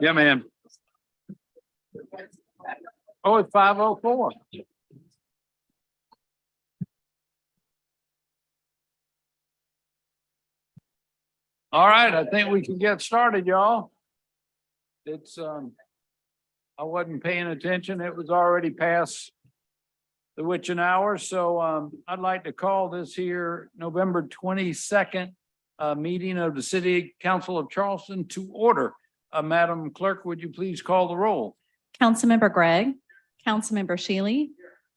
Yeah, man. Oh, it's 5:04. All right, I think we can get started, y'all. It's I wasn't paying attention. It was already past the witching hour. So I'd like to call this here November 22nd meeting of the City Council of Charleston to order. Madam Clerk, would you please call the roll? Councilmember Gregg, Councilmember Shealy,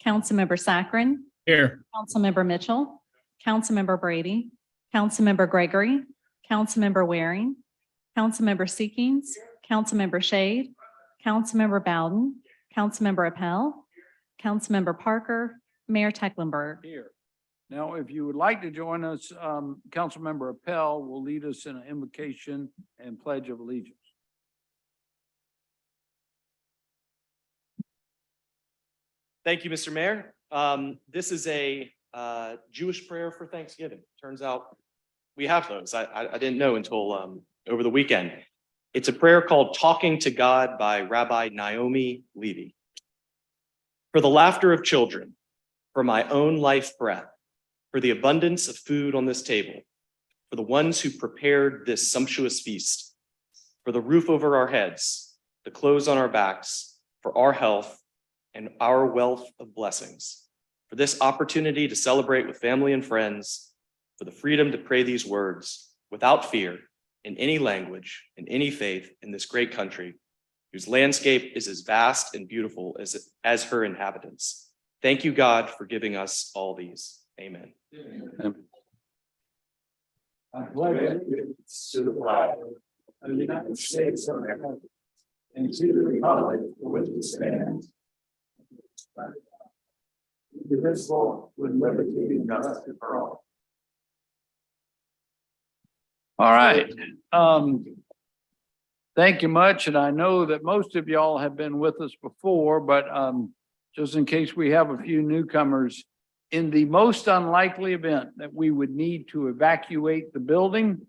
Councilmember Saccharin. Here. Councilmember Mitchell, Councilmember Brady, Councilmember Gregory, Councilmember Waring, Councilmember Seekings, Councilmember Shade, Councilmember Bowden, Councilmember Appel, Councilmember Parker, Mayor Tecklenburg. Here. Now, if you would like to join us, Councilmember Appel will lead us in an invocation and pledge of allegiance. Thank you, Mr. Mayor. This is a Jewish prayer for Thanksgiving. Turns out we have those. I didn't know until over the weekend. It's a prayer called Talking to God by Rabbi Naomi Levy. For the laughter of children, for my own life breath, for the abundance of food on this table, for the ones who prepared this sumptuous feast, for the roof over our heads, the clothes on our backs, for our health and our wealth of blessings, for this opportunity to celebrate with family and friends, for the freedom to pray these words without fear in any language, in any faith in this great country, whose landscape is as vast and beautiful as her inhabitants. Thank you, God, for giving us all these. Amen. I pledge allegiance to the flag of the United States of America and to the republic for which it stands, indivisible, with liberty and justice for all. All right. Thank you much. And I know that most of y'all have been with us before, but just in case we have a few newcomers, in the most unlikely event that we would need to evacuate the building,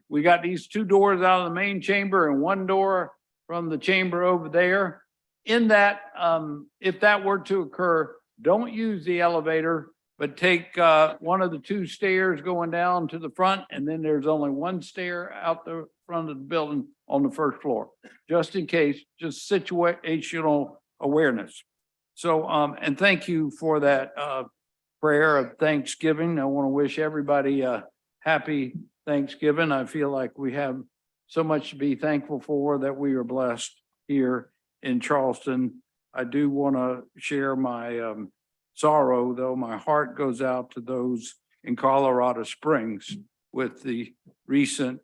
we got these two doors out of the main chamber and one door from the chamber over there. In that, if that were to occur, don't use the elevator, but take one of the two stairs going down to the front, and then there's only one stair out the front of the building on the first floor, just in case, just situational awareness. So, and thank you for that prayer of Thanksgiving. I want to wish everybody a happy Thanksgiving. I feel like we have so much to be thankful for that we are blessed here in Charleston. I do want to share my sorrow, though. My heart goes out to those in Colorado Springs with the recent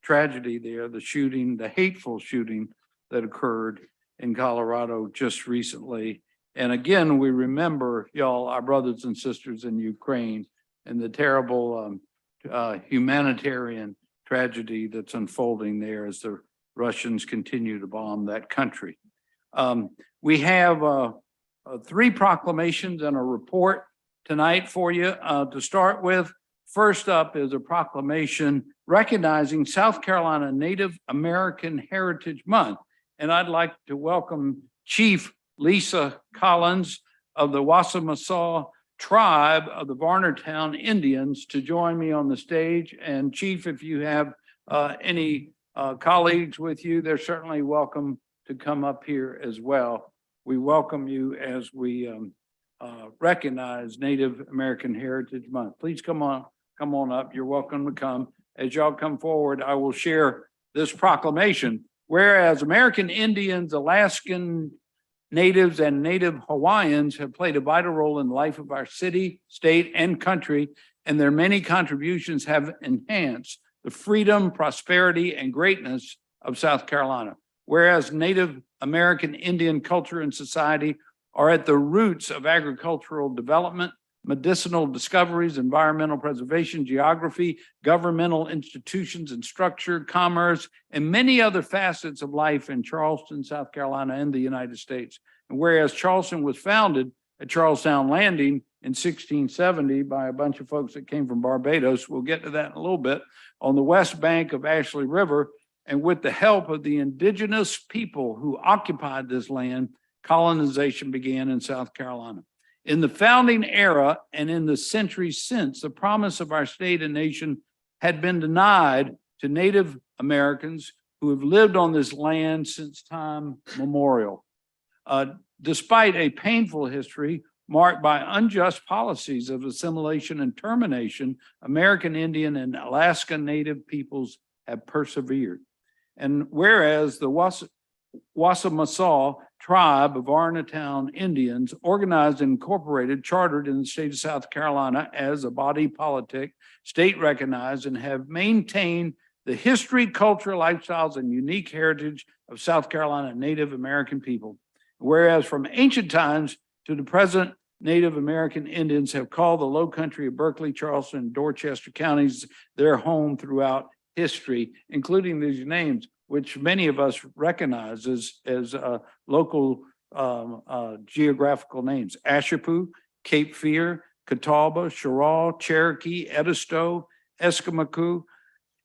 tragedy there, the shooting, the hateful shooting that occurred in Colorado just recently. And again, we remember, y'all, our brothers and sisters in Ukraine and the terrible humanitarian tragedy that's unfolding there as the Russians continue to bomb that country. We have 3 proclamations and a report tonight for you to start with. First up is a proclamation recognizing South Carolina Native American Heritage Month. And I'd like to welcome Chief Lisa Collins of the Wassamasaw tribe of the Varnertown Indians to join me on the stage. And Chief, if you have any colleagues with you, they're certainly welcome to come up here as well. We welcome you as we recognize Native American Heritage Month. Please come on up. You're welcome to come. As y'all come forward, I will share this proclamation. Whereas American Indians, Alaskan Natives, and Native Hawaiians have played a vital role in the life of our city, state, and country, and their many contributions have enhanced the freedom, prosperity, and greatness of South Carolina. Whereas Native American Indian culture and society are at the roots of agricultural development, medicinal discoveries, environmental preservation, geography, governmental institutions and structure, commerce, and many other facets of life in Charleston, South Carolina, and the United States. And whereas Charleston was founded at Charlestown Landing in 1670 by a bunch of folks that came from Barbados, we'll get to that in a little bit, on the west bank of Ashley River, and with the help of the indigenous people who occupied this land, colonization began in South Carolina. In the founding era and in the centuries since, the promise of our state and nation had been denied to Native Americans who have lived on this land since time memorial. Despite a painful history marked by unjust policies of assimilation and termination, American Indian and Alaska Native peoples have persevered. And whereas the Wassamasaw tribe of Arnatown Indians, organized and incorporated, chartered in the state of South Carolina as a body politic, state recognized, and have maintained the history, culture, lifestyles, and unique heritage of South Carolina Native American people. Whereas from ancient times to the present, Native American Indians have called the Low Country of Berkeley, Charleston, and Dorchester counties their home throughout history, including these names, which many of us recognize as local geographical names: Ashepoo, Cape Fear, Catawba, Cheraw, Cherokee, Edisto, Escamacoo,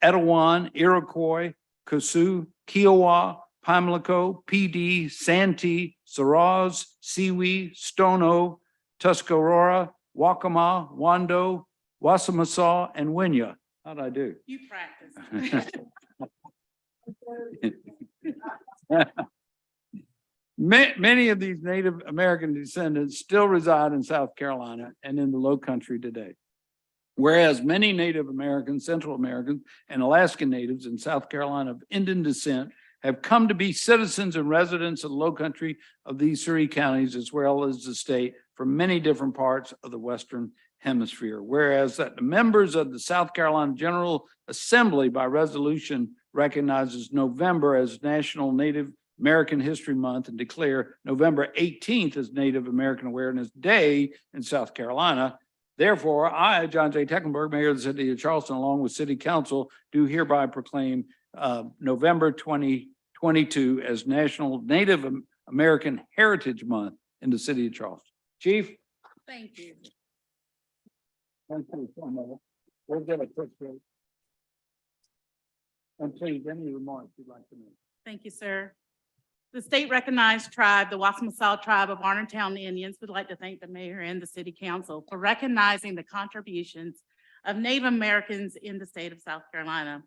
Etowah, Iroquois, Kosoo, Kiowa, Pimlico, PD, Santee, Saraz, Siwi, Stono, Tuscarora, Waccamaw, Wando, Wassamasaw, and Winya. How'd I do? You practice. Many of these Native American descendants still reside in South Carolina and in the Low Country today. Whereas many Native Americans, Central Americans, and Alaskan Natives in South Carolina of Indian descent have come to be citizens and residents of the Low Country of these three counties, as well as the state, from many different parts of the Western Hemisphere. Whereas that the members of the South Carolina General Assembly by resolution recognizes November as National Native American History Month and declare November 18th as Native American Awareness Day in South Carolina. Therefore, I, John J. Tecklenburg, Mayor of the City of Charleston, along with City Council, do hereby proclaim November 2022 as National Native American Heritage Month in the City of Charleston. Chief? Thank you. We'll get a quick break. And please, any remarks you'd like to make? Thank you, sir. The state-recognized tribe, the Wassamasaw tribe of Arnatown Indians, would like to thank the mayor and the city council for recognizing the contributions of Native Americans in the state of South Carolina.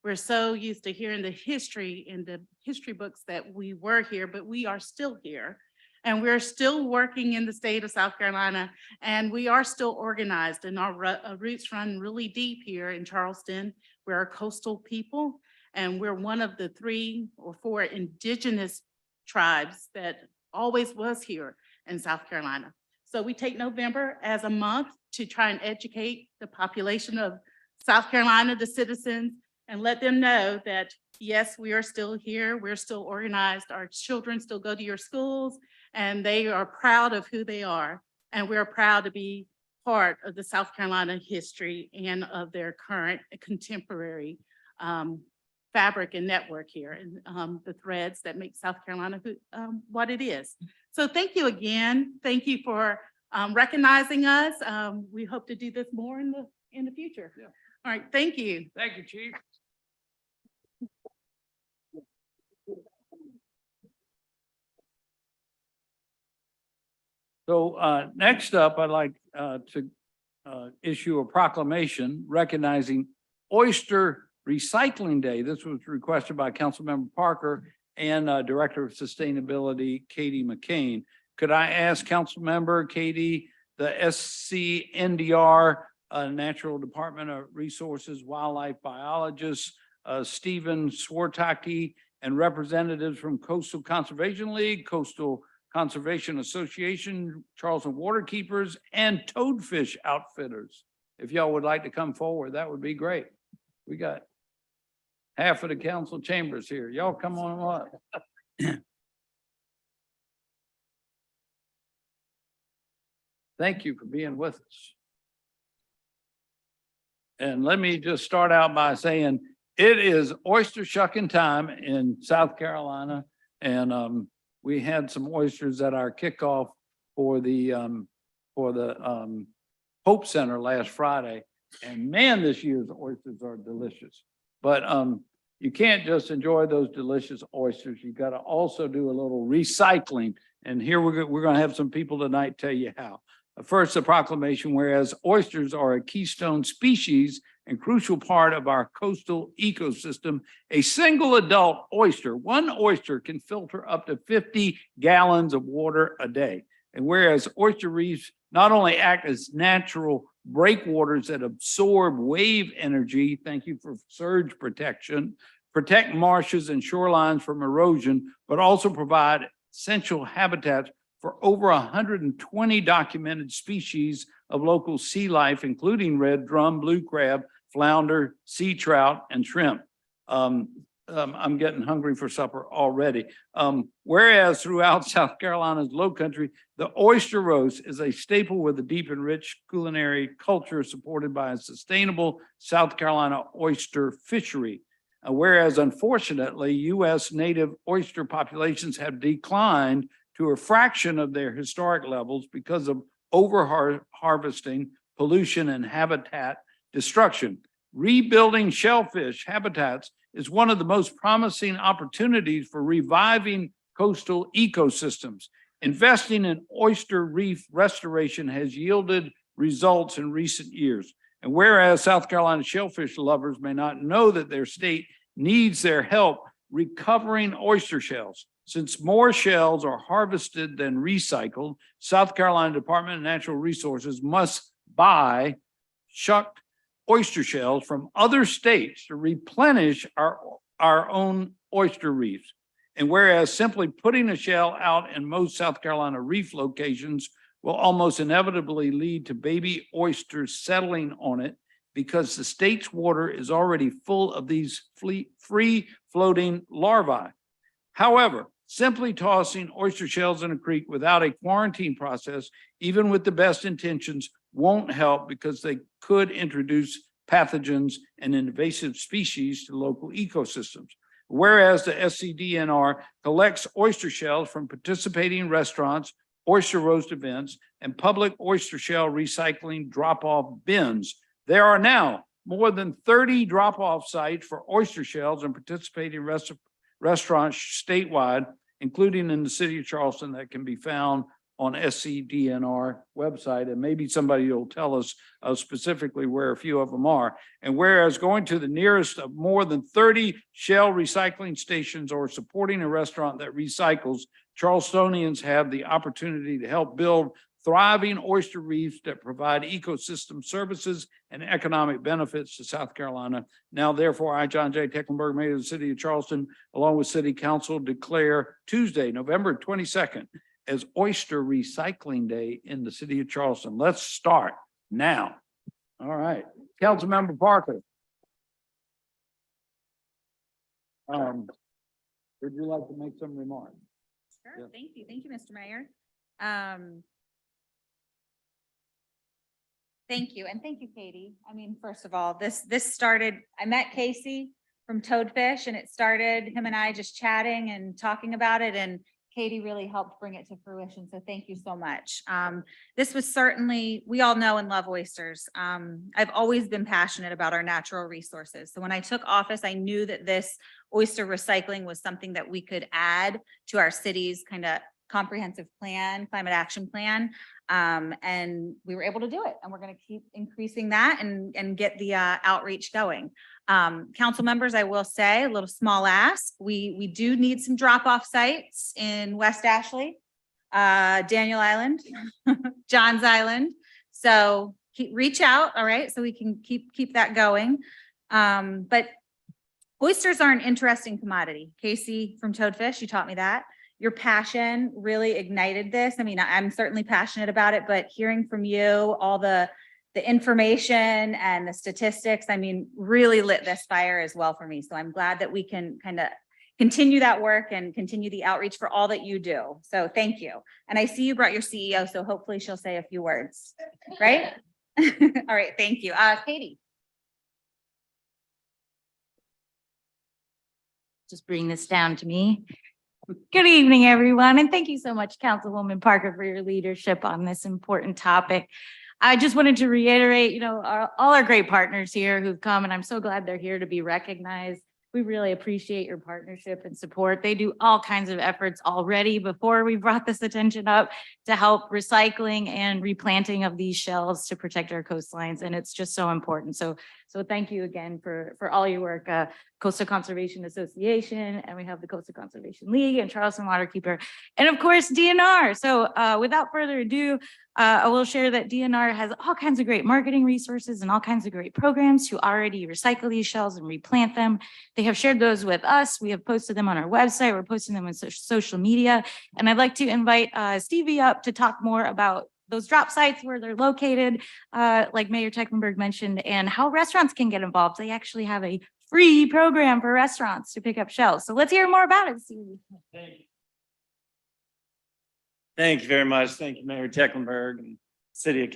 We're so used to hearing the history in the history books that we were here, but we are still here. And we're still working in the state of South Carolina, and we are still organized, and our roots run really deep here in Charleston. We're a coastal people, and we're one of the 3 or 4 indigenous tribes that always was here in South Carolina. So we take November as a month to try and educate the population of South Carolina, the citizens, and let them know that, yes, we are still here. We're still organized. Our children still go to your schools, and they are proud of who they are. And we're proud to be part of the South Carolina history and of their current contemporary fabric and network here, and the threads that make South Carolina what it is. So thank you again. Thank you for recognizing us. We hope to do this more in the future. Yeah. All right, thank you. Thank you, Chief. So next up, I'd like to issue a proclamation recognizing Oyster Recycling Day. This was requested by Councilmember Parker and Director of Sustainability, Katie McCain. Could I ask Councilmember Katie, the SCNDR, Natural Department of Resources, Wildlife Biologist, Stephen Swartaki, and representatives from Coastal Conservation League, Coastal Conservation Association, Charleston Waterkeepers, and Toadfish Outfitters. If y'all would like to come forward, that would be great. We got half of the council chambers here. Y'all come on up. Thank you for being with us. And let me just start out by saying it is oyster shucking time in South Carolina. And we had some oysters at our kickoff for the Hope Center last Friday. And man, this year's oysters are delicious. But you can't just enjoy those delicious oysters. You got to also do a little recycling. And here we're going to have some people tonight tell you how. First, a proclamation, whereas oysters are a keystone species and crucial part of our coastal ecosystem, a single adult oyster, one oyster can filter up to 50 gallons of water a day. And whereas oyster reefs not only act as natural breakwaters that absorb wave energy, thank you for surge protection, protect marshes and shorelines from erosion, but also provide essential habitats for over 120 documented species of local sea life, including red drum, blue crab, flounder, sea trout, and shrimp. I'm getting hungry for supper already. Whereas throughout South Carolina's low country, the oyster roast is a staple with a deep and rich culinary culture supported by a sustainable South Carolina oyster fishery. Whereas unfortunately, U.S. native oyster populations have declined to a fraction of their historic levels because of over-harvesting, pollution, and habitat destruction. Rebuilding shellfish habitats is one of the most promising opportunities for reviving coastal ecosystems. Investing in oyster reef restoration has yielded results in recent years. And whereas South Carolina shellfish lovers may not know that their state needs their help recovering oyster shells, since more shells are harvested than recycled, South Carolina Department of Natural Resources must buy shucked oyster shells from other states to replenish our own oyster reefs. And whereas simply putting a shell out in most South Carolina reef locations will almost inevitably lead to baby oysters settling on it because the state's water is already full of these free floating larvae. However, simply tossing oyster shells in a creek without a quarantine process, even with the best intentions, won't help because they could introduce pathogens and invasive species to local ecosystems. Whereas the SCDNR collects oyster shells from participating restaurants, oyster roast events, and public oyster shell recycling drop-off bins, there are now more than 30 drop-off sites for oyster shells and participating restaurants statewide, including in the city of Charleston, that can be found on SCDNR website. And maybe somebody will tell us specifically where a few of them are. And whereas going to the nearest of more than 30 shell recycling stations or supporting a restaurant that recycles, Charlestonians have the opportunity to help build thriving oyster reefs that provide ecosystem services and economic benefits to South Carolina. Now, therefore, I, John J. Tecklenburg, Mayor of the City of Charleston, along with City Council, declare Tuesday, November 22nd, as Oyster Recycling Day in the City of Charleston. Let's start now. All right, Councilmember Parker. Would you like to make some remarks? Sure. Yes. Thank you, Mr. Mayor. Thank you, and thank you, Katie. I mean, first of all, this started, I met Casey from Toadfish, and it started him and I just chatting and talking about it, and Katie really helped bring it to fruition. So thank you so much. This was certainly, we all know and love oysters. I've always been passionate about our natural resources. So when I took office, I knew that this oyster recycling was something that we could add to our city's kind of comprehensive plan, climate action plan. And we were able to do it. And we're going to keep increasing that and get the outreach going. Council members, I will say a little small ask. We do need some drop-off sites in West Ashley, Daniel Island, Johns Island. So reach out, all right, so we can keep that going. But oysters are an interesting commodity. Casey from Toadfish, you taught me that. Your passion really ignited this. I mean, I'm certainly passionate about it, but hearing from you, all the information and the statistics, I mean, really lit this fire as well for me. So I'm glad that we can kind of continue that work and continue the outreach for all that you do. So thank you. And I see you brought your CEO, so hopefully she'll say a few words, right? All right, thank you. Katie. Just bring this down to me. Good evening, everyone, and thank you so much, Councilwoman Parker, for your leadership on this important topic. I just wanted to reiterate, all our great partners here who've come, and I'm so glad they're here to be recognized. We really appreciate your partnership and support. They do all kinds of efforts already before we brought this attention up to help recycling and replanting of these shells to protect our coastlines. And it's just so important. So thank you again for all your work. Coastal Conservation Association, and we have the Coastal Conservation League and Charleston Waterkeeper, and of course DNR. So without further ado, I will share that DNR has all kinds of great marketing resources and all kinds of great programs to already recycle these shells and replant them. They have shared those with us. We have posted them on our website. We're posting them on social media. And I'd like to invite Stevie up to talk more about those drop sites, where they're located, like Mayor Tecklenburg mentioned, and how restaurants can get involved. They actually have a free program for restaurants to pick up shells. So let's hear more about it, Stevie. Thank you very much. Thank you, Mayor Tecklenburg and City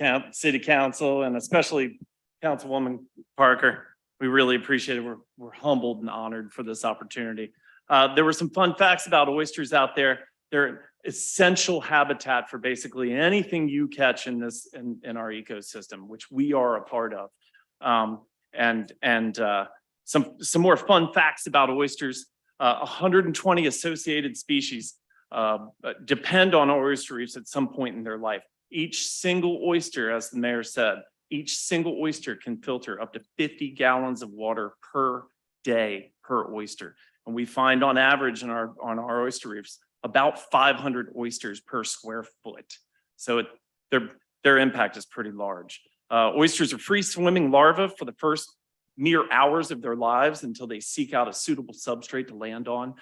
Council, and especially Councilwoman Parker. We really appreciate it. We're humbled and honored for this opportunity. There were some fun facts about oysters out there. They're essential habitat for basically anything you catch in our ecosystem, which we are a part of. Some more fun facts about oysters. 120 associated species depend on oyster reefs at some point in their life. Each single oyster, as the mayor said, each single oyster can filter up to 50 gallons of water per day per oyster. And we find on average on our oyster reefs about 500 oysters per square foot. So their impact is pretty large. Oysters are free swimming larvae for the first mere hours of their lives until they seek out a suitable substrate to land on.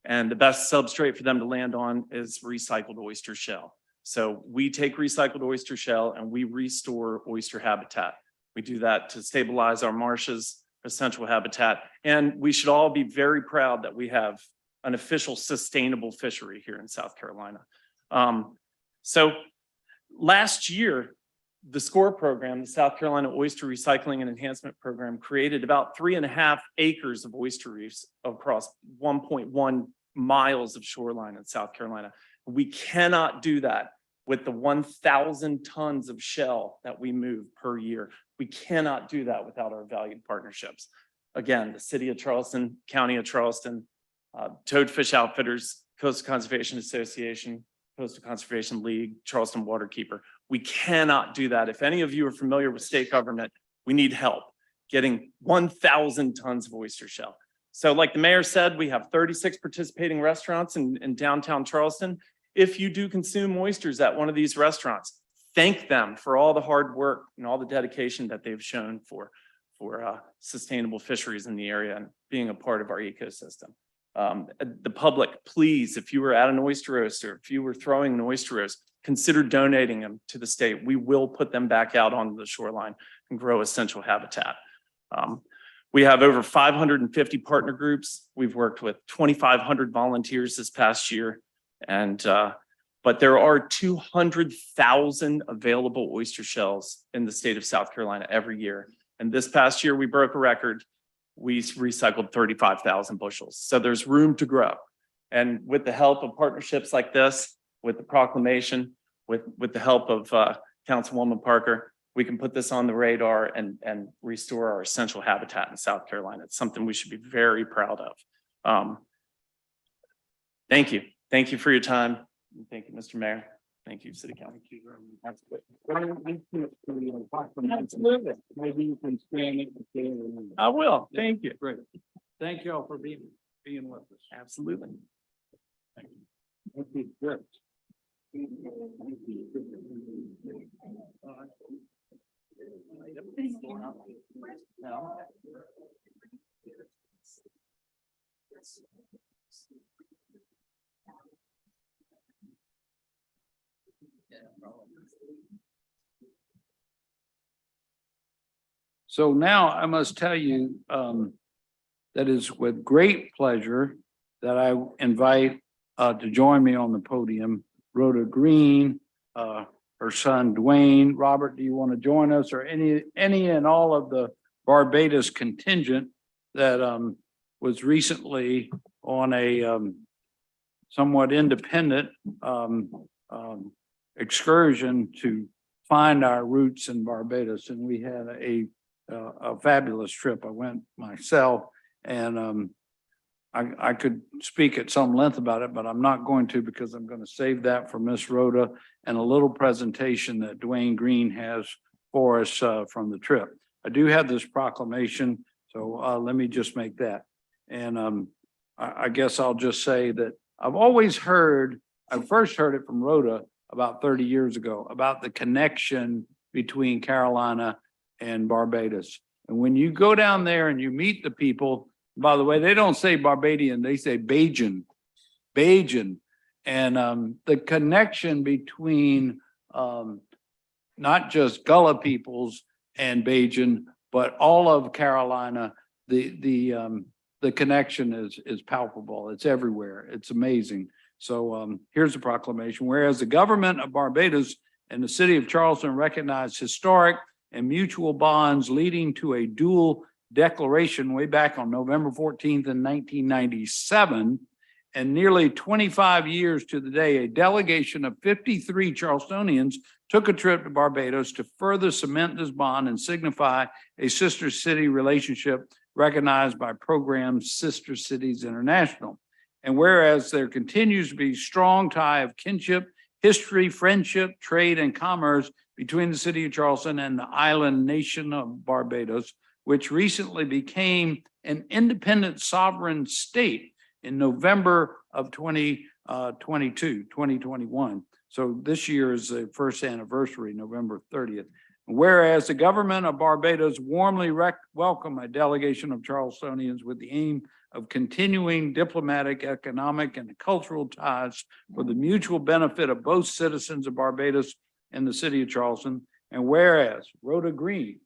And the best substrate for them to land on is recycled oyster shell. So we take recycled oyster shell and we restore oyster habitat. We do that to stabilize our marshes, essential habitat. And we should all be very proud that we have an official sustainable fishery here in South Carolina. So last year, the SCORE program, the South Carolina Oyster Recycling and Enhancement Program, created about 3.5 acres of oyster reefs across 1.1 miles of shoreline in South Carolina. We cannot do that with the 1,000 tons of shell that we move per year. We cannot do that without our valued partnerships. Again, the City of Charleston, County of Charleston, Toadfish Outfitters, Coastal Conservation Association, Coastal Conservation League, Charleston Waterkeeper. We cannot do that. If any of you are familiar with state government, we need help getting 1,000 tons of oyster shell. So like the mayor said, we have 36 participating restaurants in downtown Charleston. If you do consume oysters at one of these restaurants, thank them for all the hard work and all the dedication that they've shown for sustainable fisheries in the area and being a part of our ecosystem. The public, please, if you were at an oyster roast or if you were throwing an oyster roast, consider donating them to the state. We will put them back out onto the shoreline and grow essential habitat. We have over 550 partner groups. We've worked with 2,500 volunteers this past year. But there are 200,000 available oyster shells in the state of South Carolina every year. And this past year, we broke a record. We recycled 35,000 bushels. So there's room to grow. And with the help of partnerships like this, with the proclamation, with the help of Councilwoman Parker, we can put this on the radar and restore our essential habitat in South Carolina. It's something we should be very proud of. Thank you. Thank you for your time. Thank you, Mr. Mayor. Thank you, City Council. Absolutely. Maybe you can scan it. I will. Thank you. Great. Thank you all for being with us. Absolutely. Thank you. Okay, good. So now I must tell you that is with great pleasure that I invite to join me on the podium. Rhoda Green, her son Dwayne. Robert, do you want to join us, or any and all of the Barbados contingent that was recently on a somewhat independent excursion to find our roots in Barbados, and we had a fabulous trip. I went myself, and I could speak at some length about it, but I'm not going to, because I'm going to save that for Miss Rhoda and a little presentation that Dwayne Green has for us from the trip. I do have this proclamation, so let me just make that. And I guess I'll just say that I've always heard, I first heard it from Rhoda about 30 years ago, about the connection between Carolina and Barbados. And when you go down there and you meet the people, by the way, they don't say Barbadian, they say Bajan. And the connection between not just Gullah peoples and Bajan, but all of Carolina, the connection is palpable. It's everywhere. It's amazing. So here's a proclamation. Whereas the government of Barbados and the city of Charleston recognize historic and mutual bonds leading to a dual declaration way back on November 14th in 1997, and nearly 25 years to the day, a delegation of 53 Charlestonians took a trip to Barbados to further cement this bond and signify a sister city relationship recognized by program Sister Cities International. And whereas there continues to be strong tie of kinship, history, friendship, trade, and commerce between the city of Charleston and the island nation of Barbados, which recently became an independent sovereign state in November of 2021. So this year is the first anniversary, November 30th. Whereas the government of Barbados warmly welcome a delegation of Charlestonians with the aim of continuing diplomatic, economic, and cultural ties for the mutual benefit of both citizens of Barbados and the city of Charleston. And whereas Rhoda Green,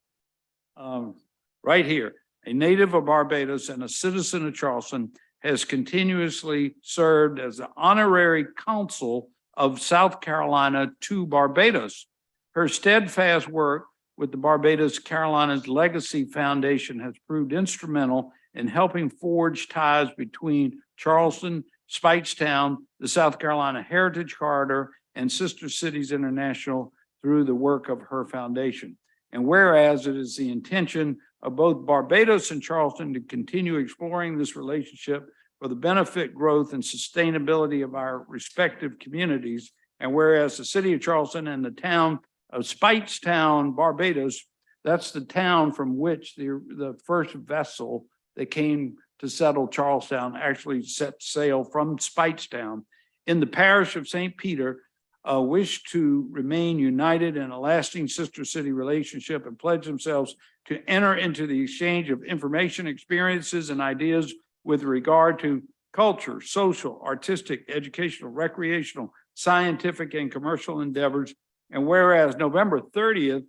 right here, a native of Barbados and a citizen of Charleston, has continuously served as the honorary consul of South Carolina to Barbados. Her steadfast work with the Barbados Carolinas Legacy Foundation has proved instrumental in helping forge ties between Charleston, Speightstown, the South Carolina Heritage Corridor, and Sister Cities International through the work of her foundation. And whereas it is the intention of both Barbados and Charleston to continue exploring this relationship for the benefit, growth, and sustainability of our respective communities, and whereas the city of Charleston and the town of Speightstown, Barbados, that's the town from which the first vessel that came to settle Charlestown actually set sail from Speightstown, in the parish of St. Peter, wish to remain united in a lasting sister city relationship and pledge themselves to enter into the exchange of information, experiences, and ideas with regard to culture, social, artistic, educational, recreational, scientific, and commercial endeavors. And whereas November 30th,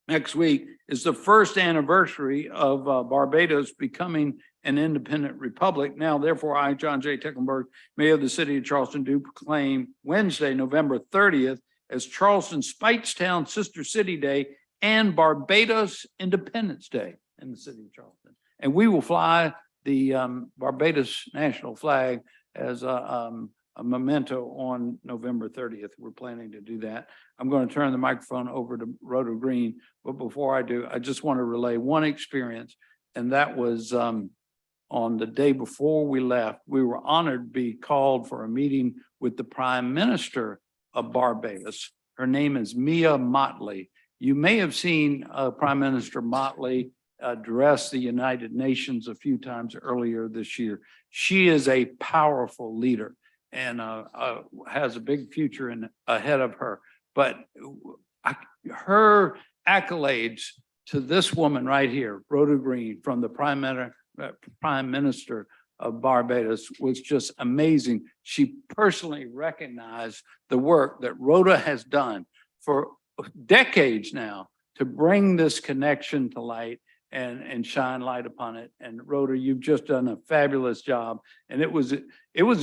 next week, is the first anniversary of Barbados becoming an independent republic. Now, therefore, I, John J. Tecklenburg, Mayor of the City of Charleston, do proclaim Wednesday, November 30th, as Charleston Speightstown Sister City Day and Barbados Independence Day in the City of Charleston. And we will fly the Barbados national flag as a memento on November 30th. We're planning to do that. I'm going to turn the microphone over to Rhoda Green, but before I do, I just want to relay one experience, and that was on the day before we left. We were honored to be called for a meeting with the Prime Minister of Barbados. Her name is Mia Mottley. You may have seen Prime Minister Mottley address the United Nations a few times earlier this year. She is a powerful leader and has a big future ahead of her. But her accolades to this woman right here, Rhoda Green, from the Prime Minister of Barbados, was just amazing. She personally recognized the work that Rhoda has done for decades now to bring this connection to light and shine light upon it. And Rhoda, you've just done a fabulous job. And it was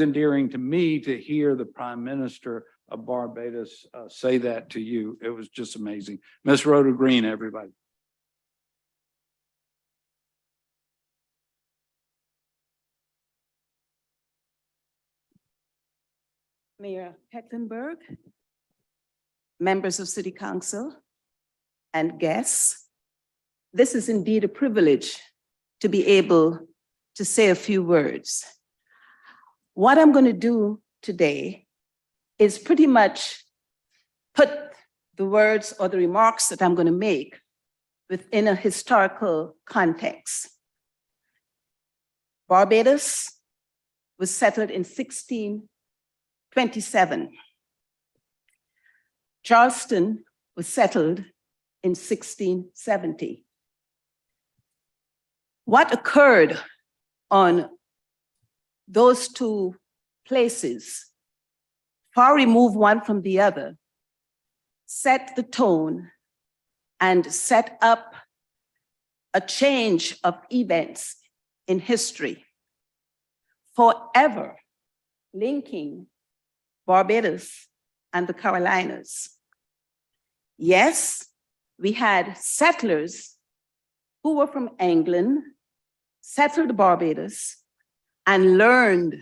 endearing to me to hear the Prime Minister of Barbados say that to you. It was just amazing. Miss Rhoda Green, everybody. Mayor Hecklenburg, members of City Council, and guests. This is indeed a privilege to be able to say a few words. What I'm going to do today is pretty much put the words or the remarks that I'm going to make within a historical context. Barbados was settled in 1627. Charleston was settled in 1670. What occurred on those two places, far removed one from the other, set the tone and set up a change of events in history, forever linking Barbados and the Carolinas. Yes, we had settlers who were from England, settled Barbados, and learned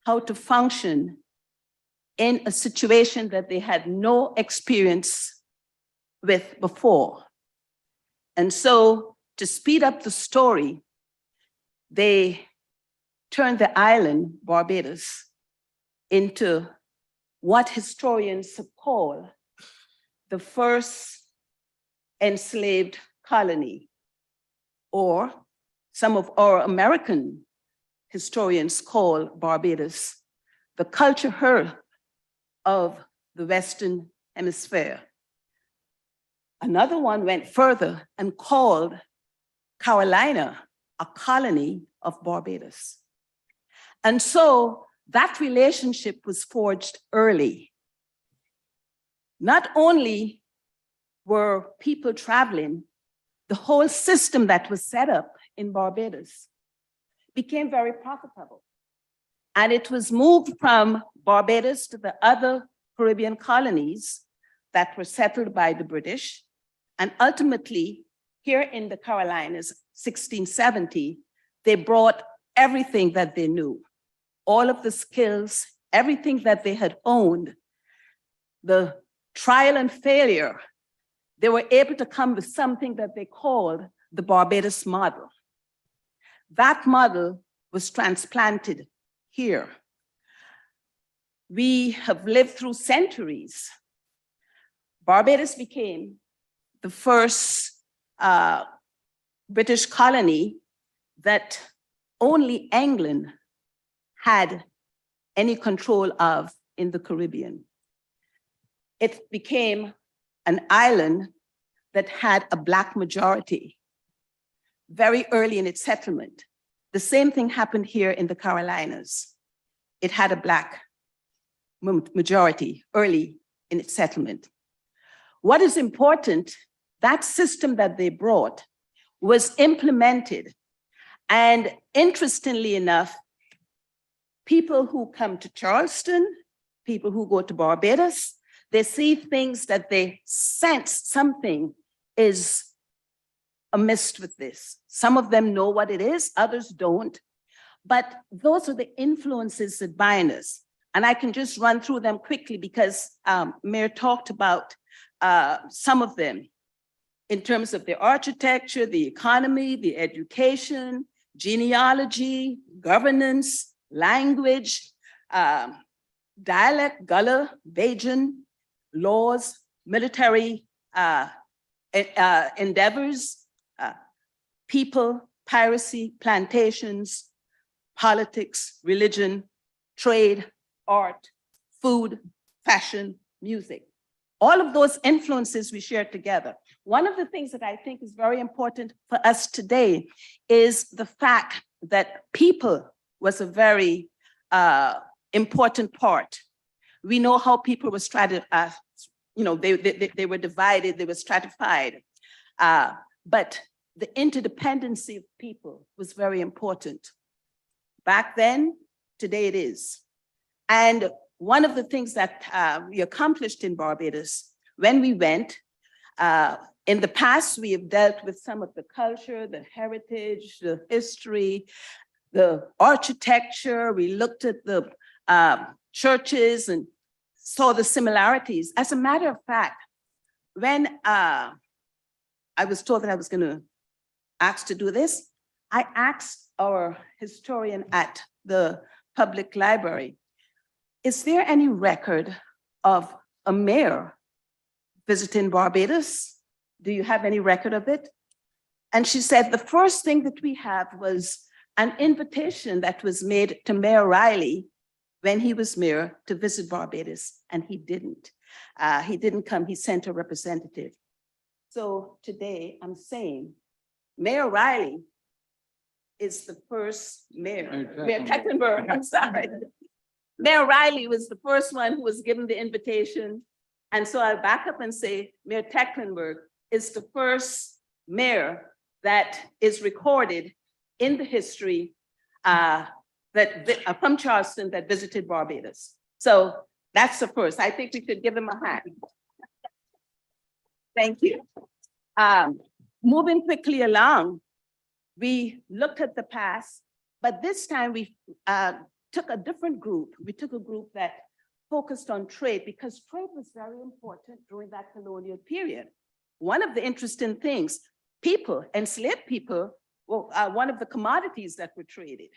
how to function in a situation that they had no experience with before. And so, to speed up the story, they turned the island, Barbados, into what historians call the first enslaved colony, or some of our American historians call Barbados the culture hub of the Western Hemisphere. Another one went further and called Carolina a colony of Barbados. And so that relationship was forged early. Not only were people traveling, the whole system that was set up in Barbados became very profitable. And it was moved from Barbados to the other Caribbean colonies that were settled by the British. And ultimately, here in the Carolinas, 1670, they brought everything that they knew, all of the skills, everything that they had owned, the trial and failure. They were able to come with something that they called the Barbados model. That model was transplanted here. We have lived through centuries. Barbados became the first British colony that only England had any control of in the Caribbean. It became an island that had a Black majority very early in its settlement. The same thing happened here in the Carolinas. It had a Black majority early in its settlement. What is important, that system that they brought was implemented. And interestingly enough, people who come to Charleston, people who go to Barbados, they see things that they sense something is amiss with this. Some of them know what it is, others don't. But those are the influences that bind us. And I can just run through them quickly because Mayor talked about some of them in terms of the architecture, the economy, the education, genealogy, governance, language, dialect, Gullah, Bajan, laws, military endeavors, people, piracy, plantations, politics, religion, trade, art, food, fashion, music. All of those influences we share together. One of the things that I think is very important for us today is the fact that people was a very important part. We know how people were stratified, they were divided, they were stratified. But the interdependency of people was very important. Back then, today it is. And one of the things that we accomplished in Barbados when we went, in the past, we have dealt with some of the culture, the heritage, the history, the architecture. We looked at the churches and saw the similarities. As a matter of fact, when I was told that I was going to ask to do this, I asked our historian at the public library, is there any record of a mayor visiting Barbados? Do you have any record of it? And she said, the first thing that we have was an invitation that was made to Mayor Riley when he was mayor to visit Barbados, and he didn't. He didn't come, he sent a representative. So today I'm saying Mayor Riley is the first mayor, Mayor Tecklenburg, I'm sorry. Mayor Riley was the first one who was given the invitation. And so I'll back up and say Mayor Tecklenburg is the first mayor that is recorded in the history from Charleston that visited Barbados. So that's the first. I think we should give him a hand. Thank you. Moving quickly along, we looked at the past, but this time we took a different group. We took a group that focused on trade because trade was very important during that colonial period. One of the interesting things, people, enslaved people, were one of the commodities that were traded.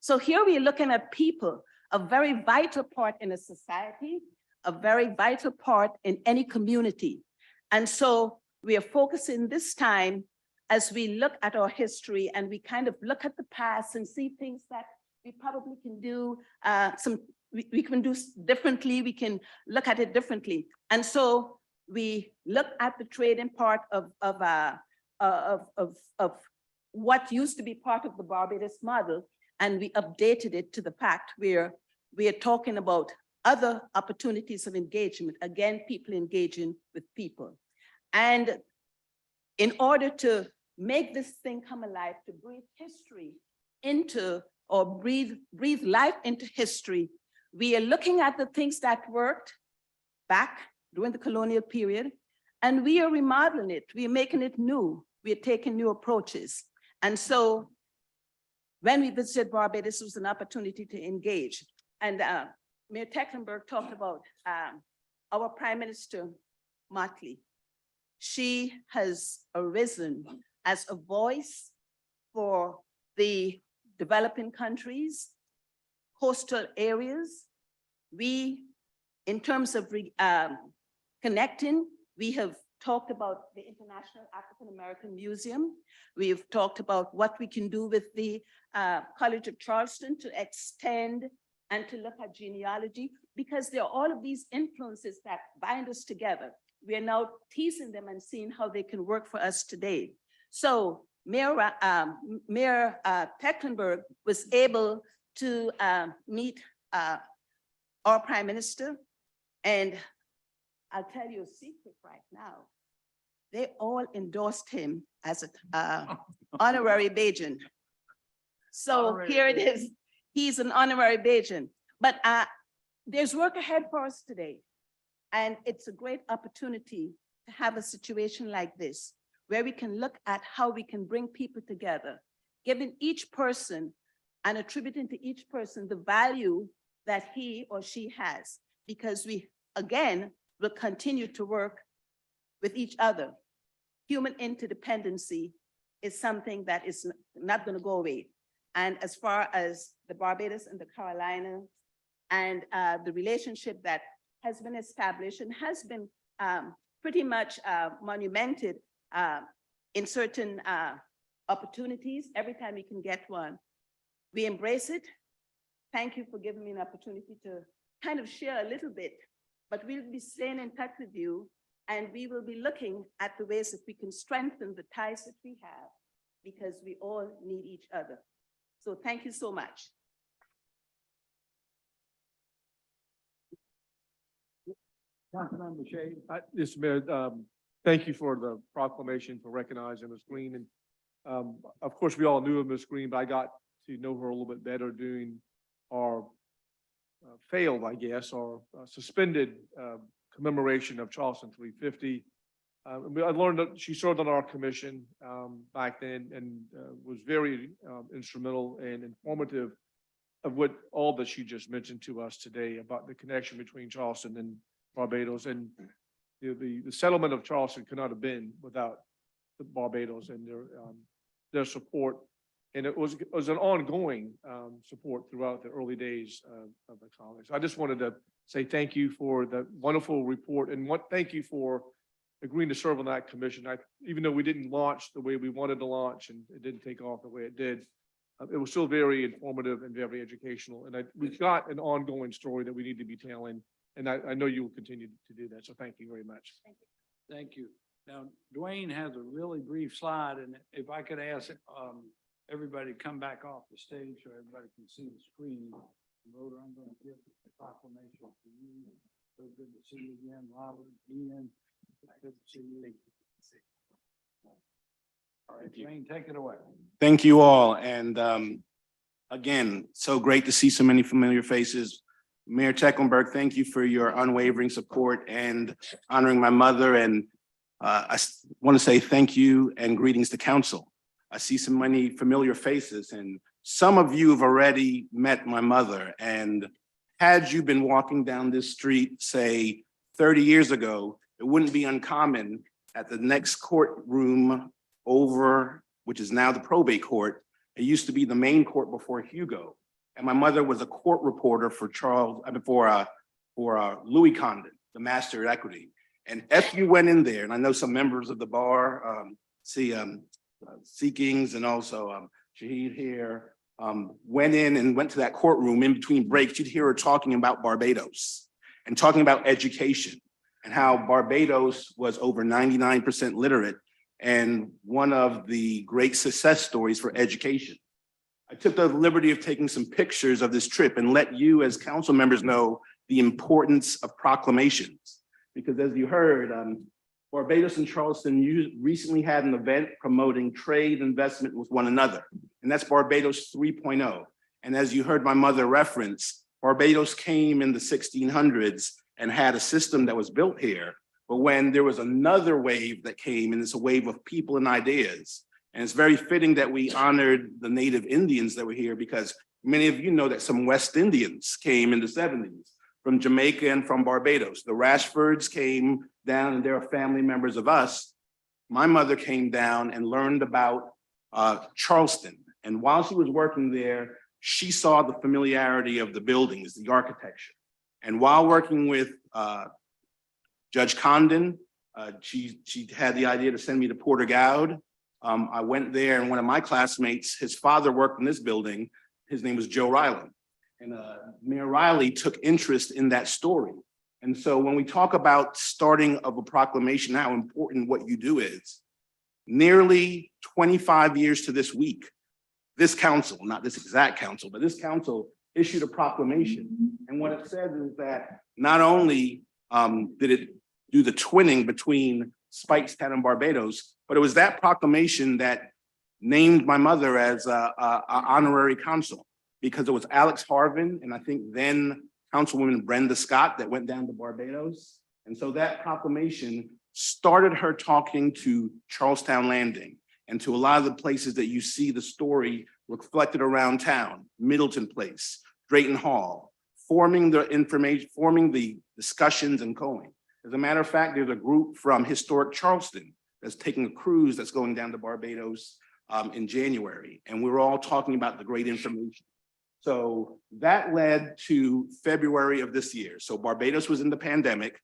So here we're looking at people, a very vital part in a society, a very vital part in any community. And so we are focusing this time as we look at our history and we kind of look at the past and see things that we probably can do we can do differently, we can look at it differently. And so we look at the trading part of what used to be part of the Barbados model, and we updated it to the fact where we are talking about other opportunities of engagement, again, people engaging with people. And in order to make this thing come alive, to breathe history into, or breathe life into history, we are looking at the things that worked back during the colonial period, and we are remodeling it. We are making it new. We are taking new approaches. And so when we visited Barbados, it was an opportunity to engage. And Mayor Tecklenburg talked about our Prime Minister, Motley. She has arisen as a voice for the developing countries, coastal areas. We, in terms of connecting, we have talked about the International African American Museum. We've talked about what we can do with the College of Charleston to extend and to look at genealogy, because there are all of these influences that bind us together. We are now teasing them and seeing how they can work for us today. So Mayor Tecklenburg was able to meet our Prime Minister, and I'll tell you a secret right now. They all endorsed him as an honorary Bajan. So here it is. He's an honorary Bajan. But there's work ahead for us today. And it's a great opportunity to have a situation like this, where we can look at how we can bring people together, giving each person and attributing to each person the value that he or she has, because we, again, will continue to work with each other. Human interdependency is something that is not going to go away. And as far as the Barbados and the Carolinas and the relationship that has been established and has been pretty much monumented in certain opportunities, every time we can get one, we embrace it. Thank you for giving me an opportunity to kind of share a little bit, but we'll be staying in touch with you, and we will be looking at the ways that we can strengthen the ties that we have, because we all need each other. So thank you so much. Councilmember Shade. Mr. Mayor, thank you for the proclamation for recognizing Ms. Green. And Of course, we all knew of Ms. Green, but I got to know her a little bit better during our failed, I guess, or suspended commemoration of Charleston 350. I learned that she served on our commission back then and was very instrumental and informative of what all that she just mentioned to us today about the connection between Charleston and Barbados. And the settlement of Charleston could not have been without the Barbados and their support. And it was an ongoing support throughout the early days of the colony. So I just wanted to say thank you for the wonderful report and thank you for agreeing to serve on that commission. Even though we didn't launch the way we wanted to launch and it didn't take off the way it did, it was still very informative and very educational. And we've got an ongoing story that we need to be telling. And I know you will continue to do that. So thank you very much. Thank you. Now, Dwayne has a really brief slide, and if I could ask everybody to come back off the stage so everybody can see the screen. Rhoda, I'm going to give the proclamation to you. So good to see you again, Robert, Ian. Good to see you. All right, Dwayne, take it away. Thank you all. And again, so great to see so many familiar faces. Mayor Tecklenburg, thank you for your unwavering support and honoring my mother. And I want to say thank you and greetings to council. I see so many familiar faces, and some of you have already met my mother. And had you been walking down this street, say 30 years ago, it wouldn't be uncommon at the next courtroom over, which is now the probate court. It used to be the main court before Hugo. And my mother was a court reporter for Louis Condon, the master of equity. And if you went in there, and I know some members of the bar, Seekings and also Shahid here, went to that courtroom in between breaks, you'd hear her talking about Barbados and talking about education and how Barbados was over 99% literate and one of the great success stories for education. I took the liberty of taking some pictures of this trip and let you as council members know the importance of proclamations. Because as you heard, Barbados and Charleston recently had an event promoting trade investment with one another, and that's Barbados 3.0. And as you heard my mother reference, Barbados came in the 1600s and had a system that was built here. But when there was another wave that came, and it's a wave of people and ideas, and it's very fitting that we honored the native Indians that were here, because many of you know that some West Indians came in the 70s from Jamaica and from Barbados. The Rashfords came down and they're family members of us. My mother came down and learned about Charleston. And while she was working there, she saw the familiarity of the buildings, the architecture. And while working with Judge Condon, she had the idea to send me to Porter Gaud. I went there, and one of my classmates, his father worked in this building. His name was Joe Riley. And Mayor Riley took interest in that story. And so when we talk about starting of a proclamation, how important what you do is, nearly 25 years to this week, this council, not this exact council, but this council issued a proclamation. And what it says is that not only did it do the twinning between Spikestown and Barbados, but it was that proclamation that named my mother as a honorary consul, because it was Alex Harvin and I think then Councilwoman Brenda Scott that went down to Barbados. And so that proclamation started her talking to Charlestown Landing and to a lot of the places that you see the story reflected around town, Middleton Place, Drayton Hall, forming the discussions and going. As a matter of fact, there's a group from Historic Charleston that's taking a cruise that's going down to Barbados in January. And we were all talking about the great information. So that led to February of this year. So Barbados was in the pandemic.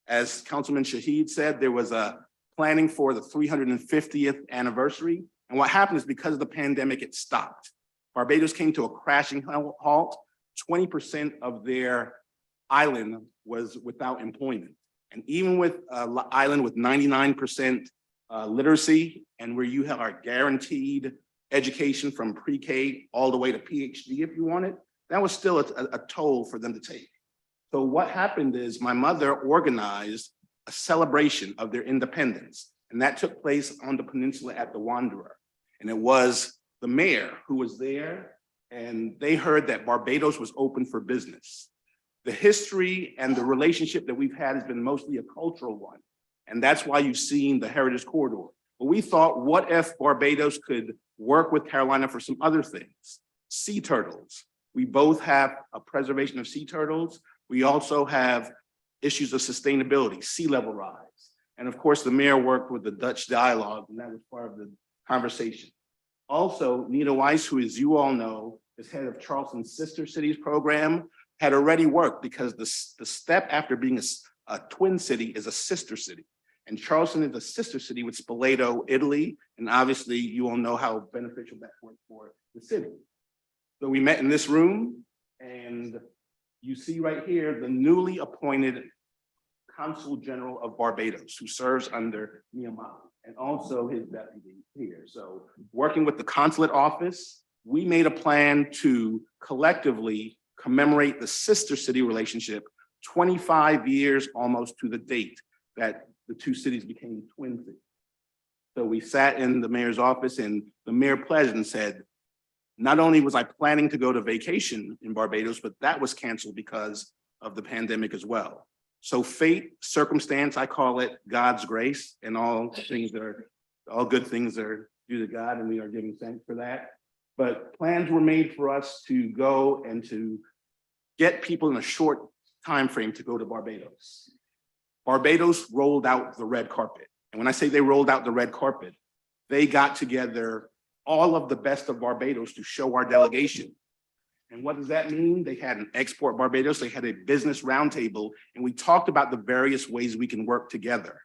As Councilman Shahid said, there was a planning for the 350th anniversary. And what happened is because of the pandemic, it stopped. Barbados came to a crashing halt. 20% of their island was without employment. And even with an island with 99% literacy, and where you have our guaranteed education from pre-K all the way to PhD if you want it, that was still a toll for them to take. So what happened is my mother organized a celebration of their independence, and that took place on the peninsula at the Wanderer. And it was the mayor who was there, and they heard that Barbados was open for business. The history and the relationship that we've had has been mostly a cultural one. And that's why you've seen the Heritage Corridor. But we thought, what if Barbados could work with Carolina for some other things? Sea turtles. We both have a preservation of sea turtles. We also have issues of sustainability, sea level rise. And of course, the mayor worked with the Dutch dialogue, and that was part of the conversation. Also, Nita Weiss, who, as you all know, is head of Charleston's Sister Cities program, had already worked because the step after being a twin city is a sister city. And Charleston is a sister city with Spoleto, Italy, and obviously you all know how beneficial that was for the city. So we met in this room, and you see right here the newly appointed Consul General of Barbados, who serves under Nehemiah, and also his deputy here. So working with the consulate office, we made a plan to collectively commemorate the sister city relationship 25 years almost to the date that the two cities became twin cities. So we sat in the mayor's office, and the mayor pledged and said, not only was I planning to go to vacation in Barbados, but that was canceled because of the pandemic as well. So fate, circumstance, I call it God's grace, and all good things are due to God, and we are giving thanks for that. But plans were made for us to go and to get people in a short time frame to go to Barbados. Barbados rolled out the red carpet. And when I say they rolled out the red carpet, they got together all of the best of Barbados to show our delegation. And what does that mean? They had an Export Barbados, they had a business roundtable, and we talked about the various ways we can work together.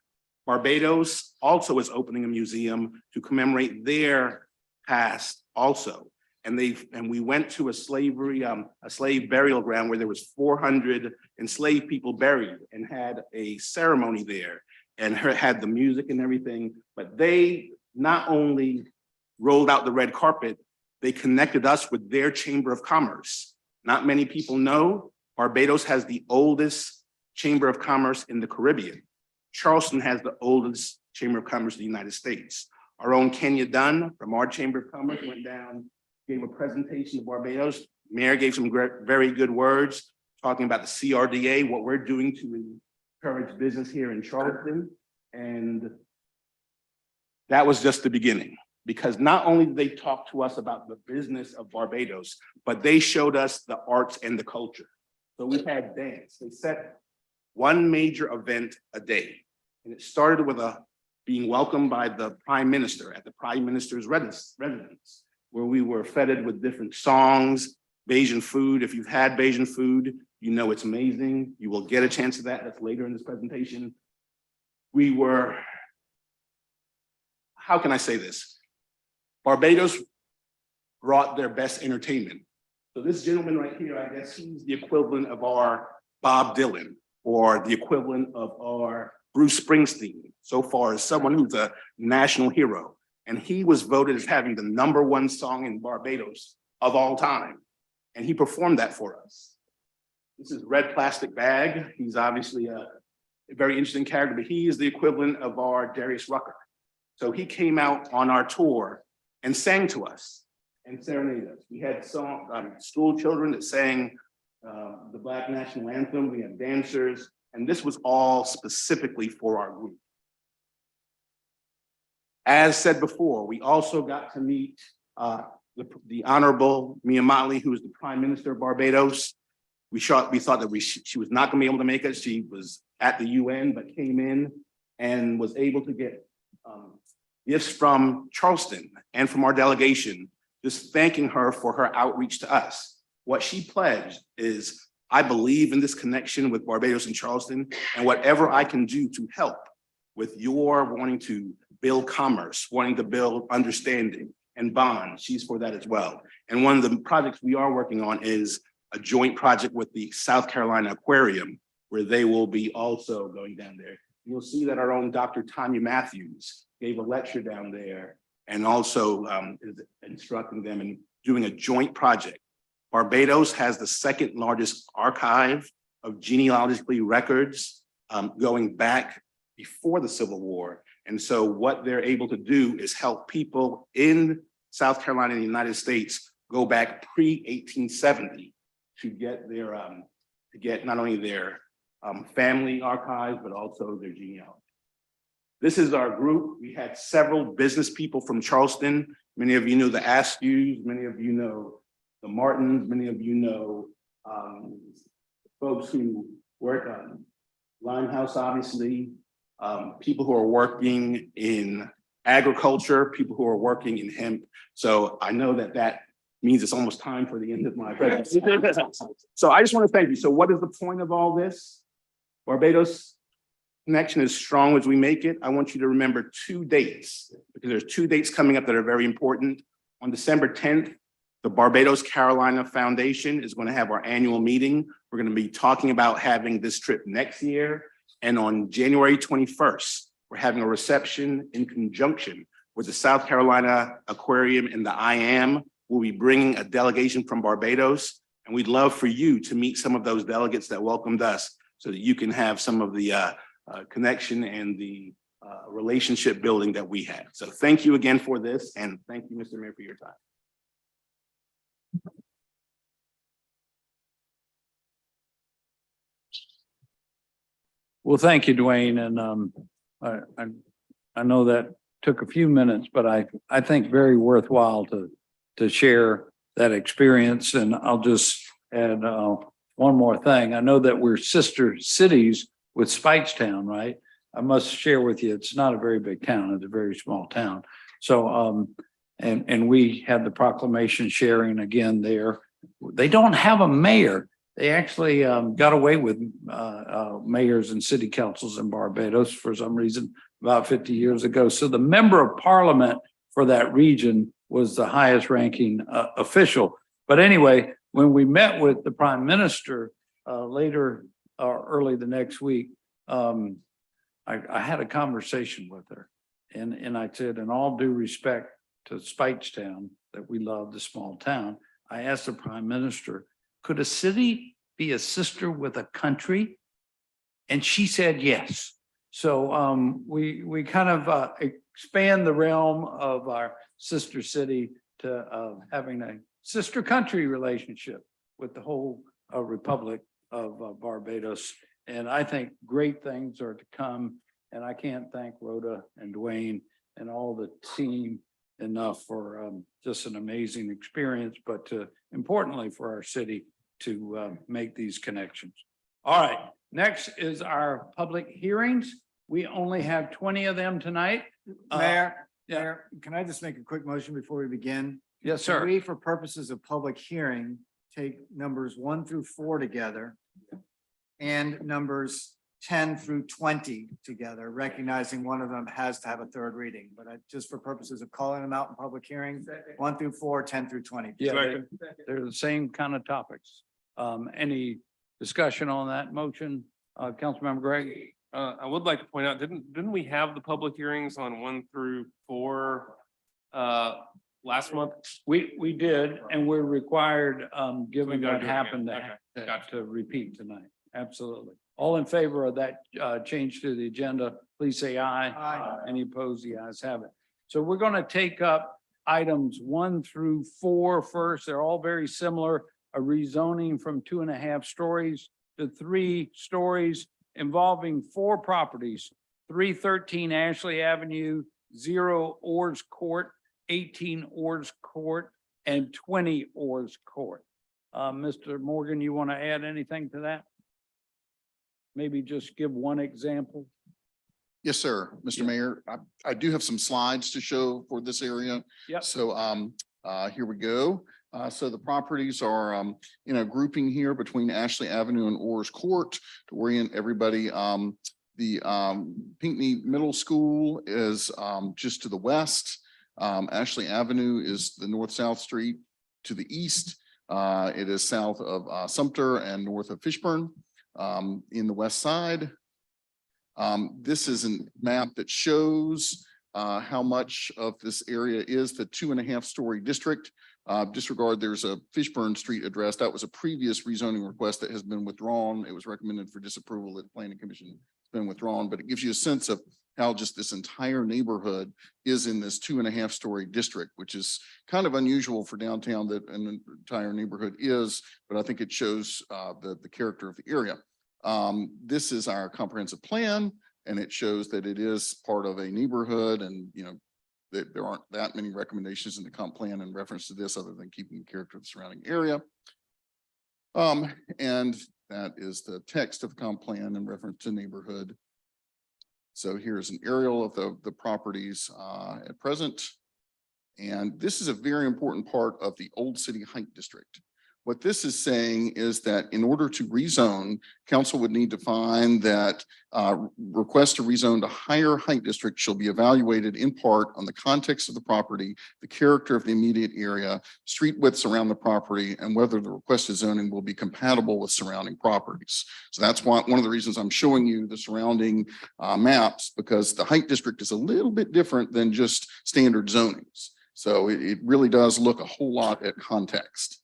Barbados also is opening a museum to commemorate their past also. And we went to a slave burial ground where there was 400 enslaved people buried, and had a ceremony there, and had the music and everything. But they not only rolled out the red carpet, they connected us with their Chamber of Commerce. Not many people know, Barbados has the oldest Chamber of Commerce in the Caribbean. Charleston has the oldest Chamber of Commerce in the United States. Our own Kenya Dunn from our Chamber of Commerce went down, gave a presentation to Barbados. Mayor gave some very good words, talking about the CRDA, what we're doing to encourage business here in Charleston. And that was just the beginning, because not only did they talk to us about the business of Barbados, but they showed us the arts and the culture. So we had dance. They set one major event a day. And it started with being welcomed by the Prime Minister at the Prime Minister's residence, where we were feted with different songs, Bajan food. If you've had Bajan food, you know it's amazing. You will get a chance of that. That's later in this presentation. We were, how can I say this? Barbados brought their best entertainment. So this gentleman right here, I guess he's the equivalent of our Bob Dylan, or the equivalent of our Bruce Springsteen, so far as someone who's a national hero. And he was voted as having the #1 song in Barbados of all time. And he performed that for us. This is Red Plastic Bag. He's obviously a very interesting character, but he is the equivalent of our Darius Rucker. So he came out on our tour and sang to us and serenaded us. We had school children that sang the Black National Anthem. We had dancers, and this was all specifically for our group. As said before, we also got to meet the Honorable Mia Motley, who is the Prime Minister of Barbados. We thought that she was not gonna be able to make it. She was at the UN, but came in and was able to get gifts from Charleston and from our delegation, just thanking her for her outreach to us. What she pledged is, I believe in this connection with Barbados and Charleston, and whatever I can do to help with your wanting to build commerce, wanting to build understanding and bond, she's for that as well. And one of the projects we are working on is a joint project with the South Carolina Aquarium, where they will be also going down there. You'll see that our own Dr. Tanya Matthews gave a lecture down there, and also is instructing them in doing a joint project. Barbados has the second largest archive of genealogically records going back before the Civil War. And so what they're able to do is help people in South Carolina and the United States go back pre-1870 to get their, to get not only their family archives, but also their genealogy. This is our group. We had several business people from Charleston. Many of you know the Askews, many of you know the Martins, many of you know folks who work on Limehouse, obviously, people who are working in agriculture, people who are working in hemp. So I know that that means it's almost time for the end of my presentation. So I just want to thank you. So what is the point of all this? Barbados connection is strong as we make it. I want you to remember 2 dates, because there's 2 dates coming up that are very important. On December 10th, the Barbados Carolina Foundation is going to have our annual meeting. We're going to be talking about having this trip next year. And on January 21st, we're having a reception in conjunction with the South Carolina Aquarium and the IAM. We'll be bringing a delegation from Barbados, and we'd love for you to meet some of those delegates that welcomed us so that you can have some of the connection and the relationship building that we had. So thank you again for this, and thank you, Mr. Mayor, for your time. Well, thank you, Dwayne, and I know that took a few minutes, but I think very worthwhile to share that experience. And I'll just add one more thing. I know that we're sister cities with Speightstown, right? I must share with you, it's not a very big town, it's a very small town. So and we had the proclamation sharing again there. They don't have a mayor. They actually got away with mayors and city councils in Barbados for some reason about 50 years ago. So the member of parliament for that region was the highest ranking official. But anyway, when we met with the prime minister later or early the next week, I had a conversation with her, and I said, in all due respect to Speightstown, that we love the small town, I asked the prime minister, could a city be a sister with a country? And she said yes. So we kind of expand the realm of our sister city to having a sister country relationship with the whole Republic of Barbados. And I think great things are to come. And I can't thank Rhoda and Dwayne and all the team enough for just an amazing experience, but importantly for our city to make these connections. All right, next is our public hearings. We only have 20 of them tonight. Mayor, yeah. Mayor, can I just make a quick motion before we begin? Yes, Can sir. we, for purposes of public hearing, take numbers 1 through 4 together and numbers 10 through 20 together, recognizing one of them has to have a third reading, but just for purposes of calling them out in public hearing, 1 through 4, 10 through 20. Yeah, they're the same kind of topics. Any discussion on that motion? Councilmember Gregg? I would like to point out, didn't we have the public hearings on 1 through 4 last month? We did, and we're required, given We gotta what do it happened, again. Okay, gotcha. to repeat tonight. Absolutely. All in favor of that change to the agenda, please say aye. Aye. Any opposed? The ayes have it. So we're going to take up items 1 through 4 first. They're all very similar. A rezoning from 2.5 stories to 3 stories involving 4 properties: 313 Ashley Avenue, 0 Orrs Court, 18 Orrs Court, and 20 Orrs Court. Mr. Morgan, you want to add anything to that? Maybe just give one example. Yes, sir. Mr. Mayor, I do have some slides to show for this area. Yep. So here we go. So the properties are in a grouping here between Ashley Avenue and Orrs Court to orient everybody. The Pinckney Middle School is just to the west. Ashley Avenue is the north-south street to the east. It is south of Sumter and north of Fishburne. In the west side. This is a map that shows how much of this area is the 2.5 story district. Disregard, there's a Fishburne Street address. That was a previous rezoning request that has been withdrawn. It was recommended for disapproval at the Planning Commission. It's been withdrawn, but it gives you a sense of how just this entire neighborhood is in this 2.5-story district, which is kind of unusual for downtown that an entire neighborhood is, but I think it shows the character of the area. This is our comprehensive plan, and it shows that it is part of a neighborhood, and that there aren't that many recommendations in the comp plan in reference to this other than keeping the character of the surrounding area. And that is the text of the comp plan in reference to neighborhood. So here's an aerial of the properties at present. And this is a very important part of the Old City Height District. What this is saying is that in order to rezone, council would need to find that request to rezone to higher height district shall be evaluated in part on the context of the property, the character of the immediate area, street widths around the property, and whether the requested zoning will be compatible with surrounding properties. So that's why one of the reasons I'm showing you the surrounding maps, because the height district is a little bit different than just standard zonings. So it really does look a whole lot at context.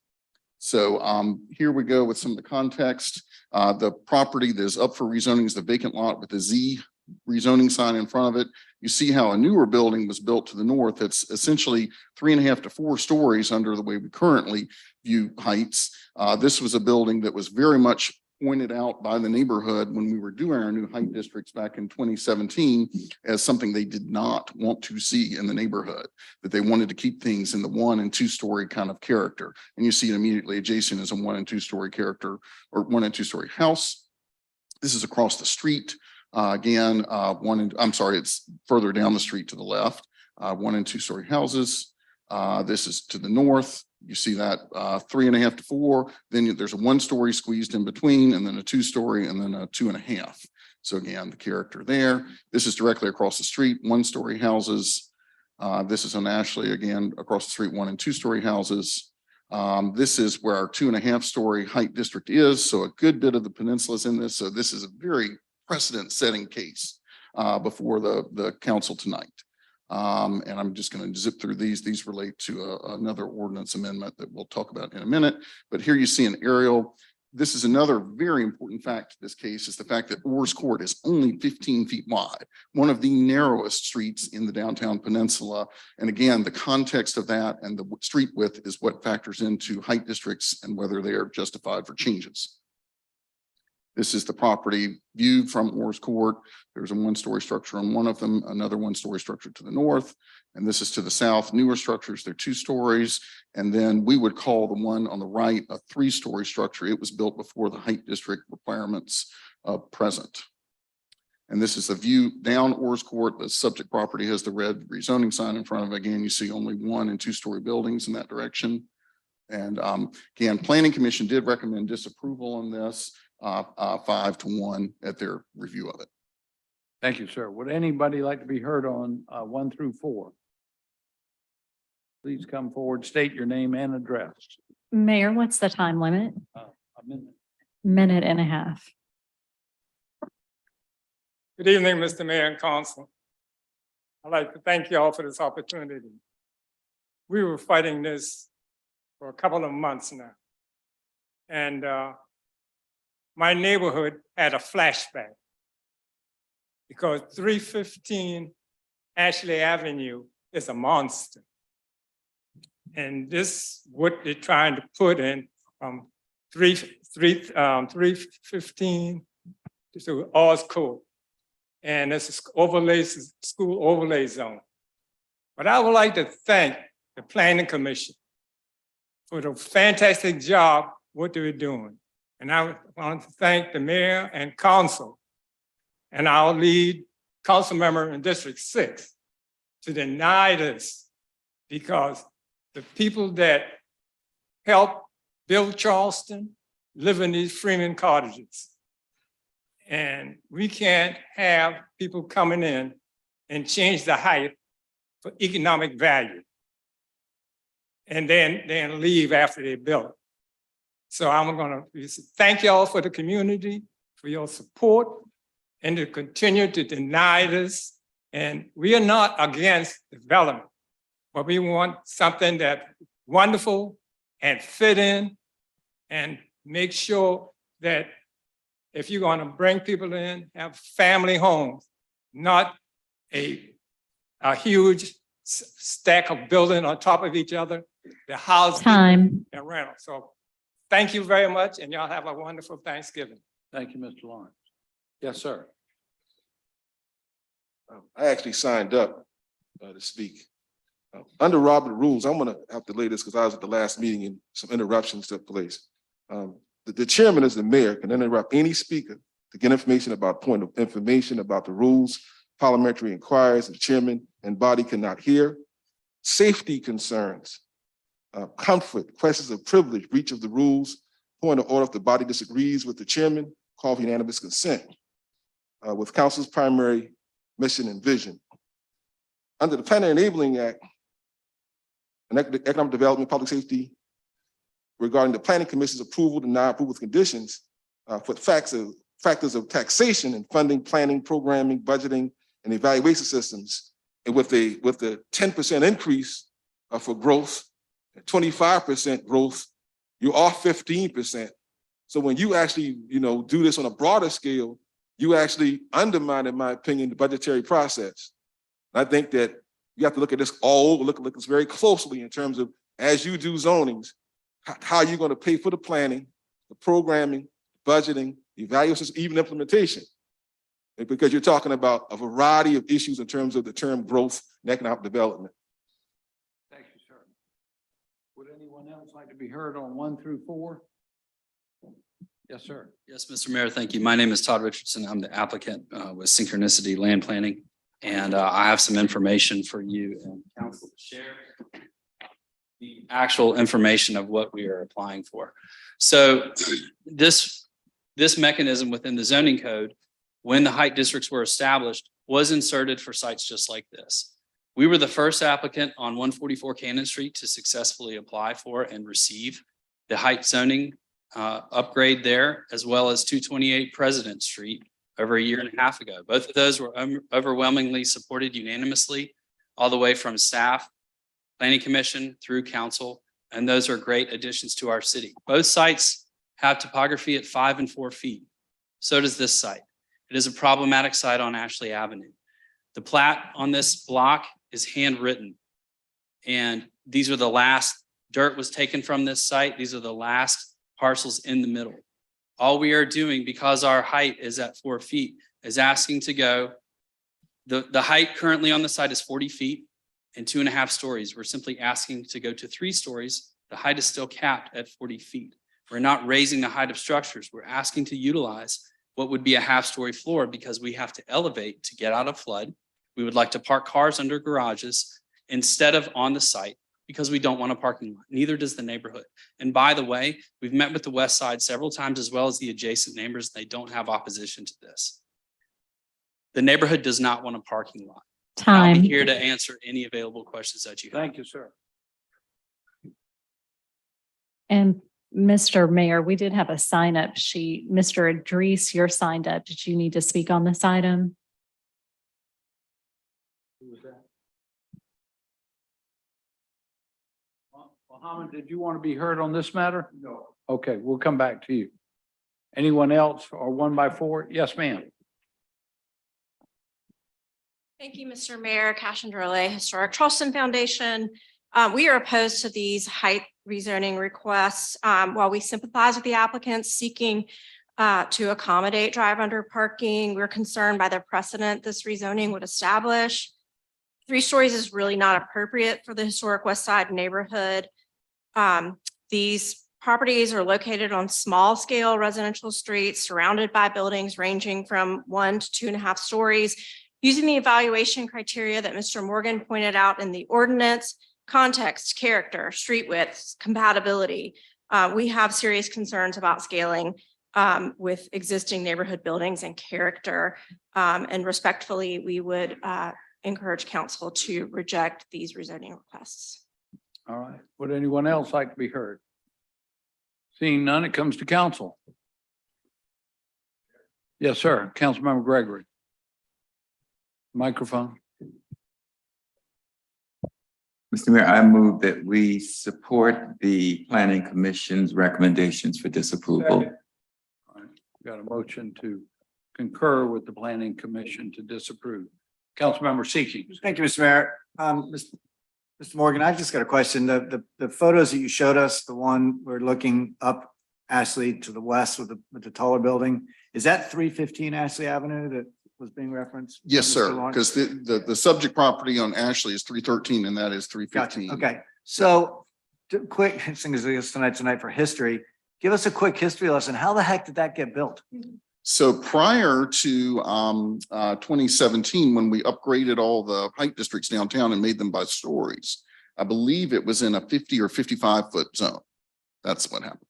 So here we go with some of the context. The property that is up for rezoning is the vacant lot with the Z rezoning sign in front of it. You see how a newer building was built to the north. It's essentially 3.5 to 4 stories under the way we currently view heights. This was a building that was very much pointed out by the neighborhood when we were doing our new height districts back in 2017 as something they did not want to see in the neighborhood, that they wanted to keep things in the 1 and 2 story kind of character. And you see it immediately adjacent as a 1 and 2 story character or 1 and 2 story house. This is across the street. It's further down the street to the left, 1 and 2 story houses. This is to the north. You see that 3.5 to 4, then there's a 1 story squeezed in between, and then a 2 story, and then a 2.5. So again, the character there. This is directly across the street, 1 story houses. This is on Ashley, again, across the street, 1 and 2 story houses. This is where our 2.5 story height district is. So a good bit of the peninsula is in this. So this is a very precedent setting case before the council tonight. And I'm just going to zip through these. These relate to another ordinance amendment that we'll talk about in a minute. But here you see an aerial. This is another very important fact to this case, is the fact that Orr's Court is only 15 feet wide, one of the narrowest streets in the downtown peninsula. And again, the context of that and the street width is what factors into height districts and whether they are justified for changes. This is the property viewed from Orr's Court. There's a 1 story structure on one of them, another 1 story structure to the north. And this is to the south, newer structures, they're 2 stories. And then we would call the one on the right a 3 story structure. It was built before the height district requirements present. And this is the view down Orr's Court. The subject property has the red rezoning sign in front of it. Again, you see only 1 and 2 story buildings in that direction. And again, Planning Commission did recommend disapproval on this. 5-1 at their review of it. Thank you, sir. Would anybody like to be heard on 1 through 4? Please come forward, state your name and address. Mayor, what's the time limit? A minute. Minute and a half. Good evening, Mr. Mayor and Council. I'd like to thank you all for this opportunity. We were fighting this for a couple of months now. And my neighborhood had a flashback because 315 Ashley Avenue is a monster. And this, what they're trying to put in from 315 to Oz Court. And it's school overlay zone. But I would like to thank the Planning Commission for the fantastic job what they're doing. And I want to thank the mayor and council and our lead council member in District 6 to deny this, because the people that helped build Charleston live in these Freeman cottages. And we can't have people coming in and change the height for economic value and then leave after they built it. So I'm going to thank y'all for the community, for your support, and to continue to deny this. And we are not against development, but we want something that's wonderful and fit in, and make sure that if you're going to bring people in, have family homes, not a huge stack of building on top of each other, the house. Time. And rental. So thank you very much, and y'all have a wonderful Thanksgiving. Thank you, Mr. Lawrence. Yes, sir. I actually signed up to speak. Under Robert rules, I'm gonna have to lay this because I was at the last meeting and some interruptions took place. The chairman is the mayor, can interrupt any speaker to get information about point of information about the rules, parliamentary inquiries, the chairman and body cannot hear. Safety concerns, comfort, questions of privilege, breach of the rules, point of order if the body disagrees with the chairman, call for unanimous consent. With council's primary mission and vision. Under the Planning and Enabling Act and Economic Development, Public Safety, regarding the Planning Commission's approval, deny approval with conditions for factors of taxation and funding, planning, programming, budgeting, and evaluation systems, and with the 10% increase for growth, 25% growth, you're off 15%. So when you actually, do this on a broader scale, you actually undermine, in my opinion, the budgetary process. And I think that you have to look at this look at this very closely in terms of, as you do zonings, how you're going to pay for the planning, the programming, budgeting, evaluations, even implementation. Because you're talking about a variety of issues in terms of the term growth and economic development. Thank you, sir. Would anyone else like to be heard on 1 through 4? Yes, sir. Yes, Mr. Mayor, thank you. My name is Todd Richardson. I'm the applicant with Synchronicity Land Planning. And I have some information for you and council to share. The actual information of what we are applying for. So this mechanism within the zoning code, when the height districts were established, was inserted for sites just like this. We were the first applicant on 144 Cannon Street to successfully apply for and receive the height zoning upgrade there, as well as 228 President Street over a year and a half ago. Both of those were overwhelmingly supported unanimously, all the way from staff, planning commission through council, and those are great additions to our city. Both sites have topography at 5 and 4 feet. So does this site. It is a problematic site on Ashley Avenue. The plat on this block is handwritten, and these are the last dirt was taken from this site. These are the last parcels in the middle. All we are doing, because our height is at 4 feet, is asking to go, the height currently on the site is 40 feet and 2.5 stories. We're simply asking to go to 3 stories. The height is still capped at 40 feet. We're not raising the height of structures. We're asking to utilize what would be a 1/2-story floor because we have to elevate to get out of flood. We would like to park cars under garages instead of on the site, because we don't want a parking lot. Neither does the neighborhood. And by the way, we've met with the west side several times, as well as the adjacent neighbors. They don't have opposition to this. The neighborhood does not want a parking lot. I'll Time. be here to answer any available questions that you have. Thank you, sir. And Mr. Mayor, we did have a sign up sheet. Mr. Idris, you're signed up. Did you need to speak on this item? Who was that? Mohammed, did you want to be heard on this matter? No. Okay, we'll come back to you. Anyone else or 1 by 4? Yes, ma'am. Thank you, Mr. Mayor. Cashandrole, Historic Charleston Foundation. We are opposed to these height rezoning requests. While we sympathize with the applicants seeking to accommodate drive-under parking, we're concerned by the precedent this rezoning would establish. 3 stories is really not appropriate for the historic West Side neighborhood. These properties are located on small-scale residential streets surrounded by buildings ranging from 1 to 2.5 stories. Using the evaluation criteria that Mr. Morgan pointed out in the ordinance, context, character, street width, compatibility, we have serious concerns about scaling with existing neighborhood buildings and character. And respectfully, we would encourage council to reject these rezoning requests. All right. Would anyone else like to be heard? Seeing none, it comes to council. Yes, sir. Councilmember Gregory. Microphone. Mr. Mayor, I move that we support the Planning Commission's recommendations for disapproval. All right. Got a motion to concur with the Planning Commission to disapprove. Councilmember Seeking. Thank you, Mr. Mayor. Mr. Morgan, I've just got a question. The photos that you showed us, the one we're looking up Ashley to the west with the taller building, is that 315 Ashley Avenue that was being referenced? Yes, Mr. sir, Lawrence? because the subject property on Ashley is 313 and that is Gotcha. 315. Okay, so quick, seeing as it's tonight for history, give us a quick history lesson. How the heck did that get built? So prior to 2017, when we upgraded all the height districts downtown and made them by stories, I believe it was in a 50 or 55 foot zone. That's what happened.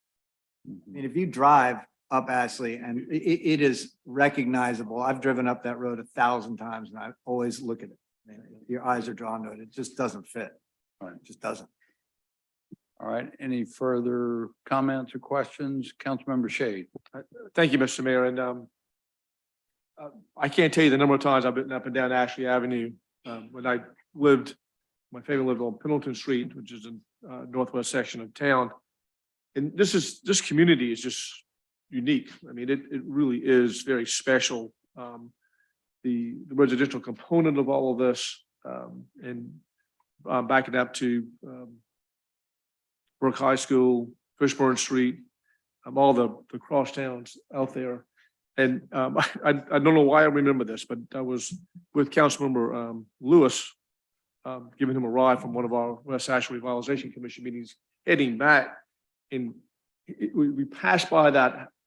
I mean, if you drive up Ashley and it is recognizable. I've driven up that road 1,000 times and I always look at it. Your eyes are drawn to it. It just doesn't fit. It just doesn't. All right, any further comments or questions? Councilmember Shade. Thank you, Mr. Mayor. And I can't tell you the number of times I've been up and down Ashley Avenue. When I lived, my family lived on Pendleton Street, which is in northwest section of town. And this community is just unique. I mean, it really is very special. The residential component of all of this, and backing up to Brook High School, Fishburne Street, all the cross towns out there. And I don't know why I remember this, but I was with Councilmember Lewis, giving him a ride from one of our West Ashley Revitalization Commission meetings, heading back. And we passed by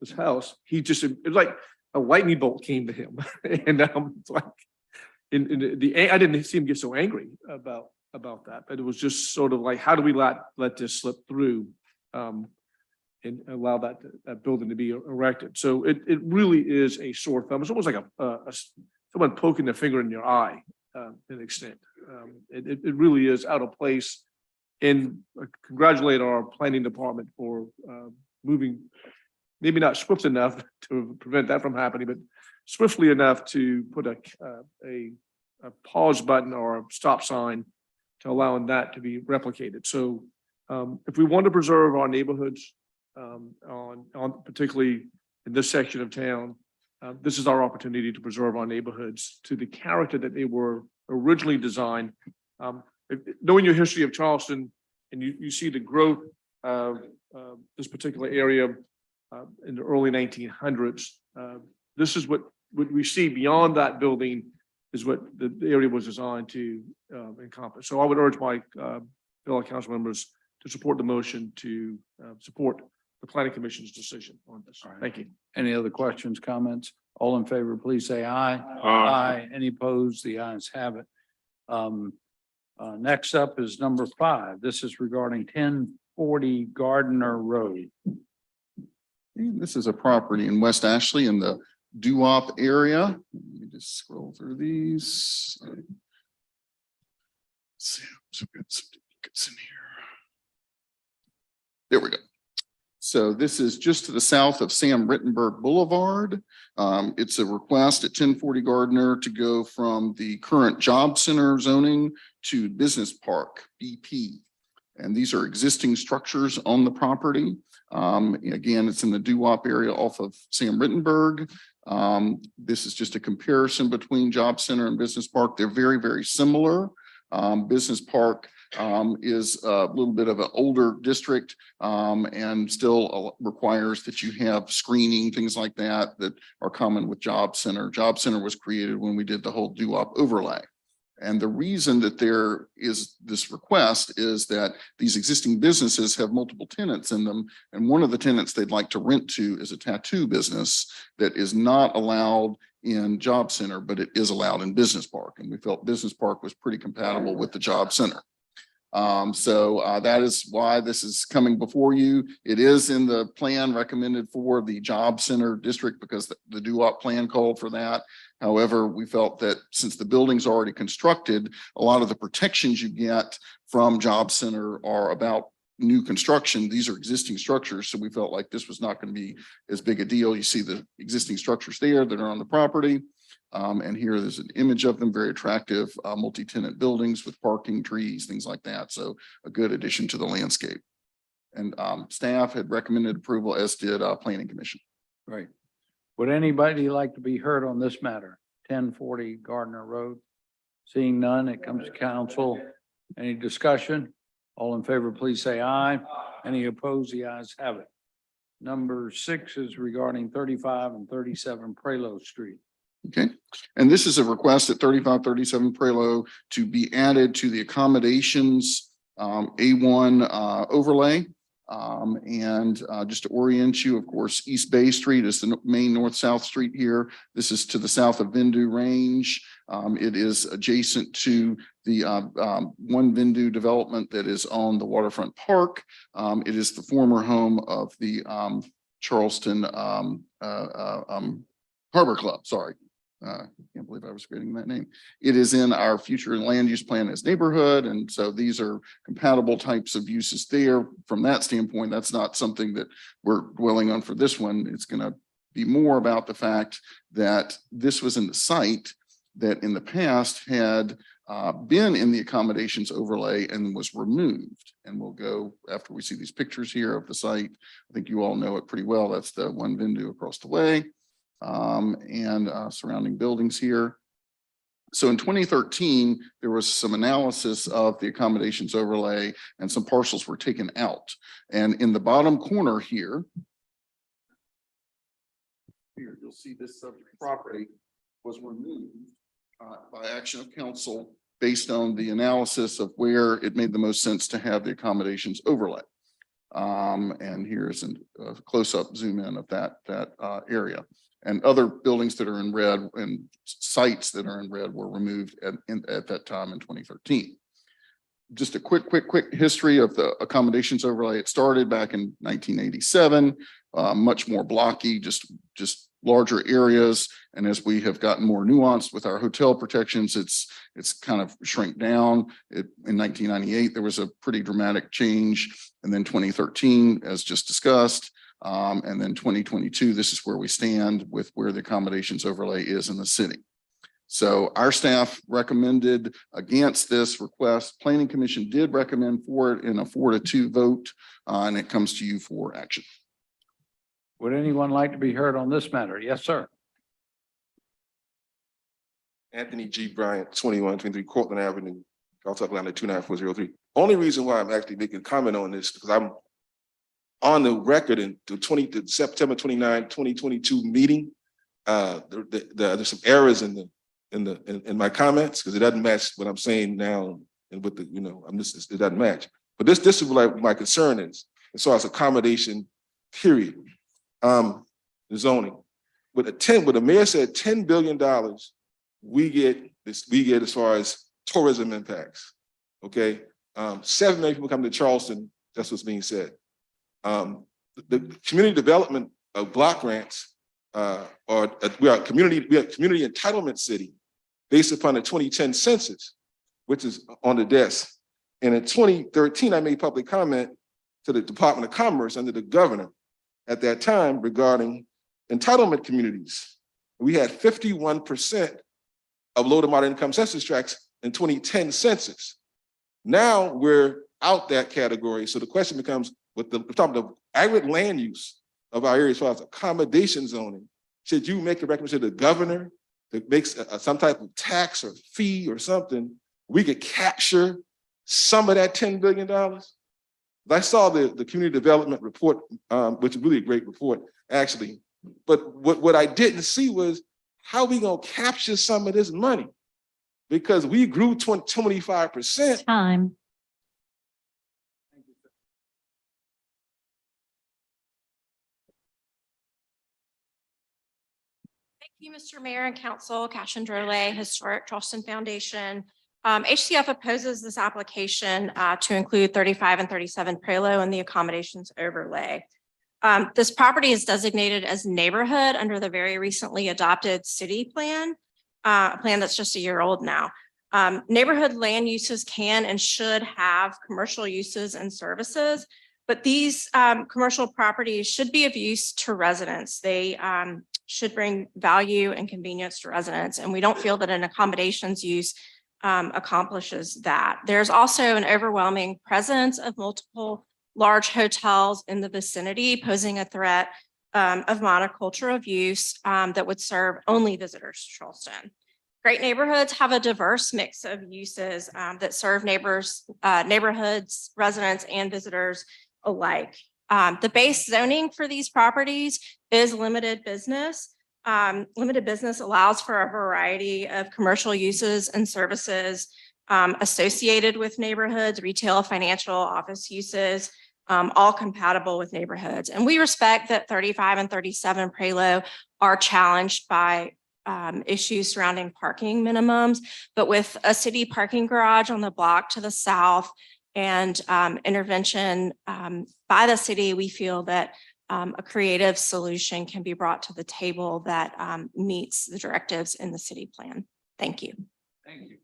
this house. He just, it was like a lightning bolt came to him. And it's like, I didn't see him get so angry about that, but it was just sort of like, how do we let this slip through and allow that building to be erected? So it really is a sore thumb. It's almost like someone poking their finger in your eye to an extent. It really is out of place. And congratulate our planning department for moving, maybe not swift enough to prevent that from happening, but swiftly enough to put a pause button or a stop sign to allowing that to be replicated. So if we want to preserve our neighborhoods, on particularly in this section of town, this is our opportunity to preserve our neighborhoods to the character that they were originally designed. Knowing your history of Charleston, and you see the growth of this particular area in the early 1900s, this is what we see beyond that building is what the area was designed to encompass. So I would urge my fellow council members to support the motion to support the Planning Commission's decision on this. All right. Thank you. Any other questions, comments? All in favor, please say aye. Aye. Any opposed? The ayes have it. Next up is number 5. This is regarding 1040 Gardner Road. This is a property in West Ashley in the Doo-Wop area. Let me just scroll through these. Let's see, so we've got some duplicates in here. There we go. So this is just to the south of Sam Rittenberg Boulevard. It's a request at 1040 Gardner to go from the current job center zoning to business park, BP. And these are existing structures on the property. Again, it's in the Doo-Wop area off of Sam Rittenberg. This is just a comparison between job center and business park. They're very, very similar. Business park is a little bit of an older district and still requires that you have screening, things like that are common with job center. Job center was created when we did the whole Doo-Wop overlay. And the reason that there is this request is that these existing businesses have multiple tenants in them. And one of the tenants they'd like to rent to is a tattoo business that is not allowed in job center, but it is allowed in business park. And we felt business park was pretty compatible with the job center. So that is why this is coming before you. It is in the plan recommended for the job center district because the Doo-Wop plan called for that. However, we felt that since the building's already constructed, a lot of the protections you get from job center are about new construction. These are existing structures. So we felt like this was not going to be as big a deal. You see the existing structures there that are on the property. And here there's an image of them, very attractive multi-tenant buildings with parking, trees, things like that. So a good addition to the landscape. And staff had recommended approval, as did Planning Commission. Right. Would anybody like to be heard on this matter? 1040 Gardner Road. Seeing none, it comes to council. Any discussion? All in favor, please say aye. Any opposed? The ayes have it. Number 6 is regarding 35 and 37 Prelo Street. Okay, and this is a request at 3537 Prelo to be added to the accommodations A1 overlay. Just to orient you, of course, East Bay Street is the main north-south street here. This is to the south of Vindu Range. It is adjacent to the one Vindu development that is on the waterfront park. It is the former home of the Charleston Harbor Club, sorry. Can't believe I was forgetting that name. It is in our future land use plan as neighborhood. And so these are compatible types of uses there. From that standpoint, that's not something that we're dwelling on for this one. It's going to be more about the fact that this was in the site that in the past had been in the accommodations overlay and was removed. And we'll go after we see these pictures here of the site. I think you all know it pretty well. That's the one Vindu across the way. Surrounding buildings here. So in 2013, there was some analysis of the accommodations overlay and some parcels were taken out. And in the bottom corner here, you'll see this subject property was removed by action of council based on the analysis of where it made the most sense to have the accommodations overlay. And here's a close-up zoom in of that area. And other buildings that are in red and sites that are in red were removed at that time in 2013. Just a quick history of the accommodations overlay. It started back in 1987, much more blocky, just larger areas. And as we have gotten more nuanced with our hotel protections, it's kind of shrink down. In 1998, there was a pretty dramatic change. And then 2013, as just discussed, and then 2022, this is where we stand with where the accommodations overlay is in the city. So our staff recommended against this request. Planning Commission did recommend for it in a 4-2 vote, and it comes to you for action. Would anyone like to be heard on this matter? Yes, sir. Anthony G. Bryant, 2123 Cortland Avenue, South Atlanta 29403. Only reason why I'm actually making a comment on this because I'm on the record in the September 29, 2022 meeting. There's some errors in my comments because it doesn't match what I'm saying now and with the, it doesn't match. But this is what my concern is. As far as accommodation, period. The zoning. With the mayor said $10 billion, we get as far as tourism impacts. Okay. 7 million people come to Charleston, that's what's being said. The community development of block grants we are a community entitlement city based upon the 2010 census, which is on the desk. And in 2013, I made public comment to the Department of Commerce under the governor at that time regarding entitlement communities. We had 51% of low to moderate income census tracts in 2010 census. Now we're out that category. So the question becomes, we're talking about aggregate land use of our area as far as accommodation zoning. Should you make a recommendation to the governor that makes some type of tax or fee or something, we could capture some of that $10 billion? I saw the community development report, which is really a great report, actually. But what I didn't see was how we gonna capture some of this money? Because we grew 25%. Time. Thank you, Mr. Mayor and Council. Cashin Drole, Historic Charleston Foundation. HCF opposes this application to include 35 and 37 Prelo in the accommodations overlay. This property is designated as neighborhood under the very recently adopted city plan, a plan that's just a year old now. Neighborhood land uses can and should have commercial uses and services, but these commercial properties should be of use to residents. They should bring value and convenience to residents, and we don't feel that an accommodations use accomplishes that. There's also an overwhelming presence of multiple large hotels in the vicinity, posing a threat of monoculture of use that would serve only visitors to Charleston. Great neighborhoods have a diverse mix of uses that serve neighborhoods, residents, and visitors alike. The base zoning for these properties is limited business. Limited business allows for a variety of commercial uses and services associated with neighborhoods, retail, financial, office uses, all compatible with neighborhoods. And we respect that 35 and 37 Prelo are challenged by issues surrounding parking minimums, but with a city parking garage on the block to the south and intervention by the city, we feel that a creative solution can be brought to the table that meets the directives in the city plan. Thank you. Thank you.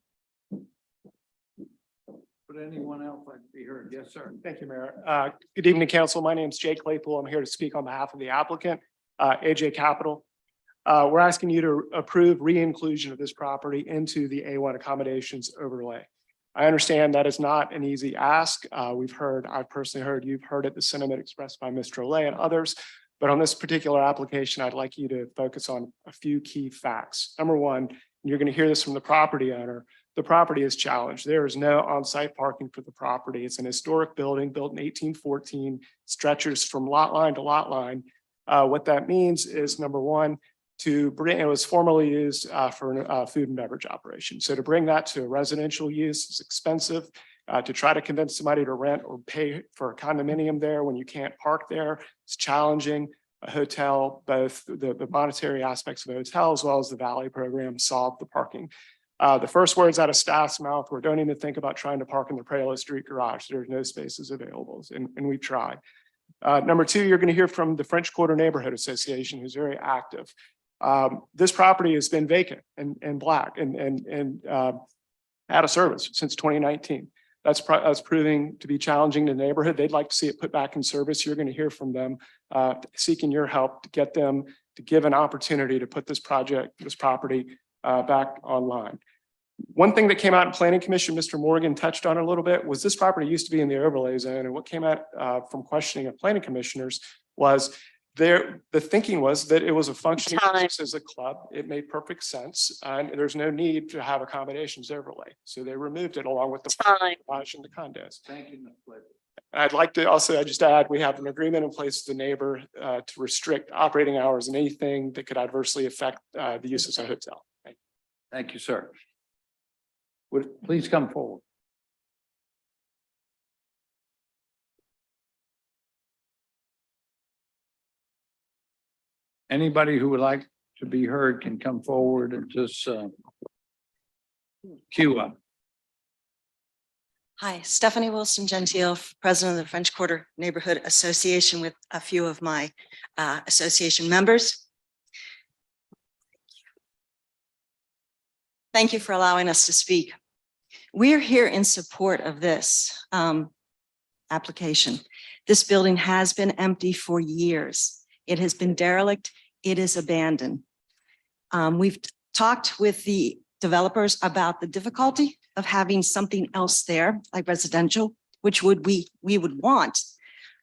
Would anyone else like to be heard? Yes, sir. Thank you, Mayor. Good evening, council. My name is Jake Claypool. I'm here to speak on behalf of the applicant, AJ Capital. We're asking you to approve re-inclusion of this property into the A1 accommodations overlay. I understand that is not an easy ask. I've personally heard, you've heard it, the sentiment expressed by Mr. Olay and others, but on this particular application, I'd like you to focus on a few key facts. Number one, you're going to hear this from the property owner. The property is challenged. There is no on-site parking for the property. It's an historic building built in 1814, stretches from lot line to lot line. What that means is, number one, it was formerly used for a food and beverage operation. So to bring that to a residential use is expensive. To try to convince somebody to rent or pay for a condominium there when you can't park there, it's challenging. A hotel, both the monetary aspects of the hotel as well as the Valley program solve the parking. The first words out of staff's mouth were, don't even think about trying to park in the Prelo Street garage. There's no spaces available, and we've tried. Number two, you're going to hear from the French Quarter Neighborhood Association, who's very active. This property has been vacant and black and out of service since 2019. That's proving to be challenging to the neighborhood. They'd like to see it put back in service. You're going to hear from them seeking your help to get them to give an opportunity to put this property back online. One thing that came out in Planning Commission, Mr. Morgan touched on a little bit, was this property used to be in the overlay zone. And what came out from questioning of planning commissioners was the thinking was that it was a functioning business as a club. It made perfect sense. And there's no need to have accommodations overlay. So they removed it along with the garage and the condos. Thank you, Ms. Blake. I'd like to also just add, we have an agreement in place with the neighbor to restrict operating hours and anything that could adversely affect the use of the hotel. Thank you. Thank you, sir. Would please come forward. Anybody who would like to be heard can come forward and just queue up. Hi, Stephanie Wilson Gentile, President of the French Quarter Neighborhood Association, with a few of my association members. Thank you for allowing us to speak. We're here in support of this application. This building has been empty for years. It has been derelict. It is abandoned. We've talked with the developers about the difficulty of having something else there, like residential, which we would want,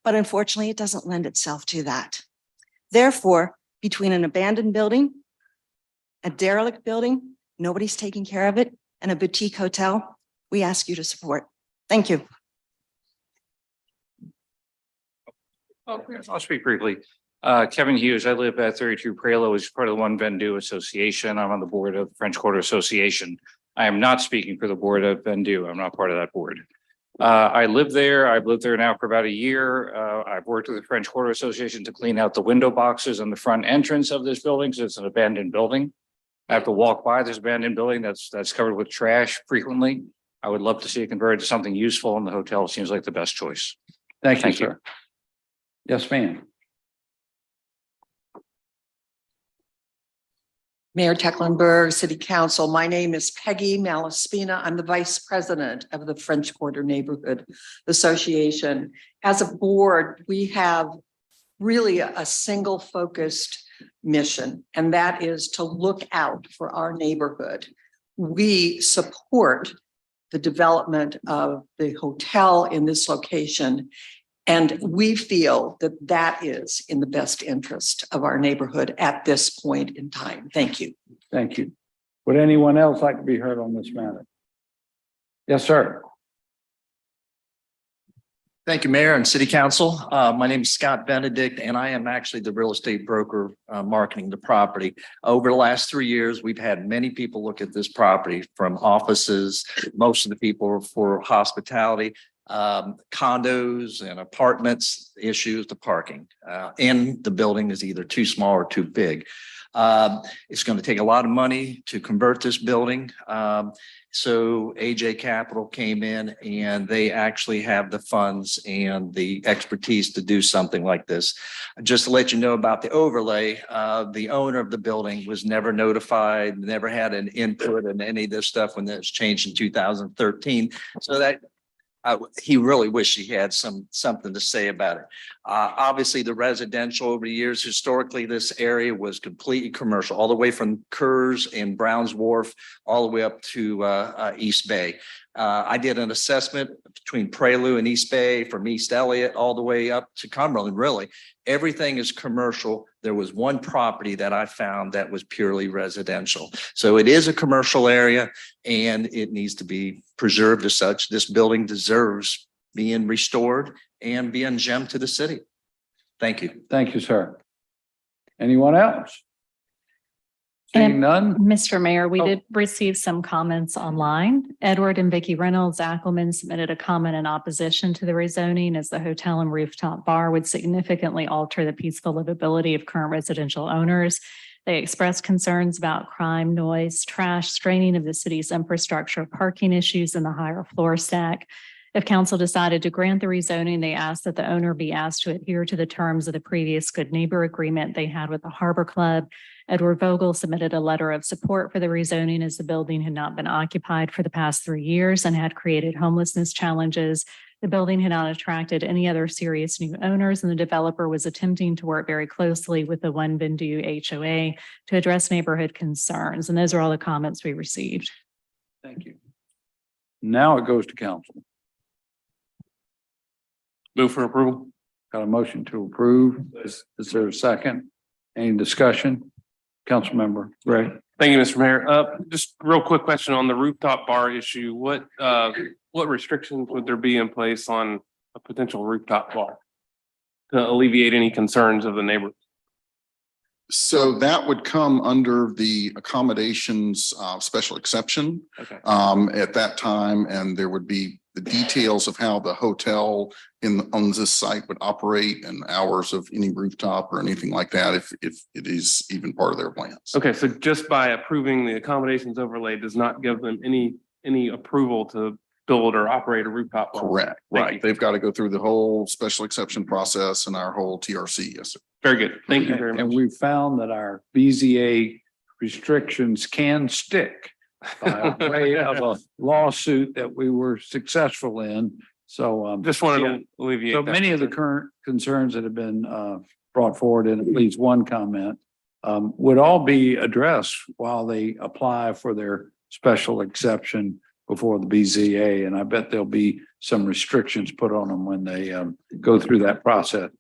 but unfortunately it doesn't lend itself to that. Therefore, between an abandoned building, a derelict building, nobody's taking care of it, and a boutique hotel, we ask you to support. Thank you. I'll speak briefly. Kevin Hughes, I live at 32 Prelo, as part of the One Vendu Association. I'm on the board of the French Quarter Association. I am not speaking for the board of Vendu. I'm not part of that board. I live there. I've lived there now for about a year. I've worked with the French Quarter Association to clean out the window boxes on the front entrance of this building, so it's an abandoned building. I have to walk by this abandoned building that's covered with trash frequently. I would love to see it converted to something useful, and the hotel seems like the best choice. Thank you, sir. Yes, ma'am. Mayor Tecklenburg, City Council. My name is Peggy Malaspina. I'm the Vice President of the French Quarter Neighborhood Association. As a board, we have really a single focused mission, and that is to look out for our neighborhood. We support the development of the hotel in this location, and we feel that that is in the best interest of our neighborhood at this point in time. Thank you. Thank you. Would anyone else like to be heard on this matter? Yes, sir. Thank you, Mayor and City Council. My name is Scott Benedict, and I am actually the real estate broker marketing the property. Over the last 3 years, we've had many people look at this property, from offices, most of the people are for hospitality, condos and apartments, issues, the parking. And the building is either too small or too big. It's going to take a lot of money to convert this building. So AJ Capital came in and they actually have the funds and the expertise to do something like this. Just to let you know about the overlay, the owner of the building was never notified, never had an input in any of this stuff when it was changed in 2013. So that he really wished he had something to say about it. Obviously, the residential over the years, historically, this area was completely commercial, all the way from Kerrs and Browns Wharf, all the way up to East Bay. I did an assessment between Prelude and East Bay, from East Elliott all the way up to Cumberland. Really, everything is commercial. There was one property that I found that was purely residential. So it is a commercial area and it needs to be preserved as such. This building deserves being restored and being gem to the city. Thank you. Thank you, sir. Anyone else? Seeing And none? Mr. Mayor, we Oh. did receive some comments online. Edward and Vicky Reynolds Ackelman submitted a comment in opposition to the rezoning, as the hotel and rooftop bar would significantly alter the peaceful livability of current residential owners. They expressed concerns about crime, noise, trash, straining of the city's infrastructure, parking issues, and the higher floor stack. If council decided to grant the rezoning, they asked that the owner be asked to adhere to the terms of the previous good neighbor agreement they had with the Harbor Club. Edward Vogel submitted a letter of support for the rezoning, as the building had not been occupied for the past 3 years and had created homelessness challenges. The building had not attracted any other serious new owners, and the developer was attempting to work very closely with the One Bendu HOA to address neighborhood concerns. And those are all the comments we received. Thank you. Now it goes to council. Move for approval. Got a motion to approve. Is there a second? Any discussion? Councilmember Gray. Thank you, Mr. Mayor. Just real quick question on the rooftop bar issue. What restrictions would there be in place on a potential rooftop bar to alleviate any concerns of the neighbors? So that would come under the accommodations special exception Okay. at that time, and there would be the details of how the hotel on this site would operate and hours of any rooftop or anything like that, if it is even part of their plans. Okay, so just by approving the accommodations overlay does not give them any approval to build or operate a rooftop bar? Correct, Thank right. you. They've got to go through the whole special exception process and our whole TRC. Yes, sir. Very good. Thank you very much. And we found that our BZA restrictions can stick by way of a lawsuit that we were successful in. So Just wanted to alleviate. so that many of the concern. current concerns that have been brought forward in at least one comment would all be addressed while they apply for their special exception before the BZA. And I bet there'll be some restrictions put on them when they go through that process.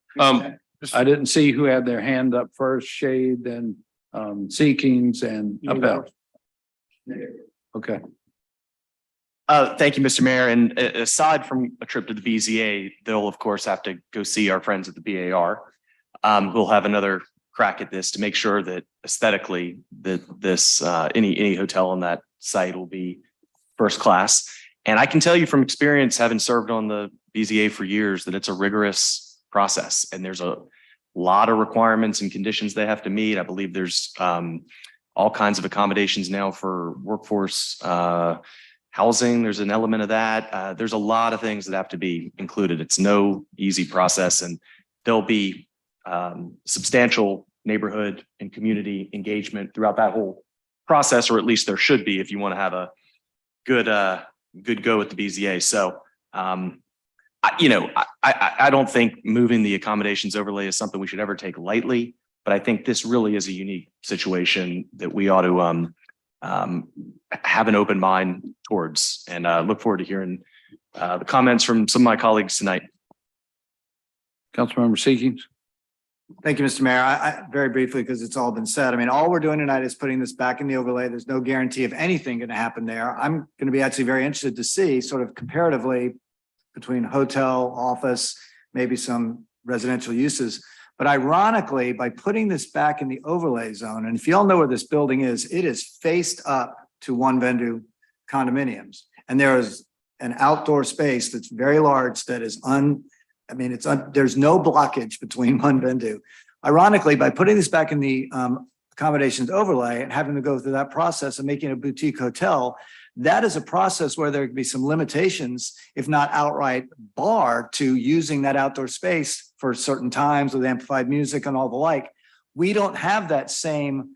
I didn't see who had their hand up first, Shade, then Seekings and Appel. Okay. Thank you, Mr. Mayor. And aside from a trip to the BZA, they'll of course have to go see our friends at the BAR. We'll have another crack at this to make sure that aesthetically that this any hotel on that site will be first class. And I can tell you from experience, having served on the BZA for years, that it's a rigorous process and there's a lot of requirements and conditions they have to meet. I believe there's all kinds of accommodations now for workforce housing. There's an element of that. There's a lot of things that have to be included. It's no easy process, and there'll be substantial neighborhood and community engagement throughout that whole process, or at least there should be if you want to have a good go at the BZA. So, I don't think moving the accommodations overlay is something we should ever take lightly, but I think this really is a unique situation that we ought to have an open mind towards, and look forward to hearing the comments from some of my colleagues tonight. Councilmember Seekings. Thank you, Mr. Mayor. Very briefly, because it's all been said. I mean, all we're doing tonight is putting this back in the overlay. There's no guarantee of anything going to happen there. I'm going to be actually very interested to see sort of comparatively between hotel, office, maybe some residential uses. But ironically, by putting this back in the overlay zone, and if you all know where this building is, it is faced up to one venue condominiums. And there is an outdoor space that's very large that is there's no blockage between one venue. Ironically, by putting this back in the accommodations overlay and having to go through that process of making a boutique hotel, that is a process where there could be some limitations, if not outright bar to using that outdoor space for certain times with amplified music and all the like. We don't have that same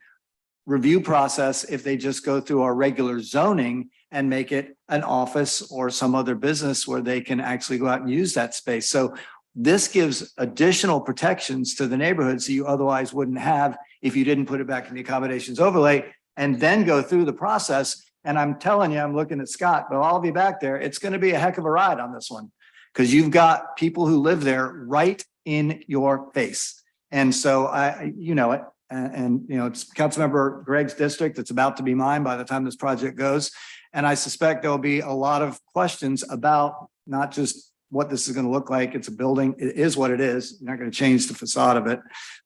review process if they just go through our regular zoning and make it an office or some other business where they can actually go out and use that space. So this gives additional protections to the neighborhoods that you otherwise wouldn't have if you didn't put it back in the accommodations overlay and then go through the process. And I'm telling you, I'm looking at Scott, but all of you back there, it's going to be a heck of a ride on this one because you've got people who live there right in your face. And so you know it. And you know, it's Councilmember Gregg's district. It's about to be mine by the time this project goes. And I suspect there'll be a lot of questions about not just what this is going to look like. It's a building. It is what it is. You're not going to change the facade of it,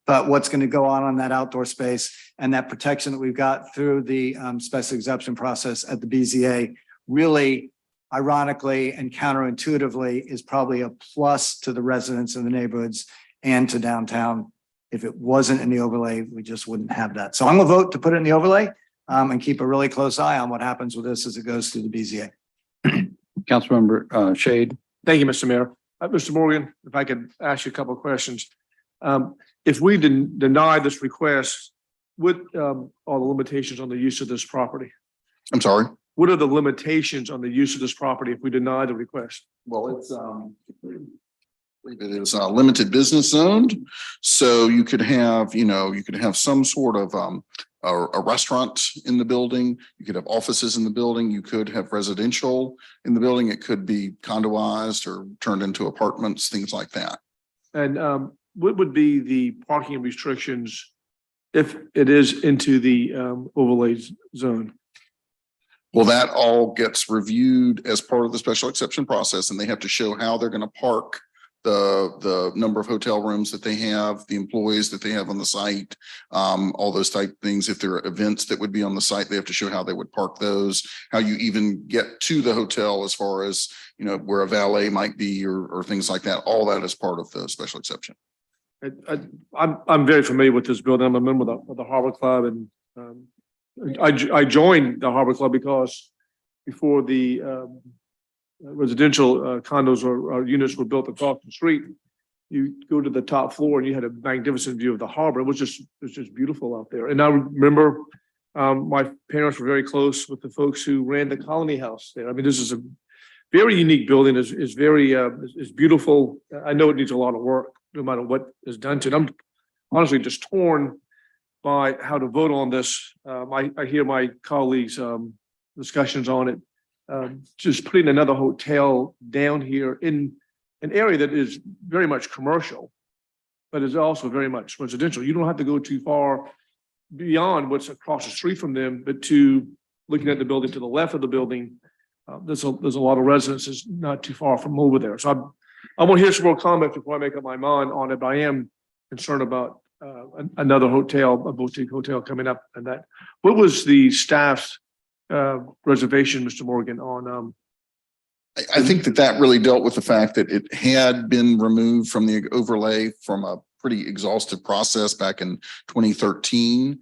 but what's going to go on that outdoor space and that protection that we've got through the special exception process at the BZA really ironically and counterintuitively is probably a plus to the residents in the neighborhoods and to downtown. If it wasn't in the overlay, we just wouldn't have that. So I'm gonna vote to put it in the overlay and keep a really close eye on what happens with this as it goes through the BZA. Councilmember Shade. Thank you, Mr. Mayor. Mr. Morgan, if I could ask you a couple of questions. If we deny this request, what are the limitations on the use of this property? I'm sorry. What are the limitations on the use of this property if we deny the request? Well, it's it is limited business zoned. So you could have, you could have some sort of a restaurant in the building. You could have offices in the building. You could have residential in the building. It could be condoized or turned into apartments, things like that. And what would be the parking restrictions if it is into the overlay zone? Well, that all gets reviewed as part of the special exception process, and they have to show how they're going to park the number of hotel rooms that they have, the employees that they have on the site, all those type things. If there are events that would be on the site, they have to show how they would park those, how you even get to the hotel as far as, where a valet might be or things like that. All that is part of the special exception. I'm very familiar with this building. I'm a member of the Harbor Club, and I joined the Harbor Club because before the residential condos or units were built across the street, you go to the top floor and you had a magnificent view of the harbor. It was just beautiful out there. And I remember my parents were very close with the folks who ran the Colony House there. I mean, this is a very unique building. Is very is beautiful. I know it needs a lot of work, no matter what is done to it. I'm honestly just torn by how to vote on this. I hear my colleagues' discussions on it. Just putting another hotel down here in an area that is very much commercial, but is also very much residential. You don't have to go too far beyond what's across the street from them, but to looking at the building to the left of the building, there's a lot of residences not too far from over there. So I want to hear some more comments before I make up my mind on it, but I am concerned about another hotel, a boutique hotel coming up and that. What was the staff's reservation, Mr. Morgan, on I think that really dealt with the fact that it had been removed from the overlay from a pretty exhaustive process back in 2013.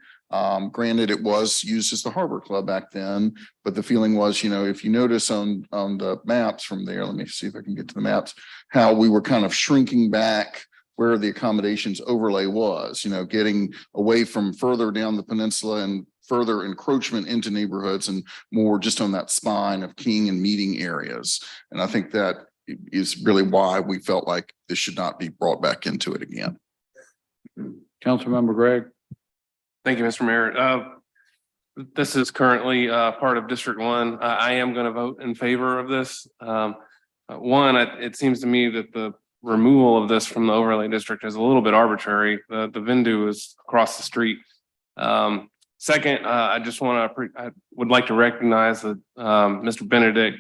Granted, it was used as the Harbor Club back then, but the feeling was, if you notice on the maps from there, let me see if I can get to the maps, how we were kind of shrinking back where the accommodations overlay was, getting away from further down the peninsula and further encroachment into neighborhoods and more just on that spine of King and meeting areas. And I think that is really why we felt like this should not be brought back into it again. Councilmember Gregg. Thank you, Mr. Mayor. This is currently part of District 1. I am going to vote in favor of this. One, it seems to me that the removal of this from the overlay district is a little bit arbitrary. The Vendu is across the street. Second, I just want to, I would like to recognize that Mr. Benedict,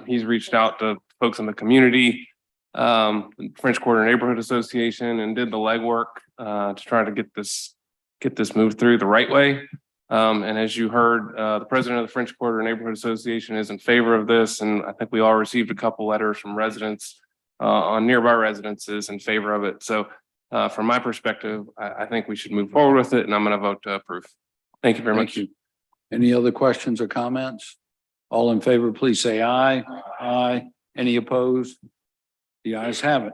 he's reached out to folks in the community, French Quarter Neighborhood Association, and did the legwork to try to get this moved through the right way. And as you heard, the president of the French Quarter Neighborhood Association is in favor of this, and I think we all received a couple letters from residents on nearby residences in favor of it. So from my perspective, I think we should move forward with it, and I'm going to vote to approve. Thank you very much. Thank you. Any other questions or comments? All in favor, please say aye. Aye. Any opposed? The ayes have it.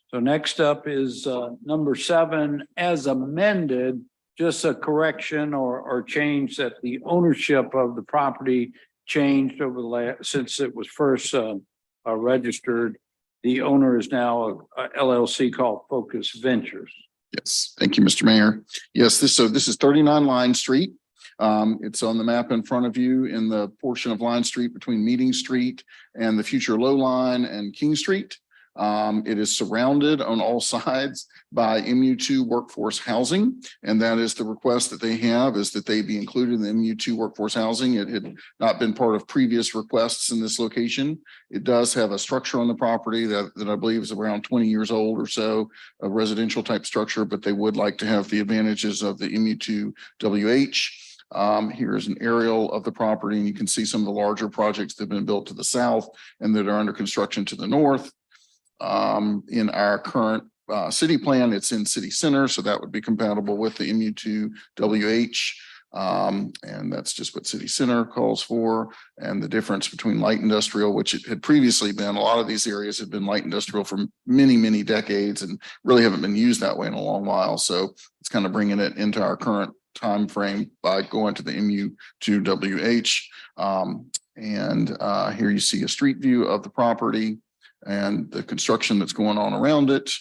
So next up is number 7, as amended, just a correction or change that the ownership of the property changed over the since it was first registered. The owner is now a LLC called Focus Ventures. Yes, thank you, Mr. Mayor. Yes, this is 39 Line Street. It's on the map in front of you in the portion of Line Street between Meeting Street and the future Low Line and King Street. It is surrounded on all sides by MU2 workforce housing, and that is the request that they have, is that they be included in the MU2 workforce housing. It had not been part of previous requests in this location. It does have a structure on the property that I believe is around 20 years old or so, a residential type structure, but they would like to have the advantages of the MU2 WH. Here is an aerial of the property, and you can see some of the larger projects that have been built to the south and that are under construction to the north. In our current city plan, it's in city center, so that would be compatible with the MU2 WH. And that's just what city center calls for. And the difference between light industrial, which it had previously been, a lot of these areas have been light industrial for many, many decades and really haven't been used that way in a long while. So it's kind of bringing it into our current time frame by going to the MU2 WH. Here you see a street view of the property and the construction that's going on around it.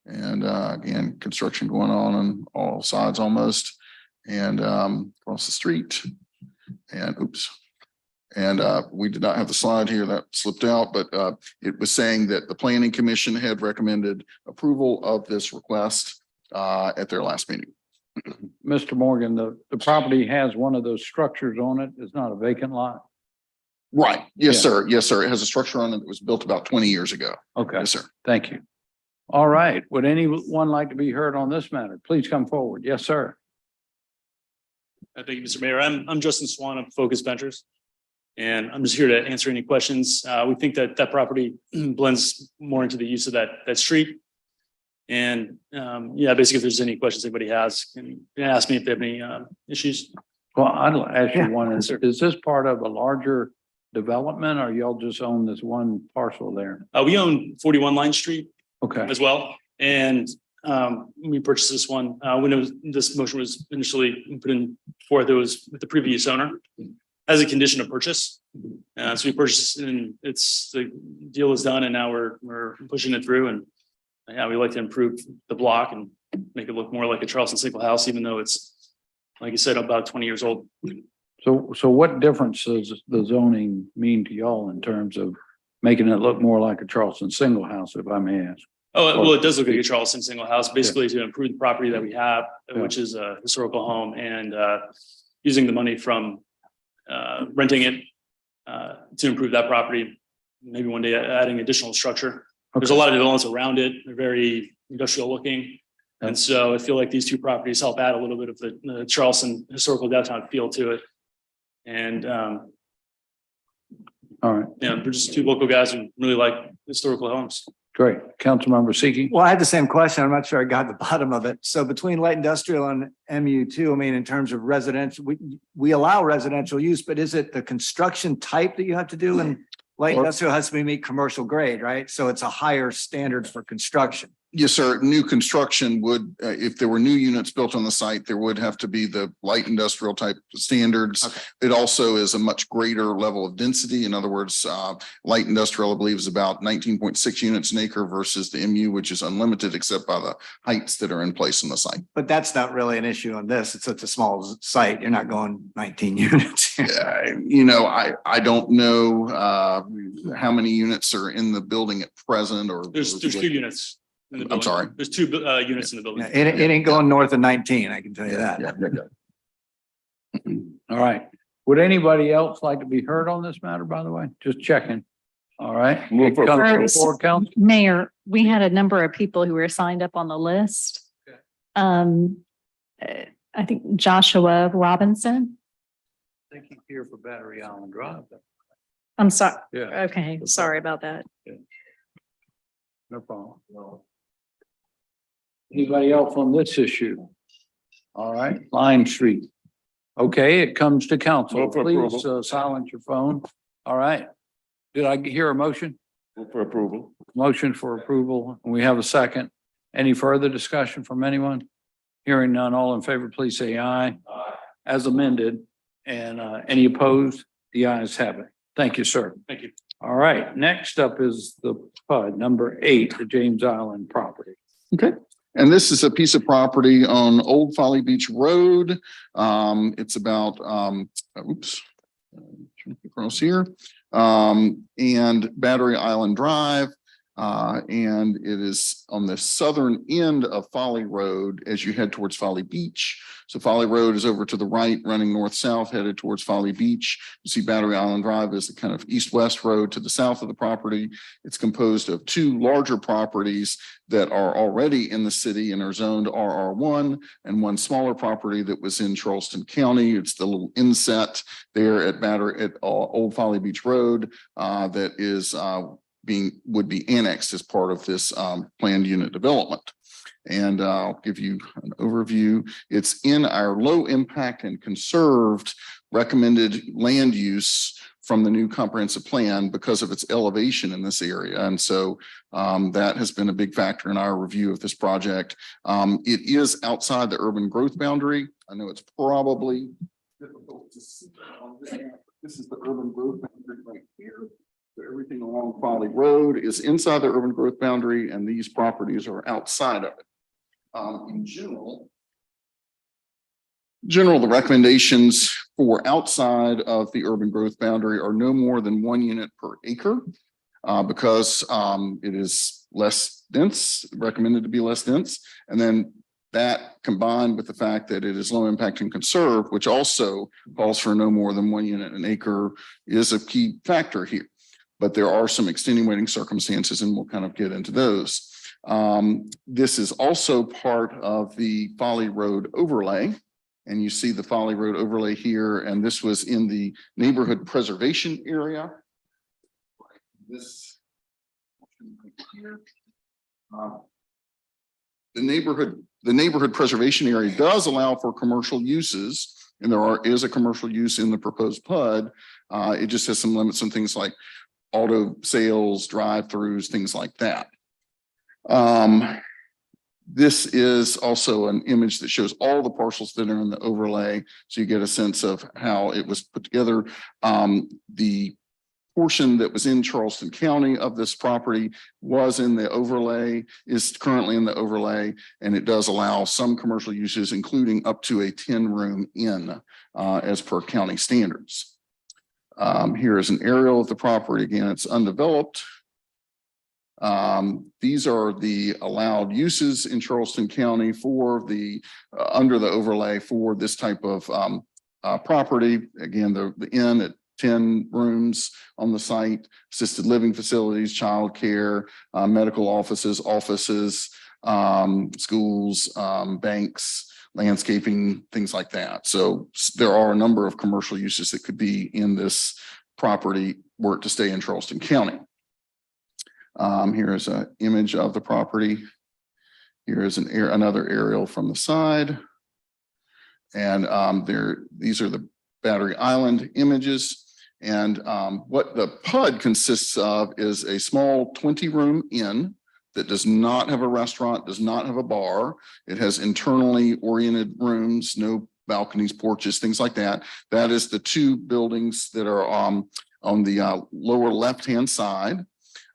And again, construction going on all sides almost, and across the street. And oops. And we did not have the slide here, that slipped out, but it was saying that the Planning Commission had recommended approval of this request at their last meeting. Mr. Morgan, the property has one of those structures on it. It's not a vacant lot. Right. Yes, Yeah. sir. Yes, sir. It has a structure on it that was built about 20 years ago. Okay. Yes, sir. Thank you. All right. Would anyone like to be heard on this matter? Please come forward. Yes, sir. Thank you, Mr. Mayor. I'm Justin Swan of Focus Ventures, and I'm just here to answer any questions. We think that property blends more into the use of that street. And yeah, basically, if there's any questions anybody has, can ask me if they have any issues. Well, I'll ask you one. Is this part of a larger development, or y'all just own this one parcel there? We own 41 Line Street Okay. as well. And we purchased this one when this motion was initially put in forth. It was with the previous owner as a condition of purchase. So we purchased, and the deal is done, and now we're pushing it through. And yeah, we like to improve the block and make it look more like a Charleston single house, even though it's, like you said, about 20 years old. So what difference does the zoning mean to y'all in terms of making it look more like a Charleston single house, if I may ask? Oh, well, it does look like a Charleston single house, basically to improve the property that we have, which is a historical home, and using the money from renting it to improve that property, maybe one day adding additional structure. There's a lot of developments around it. They're very industrial looking. And so I feel like these two properties help add a little bit of the Charleston historical downtown feel to it. And all right. Yeah, we're just two local guys who really like historical homes. Great. Councilmember Seeking. Well, I had the same question. I'm not sure I got the bottom of it. So between light industrial and MU2, I mean, in terms of residential, we allow residential use, but is it the construction type that you have to do? And light industrial has to meet commercial grade, right? So it's a higher standard for construction. Yes, sir. New construction would, if there were new units built on the site, there would have to be the light industrial type standards. Okay. It also is a much greater level of density. In other words, light industrial, I believe, is about 19.6 units an acre versus the MU, which is unlimited except by the heights that are in place on the site. But that's not really an issue on this. It's such a small site. You're not going 19 units. You know, I don't know how many units are in the building at present or. There's 2 units. In the I'm building. sorry. There's 2 units in the building. It ain't going north of 19, I can tell you that. All right. Would anybody else like to be heard on this matter, by the way? Just checking. All right. It comes before council. Mayor, we had a number of people who were signed up on the list. I think Joshua Robinson. I think he's here for Battery Island Drive. I'm sorry. Yeah. Okay, sorry about that. No problem. Anybody else on this issue? All right, Line Street. Okay, it comes to council. Move for Please approval. silence your phone. All right. Did I hear a motion? Move for approval. Motion for approval. And we have a second. Any further discussion from anyone? Hearing none, all in favor, please say aye. As amended. And any opposed? The ayes have it. Thank you, sir. Thank you. All right, next up is the PUD, number 8, the James Island property. Okay. And this is a piece of property on Old Folly Beach Road. It's about, across here, and Battery Island Drive. And it is on the southern end of Folly Road as you head towards Folly Beach. So Folly Road is over to the right, running north-south, headed towards Folly Beach. You see Battery Island Drive is the kind of east-west road to the south of the property. It's composed of 2 larger properties that are already in the city and are zoned RR1, and 1 smaller property that was in Charleston County. It's the little inset there at Old Folly Beach Road that is would be annexed as part of this planned unit development. And I'll give you an overview. It's in our low impact and conserved recommended land use from the new comprehensive plan because of its elevation in this area. And so that has been a big factor in our review of this project. It is outside the urban growth boundary. I know it's probably difficult to see on this map. This is the urban growth boundary right here. So everything along Folly Road is inside the urban growth boundary, and these properties are outside of it. In general, the recommendations for outside of the urban growth boundary are no more than 1 unit per acre because it is less dense, recommended to be less dense. And then that combined with the fact that it is low impact and conserved, which also calls for no more than 1 unit an acre, is a key factor here. But there are some extenuating circumstances, and we'll kind of get into those. This is also part of the Folly Road overlay. And you see the Folly Road overlay here, and this was in the neighborhood preservation area. This here. The neighborhood preservation area does allow for commercial uses, and there is a commercial use in the proposed PUD. It just has some limits on things like auto sales, drive-throughs, things like that. This is also an image that shows all the parcels that are in the overlay, so you get a sense of how it was put together. The portion that was in Charleston County of this property was in the overlay, is currently in the overlay, and it does allow some commercial uses, including up to a 10-room inn as per county standards. Here is an aerial of the property. Again, it's undeveloped. These are the allowed uses in Charleston County for the under the overlay for this type of property. Again, the inn at 10 rooms on the site, assisted living facilities, childcare, medical offices, schools, banks, landscaping, things like that. So there are a number of commercial uses that could be in this property were it to stay in Charleston County. Here is an image of the property. Here is another aerial from the side. And these are the Battery Island images. And what the PUD consists of is a small 20-room inn that does not have a restaurant, does not have a bar. It has internally oriented rooms, no balconies, porches, things like that. That is the two buildings that are on the lower left-hand side.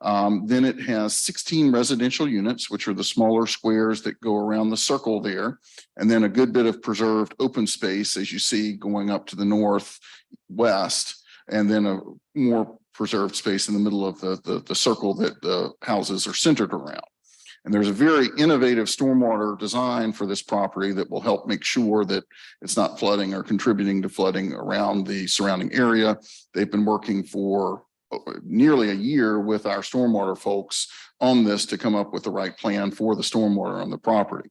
Then it has 16 residential units, which are the smaller squares that go around the circle there. And then a good bit of preserved open space, as you see, going up to the northwest, and then a more preserved space in the middle of the circle that the houses are centered around. And there's a very innovative stormwater design for this property that will help make sure that it's not flooding or contributing to flooding around the surrounding area. They've been working for nearly a year with our stormwater folks on this to come up with the right plan for the stormwater on the property.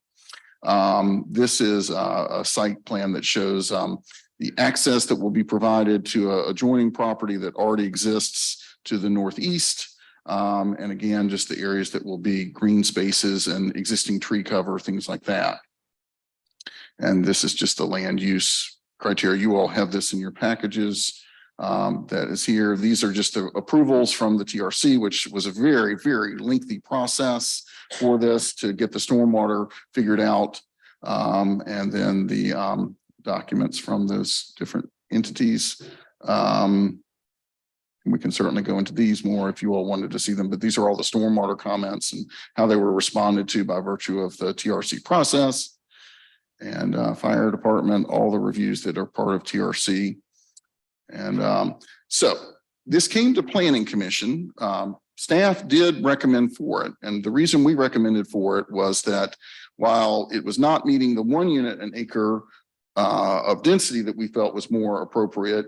This is a site plan that shows the access that will be provided to a adjoining property that already exists to the northeast. And again, just the areas that will be green spaces and existing tree cover, things like that. And this is just the land use criteria. You all have this in your packages. That is here. These are just the approvals from the TRC, which was a very, very lengthy process for this to get the stormwater figured out. And then the documents from those different entities. We can certainly go into these more if you all wanted to see them, but these are all the stormwater comments and how they were responded to by virtue of the TRC process. And fire department, all the reviews that are part of TRC. And so this came to planning commission. Staff did recommend for it. And the reason we recommended for it was that while it was not meeting the 1 unit an acre of density that we felt was more appropriate,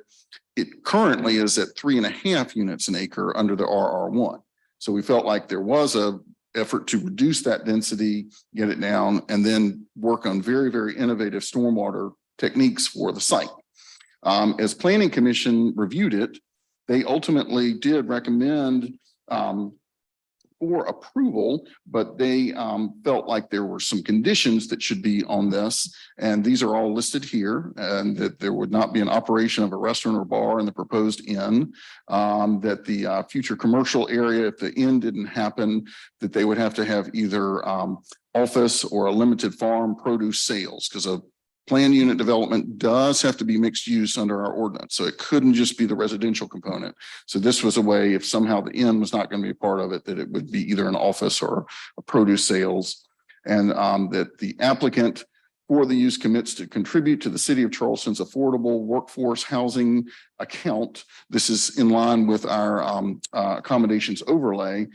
it currently is at 3.5 units an acre under the RR1. So we felt like there was a effort to reduce that density, get it down, and then work on very, very innovative stormwater techniques for the site. As planning commission reviewed it, they ultimately did recommend for approval, but they felt like there were some conditions that should be on this. And these are all listed here, and that there would not be an operation of a restaurant or bar in the proposed inn, that the future commercial area, if the inn didn't happen, that they would have to have either office or a limited farm produce sales, because a planned unit development does have to be mixed use under our ordinance. So it couldn't just be the residential component. So this was a way, if somehow the inn was not going to be a part of it, that it would be either an office or a produce sales. And that the applicant for the use commits to contribute to the city of Charleston's affordable workforce housing account. This is in line with our accommodations overlay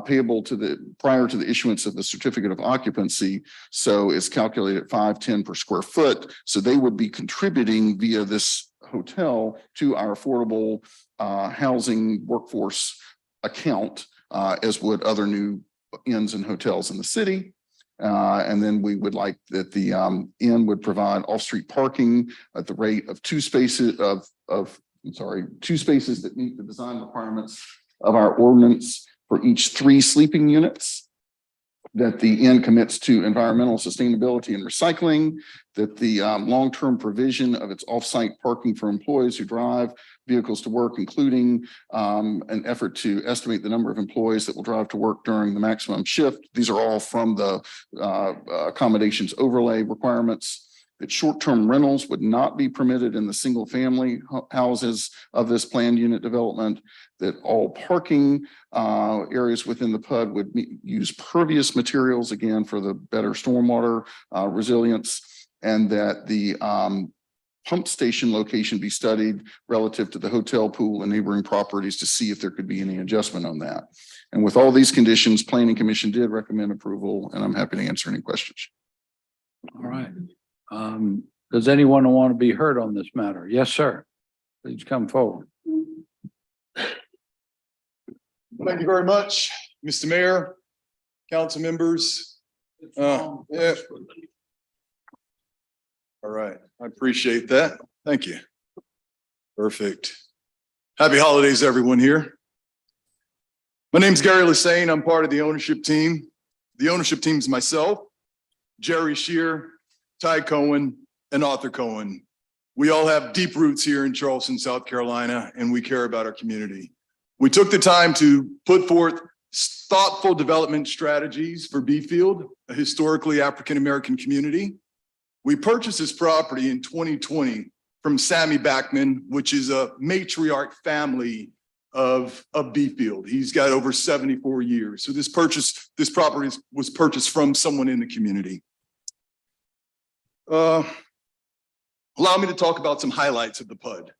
payable to prior to the issuance of the certificate of occupancy. So it's calculated at $5.10 per square foot. So they would be contributing via this hotel to our affordable housing workforce account, as would other new inns and hotels in the city. And then we would like that the inn would provide off-street parking at the rate of 2 spaces two spaces that meet the design requirements of our ordinance for each 3 sleeping units. That the inn commits to environmental sustainability and recycling, that the long-term provision of its off-site parking for employees who drive vehicles to work, including an effort to estimate the number of employees that will drive to work during the maximum shift. These are all from the accommodations overlay requirements. That short-term rentals would not be permitted in the single-family houses of this planned unit development, that all parking areas within the PUD would use pervious materials, again, for the better stormwater resilience, and that the pump station location be studied relative to the hotel pool and neighboring properties to see if there could be any adjustment on that. And with all these conditions, Planning Commission did recommend approval, and I'm happy to answer any questions. All right. Does anyone want to be heard on this matter? Yes, sir. Please come forward. Thank you very much, Mr. Mayor, council members. Yeah. All right, I appreciate that. Thank you. Perfect. Happy holidays, everyone here. My name's Gary Lassane. I'm part of the ownership team. The ownership team is myself, Jerry Shear, Ty Cohen, and Arthur Cohen. We all have deep roots here in Charleston, South Carolina, and we care about our community. We took the time to put forth thoughtful development strategies for Beefield, a historically African-American community. We purchased this property in 2020 from Sammy Backman, which is a matriarch family of Beefield. He's got over 74 years. So this property was purchased from someone in the community. Allow me to talk about some highlights of the PUD.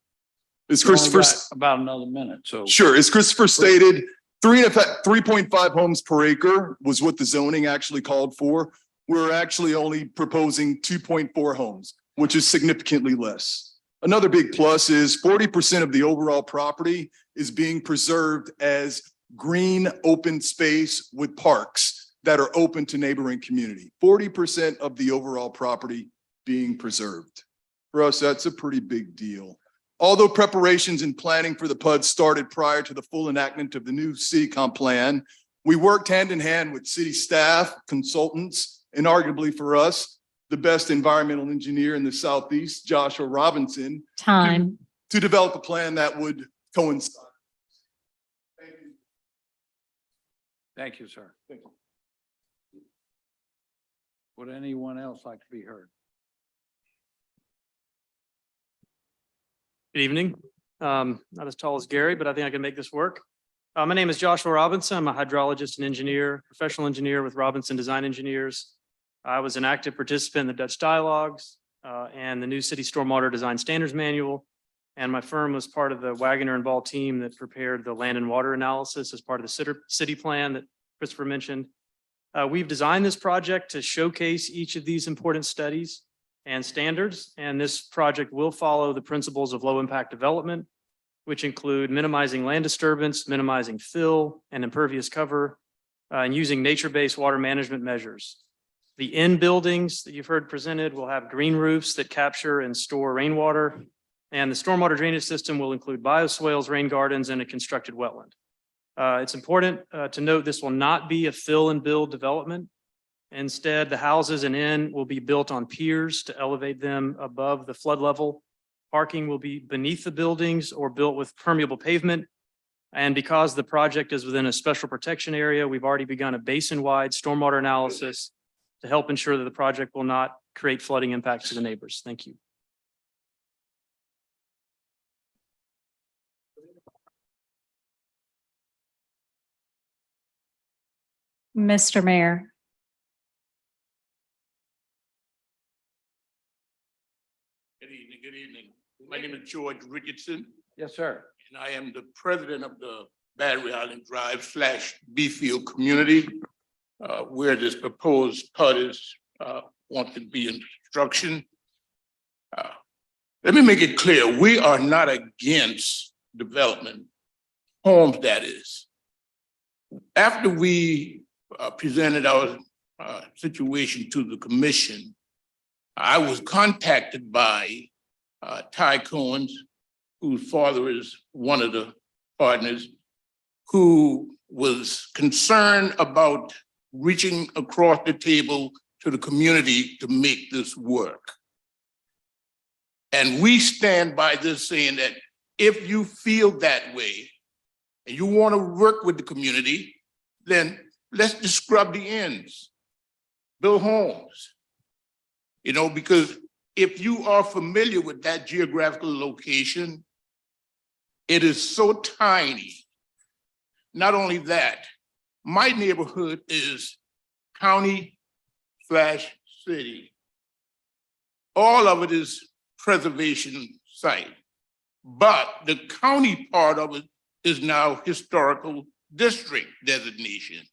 As Christopher, About another minute, so. sure, as Christopher stated, 3.5 homes per acre was what the zoning actually called for. We're actually only proposing 2.4 homes, which is significantly less. Another big plus is 40% of the overall property is being preserved as green open space with parks that are open to neighboring community. 40% of the overall property being preserved. For us, that's a pretty big deal. Although preparations and planning for the PUD started prior to the full enactment of the new city comp plan, we worked hand in hand with city staff, consultants, and arguably for us, the best environmental engineer in the Southeast, Joshua Robinson. Time. To develop a plan that would coincide. Thank you. Thank you, sir. Would anyone else like to be heard? Good evening. Not as tall as Gary, but I think I can make this work. My name is Joshua Robinson. I'm a hydrologist and engineer, professional engineer with Robinson Design Engineers. I was an active participant in the Dutch Dialogues and the new City Stormwater Design Standards Manual. And my firm was part of the Wagner and Ball team that prepared the land and water analysis as part of the city plan that Christopher mentioned. We've designed this project to showcase each of these important studies and standards. And this project will follow the principles of low impact development, which include minimizing land disturbance, minimizing fill and impervious cover, and using nature-based water management measures. The in buildings that you've heard presented will have green roofs that capture and store rainwater. And the stormwater drainage system will include bioswales, rain gardens, and a constructed wetland. It's important to note this will not be a fill and build development. Instead, the houses and inn will be built on piers to elevate them above the flood level. Parking will be beneath the buildings or built with permeable pavement. And because the project is within a special protection area, we've already begun a basin-wide stormwater analysis to help ensure that the project will not create flooding impacts to the neighbors. Thank you. Mr. Mayor. Good evening, good evening. My name is George Richardson, Yes, sir. and I am the president of the Battery Island Drive / Beefield community, where this proposed PUD is want to be in construction. Let me make it clear, we are not against development, homes that is. After we presented our situation to the commission, I was contacted by Ty Cohen's, whose father is one of the partners, who was concerned about reaching across the table to the community to make this work. And we stand by this saying that if you feel that way and you want to work with the community, then let's just scrub the ends, build homes. You know, because if you are familiar with that geographical location, it is so tiny. Not only that, my neighborhood is county/city. All of it is preservation site, but the county part of it is now historical district designation.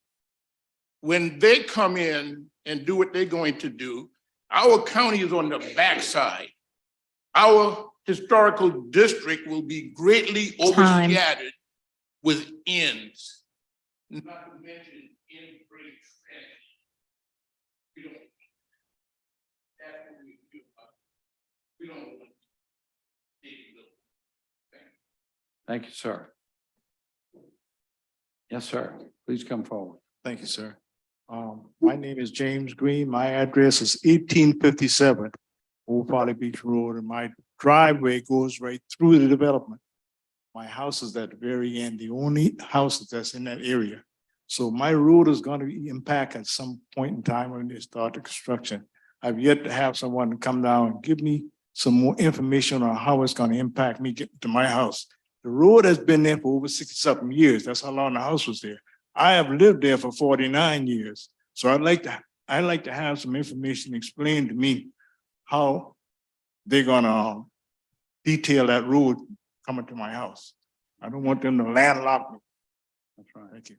When they come in and do what they're going to do, our county is on the backside. Our historical district will be greatly overshadowed with ends. Not to mention in-grade transit. We don't. That's what we do. We don't want to take it. Thank you, sir. Yes, sir. Please come forward. Thank you, sir. My name is James Green. My address is 1857 Old Folly Beach Road, and my driveway goes right through the development. My house is at the very end, the only house that's in that area. So my road is going to be impact at some point in time when they start the construction. I've yet to have someone come down and give me some more information on how it's going to impact me getting to my house. The road has been there for over 60-something years. That's how long the house was there. I have lived there for 49 years. So I'd like to have some information explained to me how they're gonna detail that road coming to my house. I don't want them to landlock me. That's right. Thank you.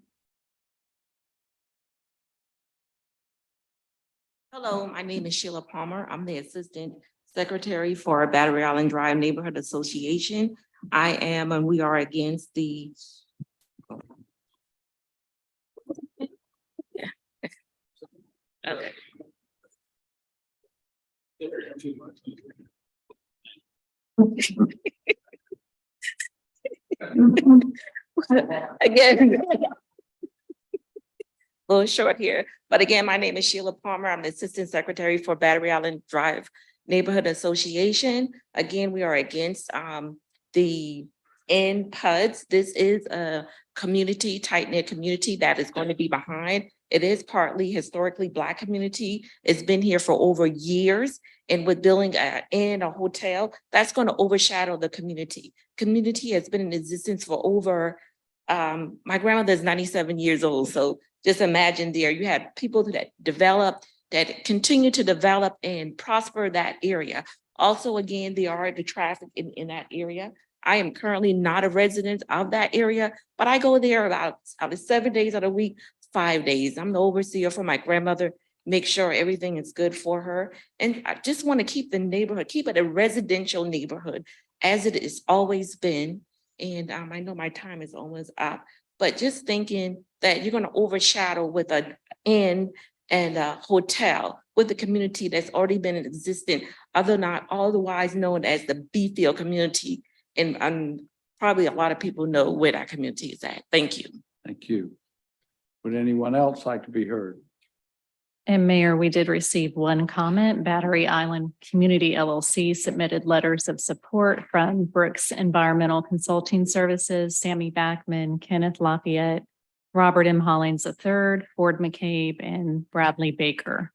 Hello, my name is Sheila Palmer. I'm the Assistant Secretary for Battery Island Drive Neighborhood Association. I am, and we are against the okay. Again, a little short here, but again, my name is Sheila Palmer. I'm the Assistant Secretary for Battery Island Drive Neighborhood Association. Again, we are against the NPUDs. This is a community, tight-knit community that is going to be behind. It is partly historically Black community. It's been here for over years. And with building an inn, a hotel, that's going to overshadow the community. Community has been in existence for over, my grandmother is 97 years old. So just imagine there, you had people that develop, that continue to develop and prosper that area. Also, again, there are the traffic in that area. I am currently not a resident of that area, but I go there about out of 7 days of the week, 5 days. I'm the overseer for my grandmother, make sure everything is good for her. And I just want to keep the neighborhood, keep it a residential neighborhood as it has always been. And I know my time is almost up, but just thinking that you're going to overshadow with an inn and a hotel with the community that's already been in existence, other not otherwise known as the B-field community. And probably a lot of people know where that community is at. Thank you. Thank you. Would anyone else like to be heard? And Mayor, we did receive one comment. Battery Island Community LLC submitted letters of support from Brooks Environmental Consulting Services, Sammy Backman, Kenneth Lafayette, Robert M. Hollings III, Ford McCabe, and Bradley Baker.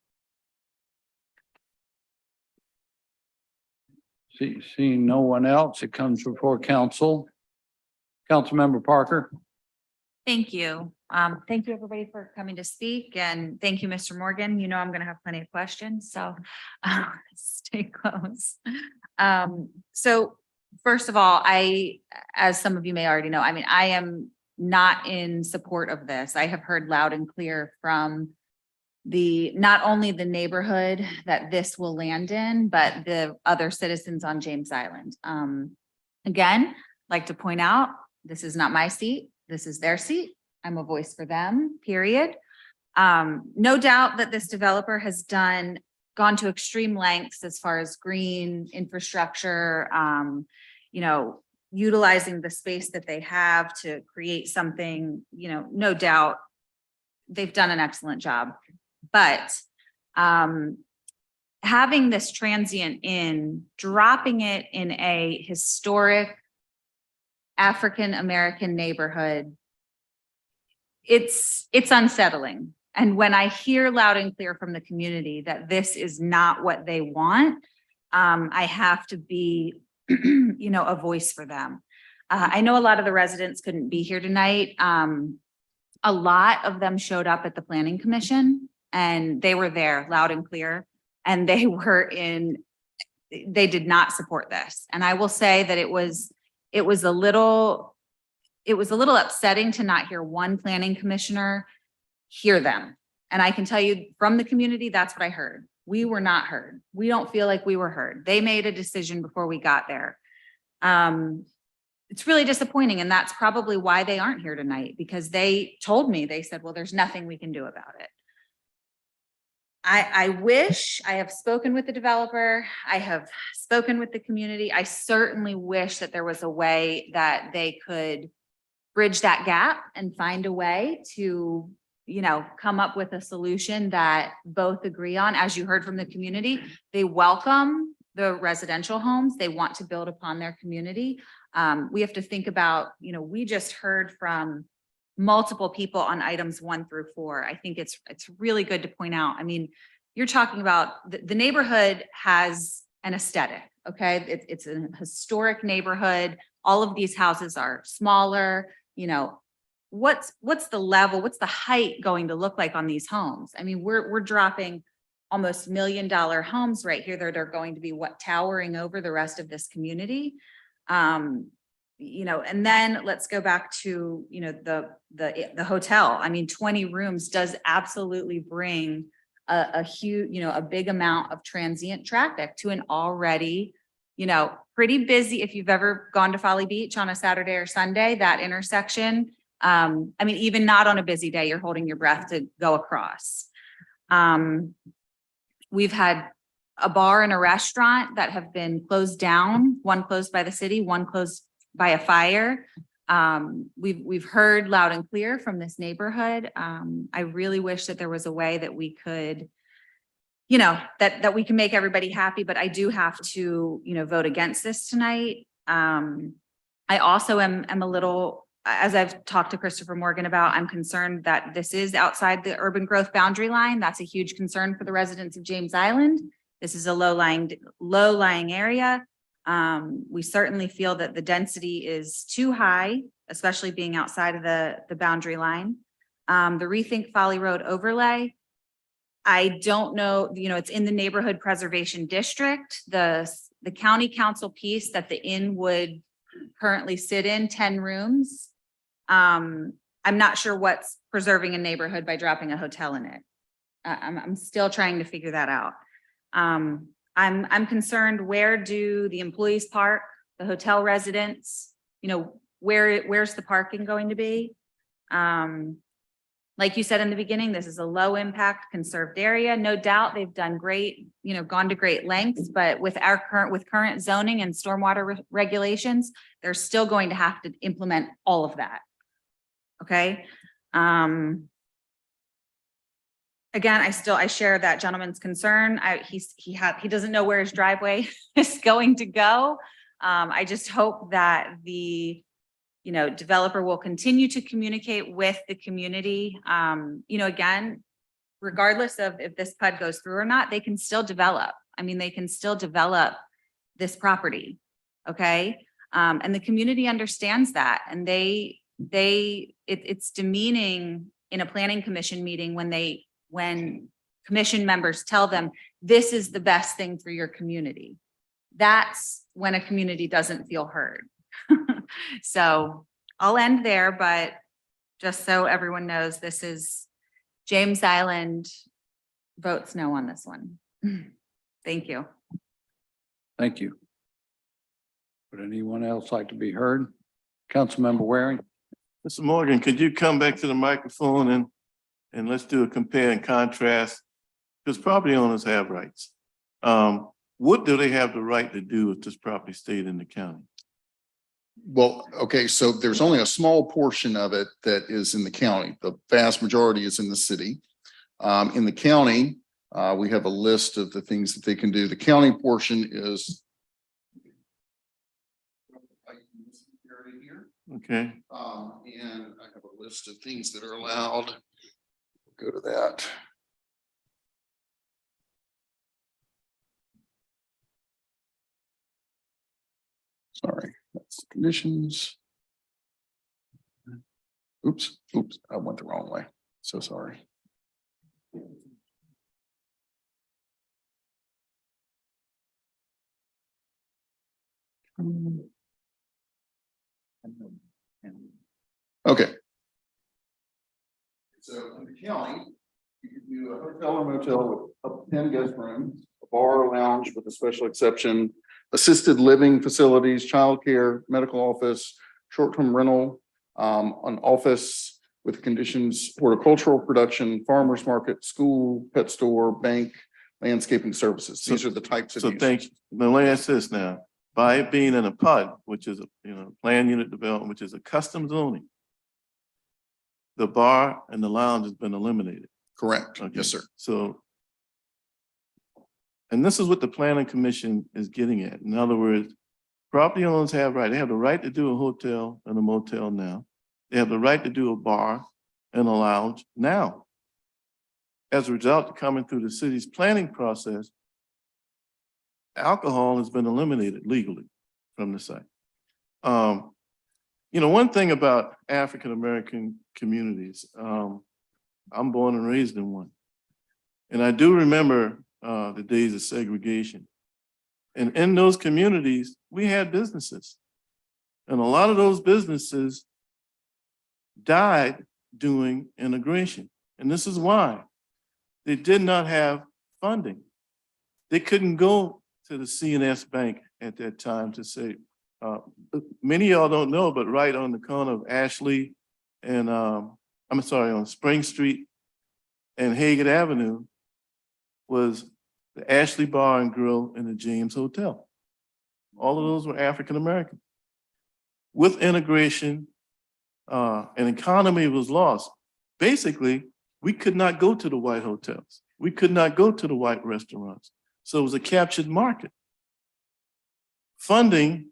Seeing no one else, it comes before council. Councilmember Parker. Thank you. Thank you, everybody, for coming to speak, and thank you, Mr. Morgan. You know I'm going to have plenty of questions, so stay close. So first of all, as some of you may already know, I am not in support of this. I have heard loud and clear from not only the neighborhood that this will land in, but the other citizens on James Island. Again, like to point out, this is not my seat. This is their seat. I'm a voice for them, period. No doubt that this developer has gone to extreme lengths as far as green infrastructure, utilizing the space that they have to create something, no doubt they've done an excellent job. But having this transient inn, dropping it in a historic African-American neighborhood, it's unsettling. And when I hear loud and clear from the community that this is not what they want, I have to be, a voice for them. I know a lot of the residents couldn't be here tonight. A lot of them showed up at the Planning Commission and they were there loud and clear, and they did not support this. And I will say that it was a little upsetting to not hear one planning commissioner hear them. And I can tell you from the community, that's what I heard. We were not heard. We don't feel like we were heard. They made a decision before we got there. It's really disappointing. And that's probably why they aren't here tonight, because they told me, they said, well, there's nothing we can do about it. I wish I have spoken with the developer. I have spoken with the community. I certainly wish that there was a way that they could bridge that gap and find a way to, come up with a solution that both agree on. As you heard from the community, they welcome the residential homes. They want to build upon their community. We have to think about, we just heard from multiple people on items 1 through 4. I think it's really good to point out. I mean, you're talking about the neighborhood has an aesthetic, okay? It's a historic neighborhood. All of these houses are smaller, you know. What's the level, what's the height going to look like on these homes? I mean, we're dropping almost $1 million homes right here that are going to be towering over the rest of this community. You know, and then let's go back to, you know, the hotel. I mean, 20 rooms does absolutely bring a huge, you know, a big amount of transient traffic to an already, you know, pretty busy. If you've ever gone to Folly Beach on a Saturday or Sunday, that intersection, I mean, even not on a busy day, you're holding your breath to go across. We've had a bar and a restaurant that have been closed down, one closed by the city, one closed by a fire. We've heard loud and clear from this neighborhood. I really wish that there was a way that we could, you know, that we can make everybody happy, but I do have to, you know, vote against this tonight. I also am a little, as I've talked to Christopher Morgan about, I'm concerned that this is outside the urban growth boundary line. That's a huge concern for the residents of James Island. This is a low-lying area. We certainly feel that the density is too high, especially being outside of the boundary line. The Rethink Folly Road overlay, I don't know, you know, it's in the neighborhood preservation district. The county council piece that the inn would currently sit in, 10 rooms. I'm not sure what's preserving a neighborhood by dropping a hotel in it. I'm still trying to figure that out. I'm concerned, where do the employees park, the hotel residents, you know, where's the parking going to be? Like you said in the beginning, this is a low impact conserved area. No doubt they've done great, you know, gone to great lengths, but with current zoning and stormwater regulations, they're still going to have to implement all of that. Okay. Again, I share that gentleman's concern. He doesn't know where his driveway is going to go. I just hope that the, you know, developer will continue to communicate with the community. You know, again, regardless of if this PUD goes through or not, they can still develop. I mean, they can still develop this property. Okay. And the community understands that. And it's demeaning in a planning commission meeting when commission members tell them, this is the best thing for your community. That's when a community doesn't feel heard. So I'll end there, but just so everyone knows, this is James Island votes no on this one. Thank you. Thank you. Would anyone else like to be heard? Councilmember Waring. Mr. Morgan, could you come back to the microphone and let's do a compare and contrast? Because property owners have rights. What do they have the right to do if this property stayed in the county? Well, okay, so there's only a small portion of it that is in the county. The vast majority is in the city. In the county, we have a list of the things that they can do. The county portion is okay. And I have a list of things that are allowed. Go to that. Sorry, that's conditions. Oops, I went the wrong way. So sorry. Okay. So in the county, you can do a hotel or motel with up to 10 guest rooms, a bar or lounge with a special exception, assisted living facilities, childcare, medical office, short-term rental, an office with conditions, horticultural production, farmers market, school, pet store, bank, landscaping services. These are the types of. So thank you. Now let me ask this now. By it being in a PUD, which is, planned unit development, which is a custom zoning, the bar and the lounge has been eliminated. Correct. Okay. Yes, sir. So, and this is what the planning commission is getting at. In other words, property owners have right. They have the right to do a hotel and a motel now. They have the right to do a bar and a lounge now. As a result of coming through the city's planning process, alcohol has been eliminated legally from the site. You know, one thing about African-American communities, I'm born and raised in one. And I do remember the days of segregation. And in those communities, we had businesses. And a lot of those businesses died doing integration. And this is why. They did not have funding. They couldn't go to the C&S Bank at that time to say, many of y'all don't know, but right on the corner of Ashley and, I'm sorry, on Spring Street and Haggard Avenue was the Ashley Bar and Grill and the James Hotel. All of those were African-American. With integration, an economy was lost. Basically, we could not go to the white hotels. We could not go to the white restaurants. So it was a captured market. Funding,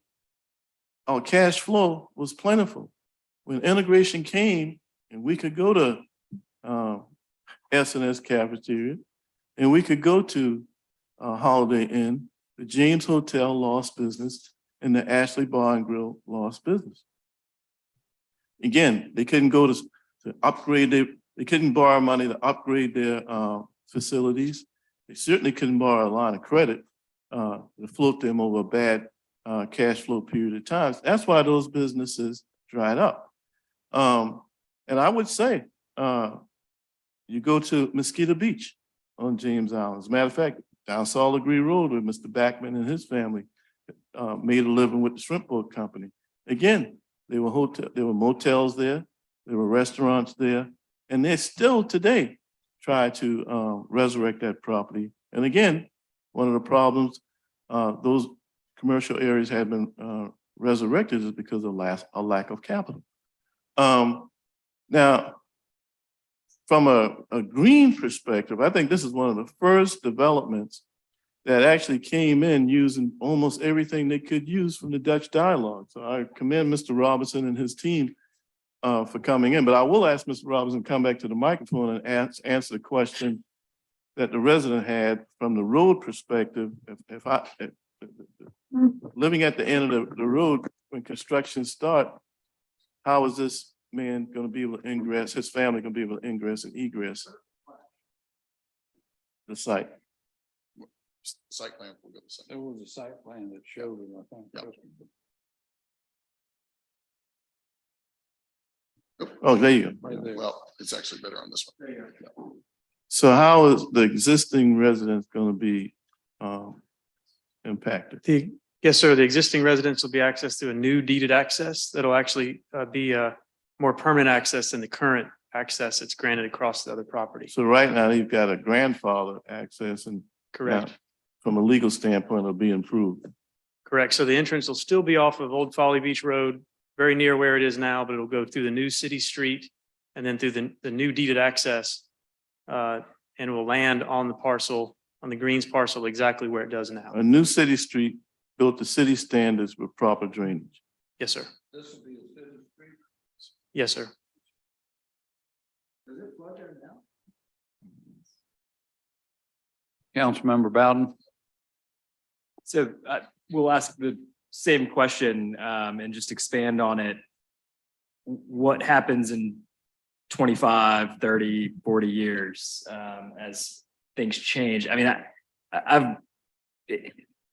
our cash flow was plentiful. When integration came and we could go to S&S cafeteria and we could go to Holiday Inn, the James Hotel lost business and the Ashley Bar and Grill lost business. Again, they couldn't go to upgrade they couldn't borrow money to upgrade their facilities. They certainly couldn't borrow a line of credit to float them over a bad cash flow period of time. That's why those businesses dried up. And I would say, you go to Mosquito Beach on James Island. As a matter of fact, down Solid Green Road where Mr. Backman and his family made a living with the shrimp boat company. Again, there were motels there, there were restaurants there, and they still today try to resurrect that property. And again, one of the problems those commercial areas have been resurrected is because of a lack of capital. Now, from a green perspective, I think this is one of the first developments that actually came in using almost everything they could use from the Dutch dialogue. So I commend Mr. Robinson and his team for coming in, but I will ask Mr. Robinson to come back to the microphone and answer the question that the resident had from the road perspective. If living at the end of the road when construction start, how is this man going to be able to ingress, his family going to be able to ingress and egress the site? Site plan. We'll get the site. There was a site plan that showed it, I think. Oh, there you go. Right there. Well, it's actually better on this one. So how is the existing residents going to be impacted? Yes, sir. The existing residents will be accessed through a new deeded access that'll actually be more permanent access than the current access that's granted across the other property. So right now you've got a grandfather access and Correct. now, from a legal standpoint, it'll be improved. Correct. So the entrance will still be off of Old Folly Beach Road, very near where it is now, but it'll go through the new city street and then through the new deeded access and will land on the parcel, on the Greens parcel, exactly where it does now. A new city street built to city standards with proper drainage. Yes, sir. This will be a city street. Yes, sir. Does it flood there now? Councilmember Bowden. So we'll ask the same question and just expand on it. What happens in 25, 30, 40 years as things change? I mean,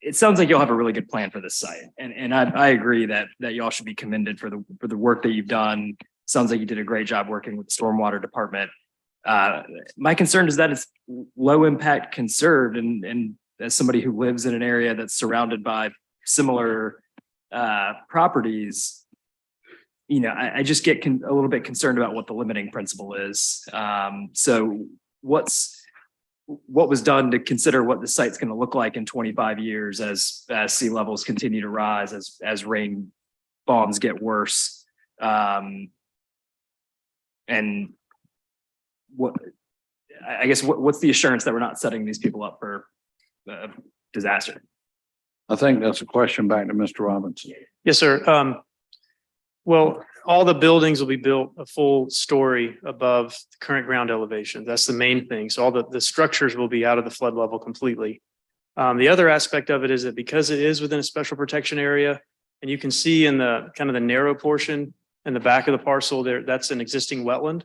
it sounds like you'll have a really good plan for this site. And I agree that y'all should be commended for the work that you've done. Sounds like you did a great job working with the stormwater department. My concern is that it's low impact conserved, and as somebody who lives in an area that's surrounded by similar properties, you know, I just get a little bit concerned about what the limiting principle is. So what was done to consider what the site's going to look like in 25 years as sea levels continue to rise, as rain bombs get worse, and what's the assurance that we're not setting these people up for disaster? I think that's a question back to Mr. Robinson. Yes, sir. Well, all the buildings will be built a full story above the current ground elevation. That's the main thing. So all the structures will be out of the flood level completely. The other aspect of it is that because it is within a special protection area, and you can see in the kind of the narrow portion in the back of the parcel there, that's an existing wetland.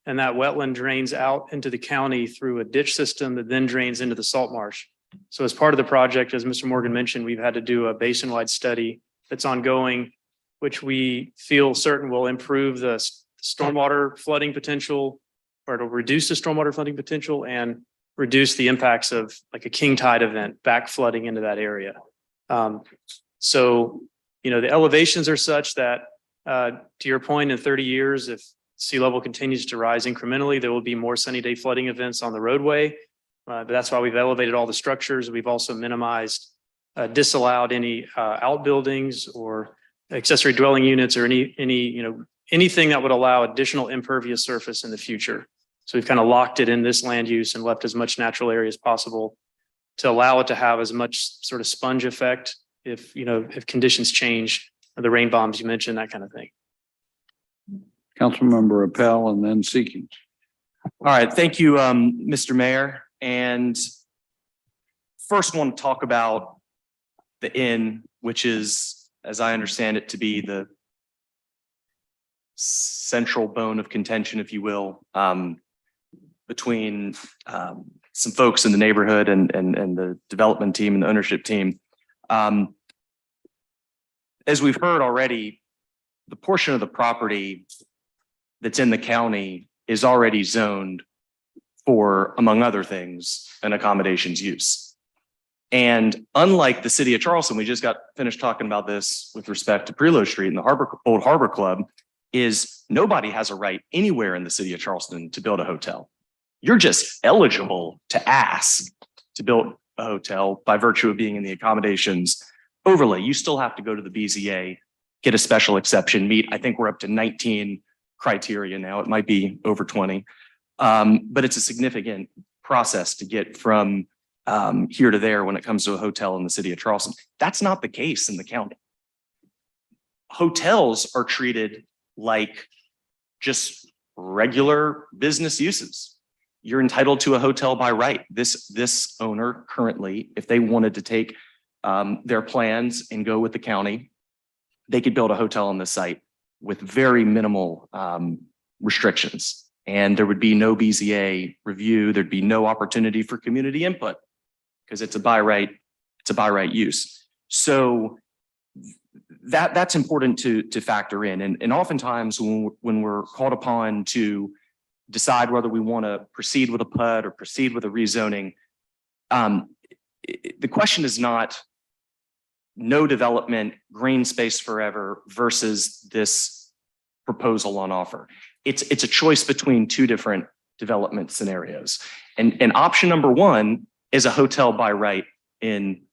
And that wetland drains out into the county through a ditch system that then drains into the salt marsh. So as part of the project, as Mr. Morgan mentioned, we've had to do a basin-wide study that's ongoing, which we feel certain will improve the stormwater flooding potential, or it'll reduce the stormwater flooding potential and reduce the impacts of like a king tide event back flooding into that area. So, the elevations are such that, to your point, in 30 years, if sea level continues to rise incrementally, there will be more sunny day flooding events on the roadway. But that's why we've elevated all the structures. We've also minimized, disallowed any outbuildings or accessory dwelling units or anything that would allow additional impervious surface in the future. So we've kind of locked it in this land use and left as much natural area as possible to allow it to have as much sort of sponge effect if conditions change, the rain bombs you mentioned, that kind of thing. Councilmember Appel and then Seekings. All right, thank you, Mr. Mayor. And first want to talk about the inn, which is, as I understand it, to be the central bone of contention, if you will, between some folks in the neighborhood and the development team and the ownership team. As we've heard already, the portion of the property that's in the county is already zoned for, among other things, an accommodations use. And unlike the city of Charleston, we just got finished talking about this with respect to Prelow Street and the Old Harbor Club, is nobody has a right anywhere in the city of Charleston to build a hotel. You're just eligible to ask to build a hotel by virtue of being in the accommodations overlay. You still have to go to the BZA, get a special exception, meet, I think we're up to 19 criteria now. It might be over 20. But it's a significant process to get from here to there when it comes to a hotel in the city of Charleston. That's not the case in the county. Hotels are treated like just regular business uses. You're entitled to a hotel by right. This owner currently, if they wanted to take their plans and go with the county, they could build a hotel on the site with very minimal restrictions. And there would be no BZA review. There'd be no opportunity for community input because it's a by right use. So that's important to factor in. And oftentimes when we're called upon to decide whether we want to proceed with a PUD or proceed with a rezoning, the question is not no development, green space forever versus this proposal on offer. It's a choice between two different development scenarios. And option number one is a hotel by right in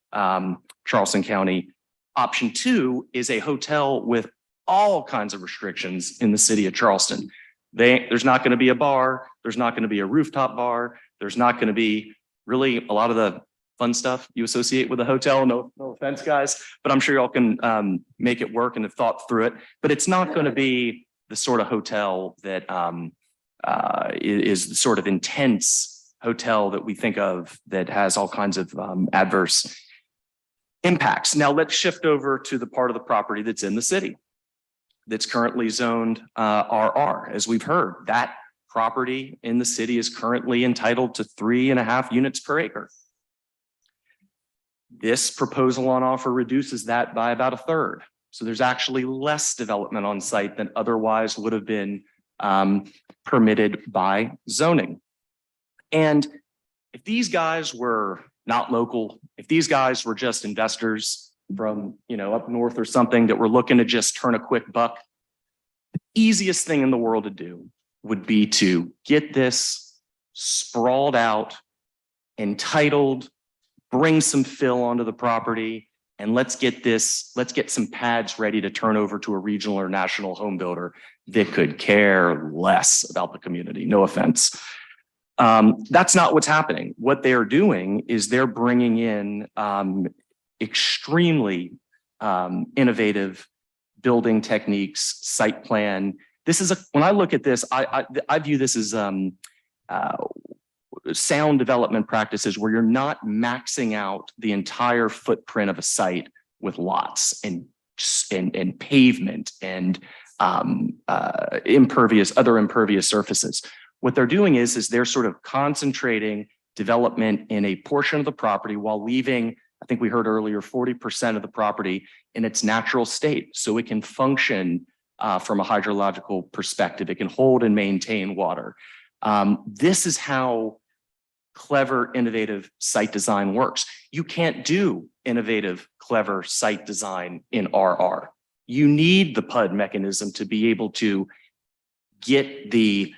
Charleston County. Option two is a hotel with all kinds of restrictions in the city of Charleston. There's not going to be a bar. There's not going to be a rooftop bar. There's not going to be really a lot of the fun stuff you associate with a hotel. No offense, guys, but I'm sure y'all can make it work and have thought through it. But it's not going to be the sort of hotel that is the sort of intense hotel that we think of that has all kinds of adverse impacts. Now let's shift over to the part of the property that's in the city that's currently zoned RR. As we've heard, that property in the city is currently entitled to 3.5 units per acre. This proposal on offer reduces that by about 1/3. So there's actually less development on site than otherwise would have been permitted by zoning. And if these guys were not local, if these guys were just investors from, up north or something that were looking to just turn a quick buck, the easiest thing in the world to do would be to get this sprawled out, entitled, bring some fill onto the property, and let's get some pads ready to turn over to a regional or national home builder that could care less about the community. No offense. That's not what's happening. What they're doing is they're bringing in extremely innovative building techniques, site plan. This is when I look at this, I view this as sound development practices where you're not maxing out the entire footprint of a site with lots and pavement and other impervious surfaces. What they're doing is they're sort of concentrating development in a portion of the property while leaving, I think we heard earlier, 40% of the property in its natural state. So it can function from a hydrological perspective. It can hold and maintain water. This is how clever, innovative site design works. You can't do innovative, clever site design in RR. You need the PUD mechanism to be able to get the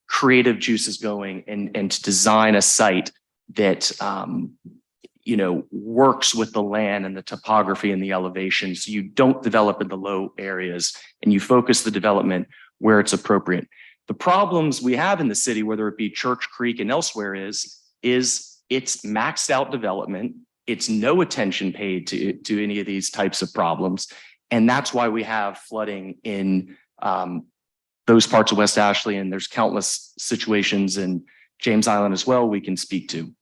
creative juices going and to design a site that works with the land and the topography and the elevation. So you don't develop in the low areas and you focus the development where it's appropriate. The problems we have in the city, whether it be Church Creek and elsewhere, is it's maxed out development. It's no attention paid to any of these types of problems. And that's why we have flooding in those parts of West Ashley. And there's countless situations in James Island as well we can speak to.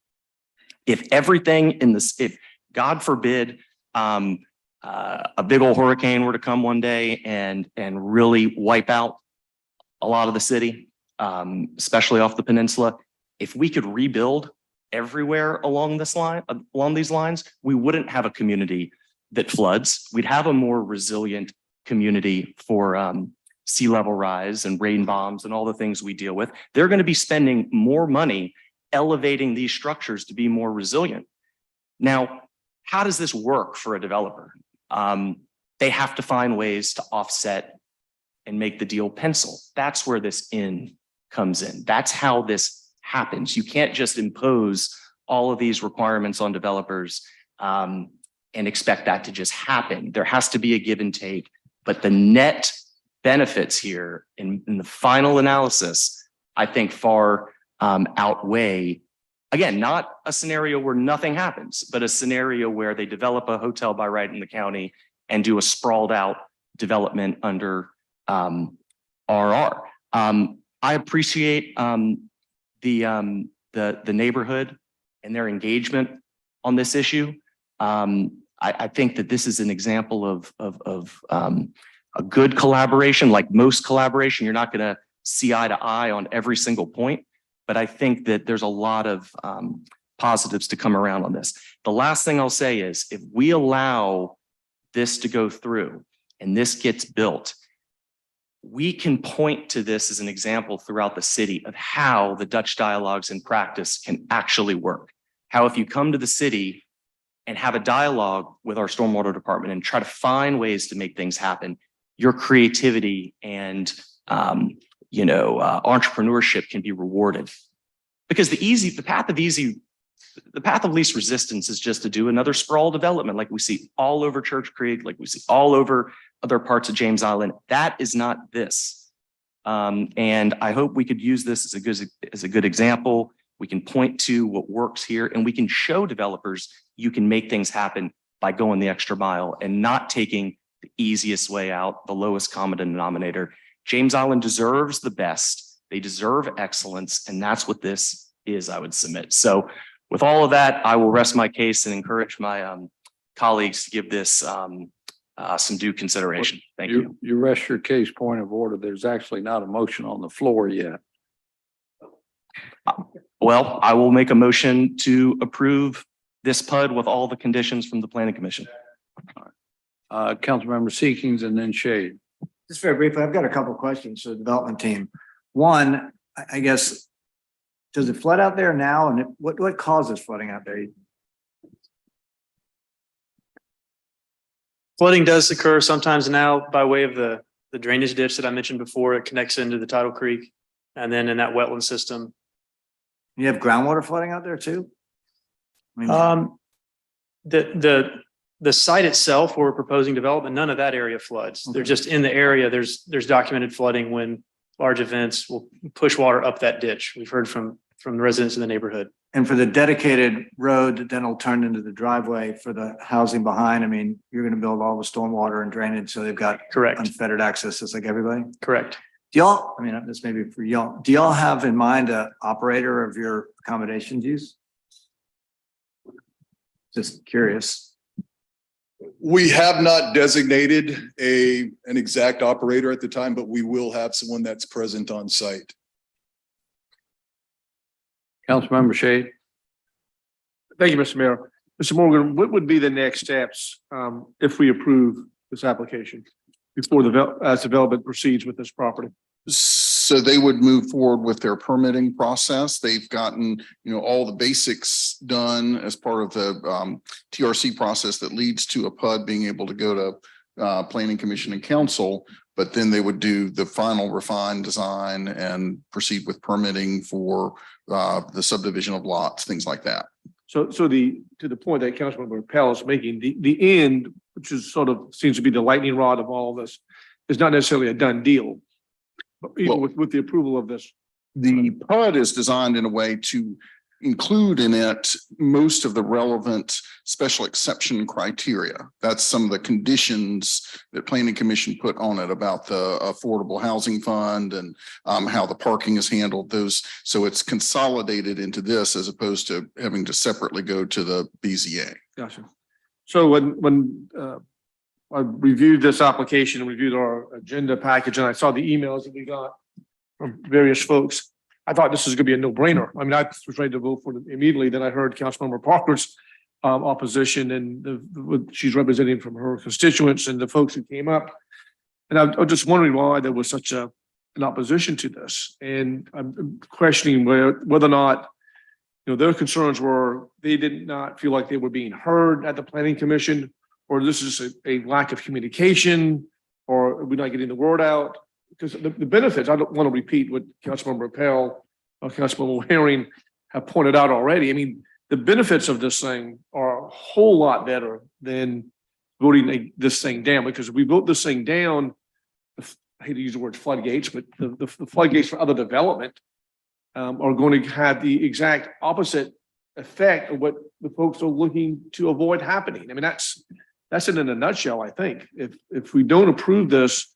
If everything in this, if God forbid, a big old hurricane were to come one day and really wipe out a lot of the city, especially off the peninsula, if we could rebuild everywhere along these lines, we wouldn't have a community that floods. We'd have a more resilient community for sea level rise and rain bombs and all the things we deal with. They're going to be spending more money elevating these structures to be more resilient. Now, how does this work for a developer? They have to find ways to offset and make the deal pencil. That's where this in comes in. That's how this happens. You can't just impose all of these requirements on developers and expect that to just happen. There has to be a give and take, but the net benefits here in the final analysis, I think far outweigh, again, not a scenario where nothing happens, but a scenario where they develop a hotel by right in the county and do a sprawled out development under RR. I appreciate the neighborhood and their engagement on this issue. I think that this is an example of a good collaboration. Like most collaboration, you're not going to see eye to eye on every single point, but I think that there's a lot of positives to come around on this. The last thing I'll say is if we allow this to go through and this gets built, we can point to this as an example throughout the city of how the Dutch dialogues in practice can actually work. How if you come to the city and have a dialogue with our stormwater department and try to find ways to make things happen, your creativity and entrepreneurship can be rewarded. Because the path of least resistance is just to do another sprawl development like we see all over Church Creek, like we see all over other parts of James Island. That is not this. And I hope we could use this as a good example. We can point to what works here and we can show developers you can make things happen by going the extra mile and not taking the easiest way out, the lowest common denominator. James Island deserves the best. They deserve excellence. And that's what this is, I would submit. So with all of that, I will rest my case and encourage my colleagues to give this some due consideration. Thank you. You rest your case, point of order. There's actually not a motion on the floor yet. Well, I will make a motion to approve this PUD with all the conditions from the Planning Commission. Councilmember Seekings and then Shade. Just very briefly, I've got a couple of questions to the development team. One, I guess, does it flood out there now? And what causes flooding out there? Flooding does occur sometimes now by way of the drainage ditch that I mentioned before. It connects into the tidal creek and then in that wetland system. You have groundwater flooding out there too? The site itself where we're proposing development, none of that area floods. They're just in the area. There's documented flooding when large events will push water up that ditch. We've heard from from the residents in the neighborhood. And for the dedicated road that then will turn into the driveway for the housing behind, I mean, you're gonna build all the stormwater and drainage, so they've got Correct. unfettered access, just like everybody. Correct. Do y'all, I mean, this may be for y'all, do y'all have in mind a operator of your accommodations use? Just curious. We have not designated an exact operator at the time, but we will have someone that's present on site. Councilmember Shade. Thank you, Mr. Mayor. Mr. Morgan, what would be the next steps if we approve this application before as development proceeds with this property? So they would move forward with their permitting process. They've gotten, all the basics done as part of the TRC process that leads to a PUD being able to go to Planning Commission and Council, but then they would do the final refined design and proceed with permitting for the subdivision of lots, things like that. So to the point that Councilmember Pell is making, the end, which is sort of seems to be the lightning rod of all of this, is not necessarily a done deal. But even with the approval of this. The PUD is designed in a way to include in it most of the relevant special exception criteria. That's some of the conditions that Planning Commission put on it about the affordable housing fund and how the parking is handled. So it's consolidated into this as opposed to having to separately go to the BZA. Gotcha. So when I reviewed this application and reviewed our agenda package, and I saw the emails that we got from various folks, I thought this was going to be a no-brainer. I mean, I was ready to vote for it immediately. Then I heard Councilmember Parker's opposition and what she's representing from her constituents and the folks who came up. And I was just wondering why there was such an opposition to this. And I'm questioning whether or not, their concerns were they did not feel like they were being heard at the Planning Commission, or this is a lack of communication, or we're not getting the word out. Because the benefits, I don't want to repeat what Councilmember Pell or Councilmember Herring have pointed out already. I mean, the benefits of this thing are a whole lot better than voting this thing down, because if we vote this thing down, I hate to use the word floodgates, but the floodgates for other development are going to have the exact opposite effect of what the folks are looking to avoid happening. I mean, that's it in a nutshell, I think. If we don't approve this,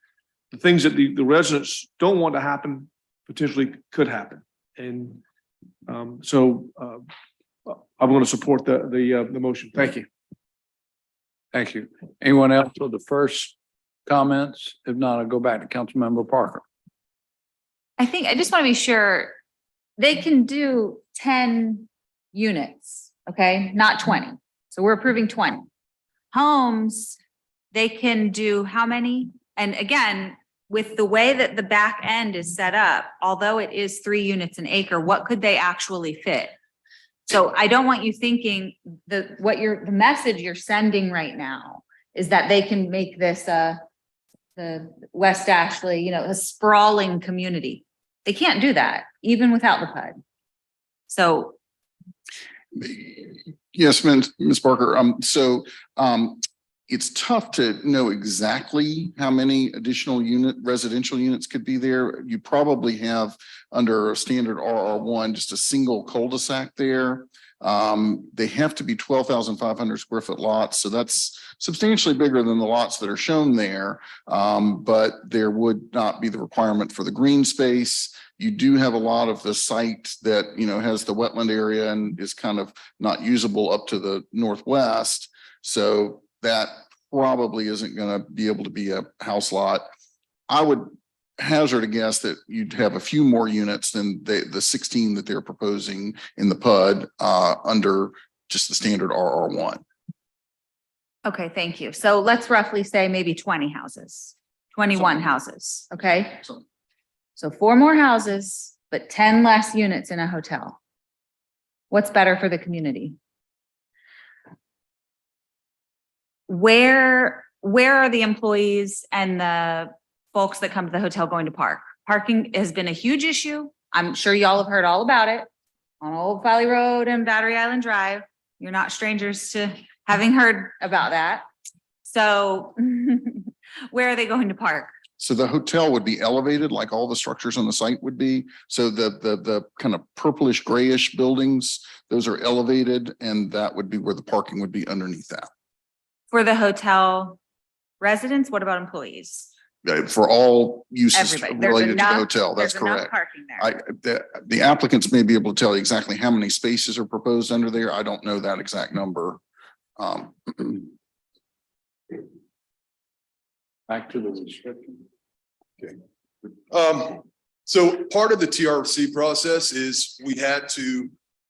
the things that the residents don't want to happen potentially could happen. And so I'm going to support the motion. Thank you. Thank you. Anyone else with the first comments? If not, I'll go back to Councilmember Parker. I just want to be sure they can do 10 units, okay, not 20. So we're approving 20 homes. They can do how many? And again, with the way that the back end is set up, although it is 3 units an acre, what could they actually fit? So I don't want you thinking the message you're sending right now is that they can make this the West Ashley, a sprawling community. They can't do that even without the PUD. So yes, Ms. Parker. It's tough to know exactly how many additional residential units could be there. You probably have under a standard RR1, just a single cul-de-sac there. They have to be 12,500 square foot lots. So that's substantially bigger than the lots that are shown there. But there would not be the requirement for the green space. You do have a lot of the site that, has the wetland area and is kind of not usable up to the northwest. So that probably isn't going to be able to be a house lot. I would hazard a guess that you'd have a few more units than the 16 that they're proposing in the PUD under just the standard RR1. okay, thank you. So let's roughly say maybe 20 houses, 21 houses, okay? So 4 more houses, but 10 less units in a hotel. What's better for the community? Where are the employees and the folks that come to the hotel going to park? Parking has been a huge issue. I'm sure y'all have heard all about it on Old Valley Road and Battery Island Drive. You're not strangers to having heard about that. So where are they going to park? So the hotel would be elevated like all the structures on the site would be. So the kind of purplish grayish buildings, those are elevated, and that would be where the parking would be underneath that. For the hotel residents, what about employees? For all uses Everybody. There's related to the enough- hotel, that's there's enough correct. parking there. The applicants may be able to tell you exactly how many spaces are proposed under there. I don't know that exact number. Back to the restriction. Okay. So part of the TRC process is we had to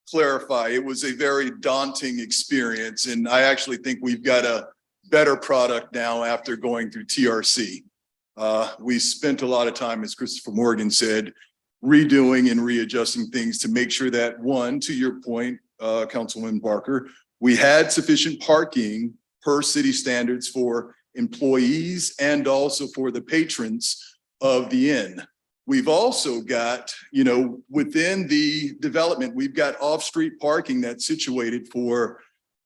clarify. It was a very daunting experience, and I actually think we've got a better product now after going through TRC. We spent a lot of time, as Christopher Morgan said, redoing and readjusting things to make sure that, one, to your point, Councilman Parker, we had sufficient parking per city standards for employees and also for the patrons of the inn. We've also got, within the development, we've got off-street parking that's situated for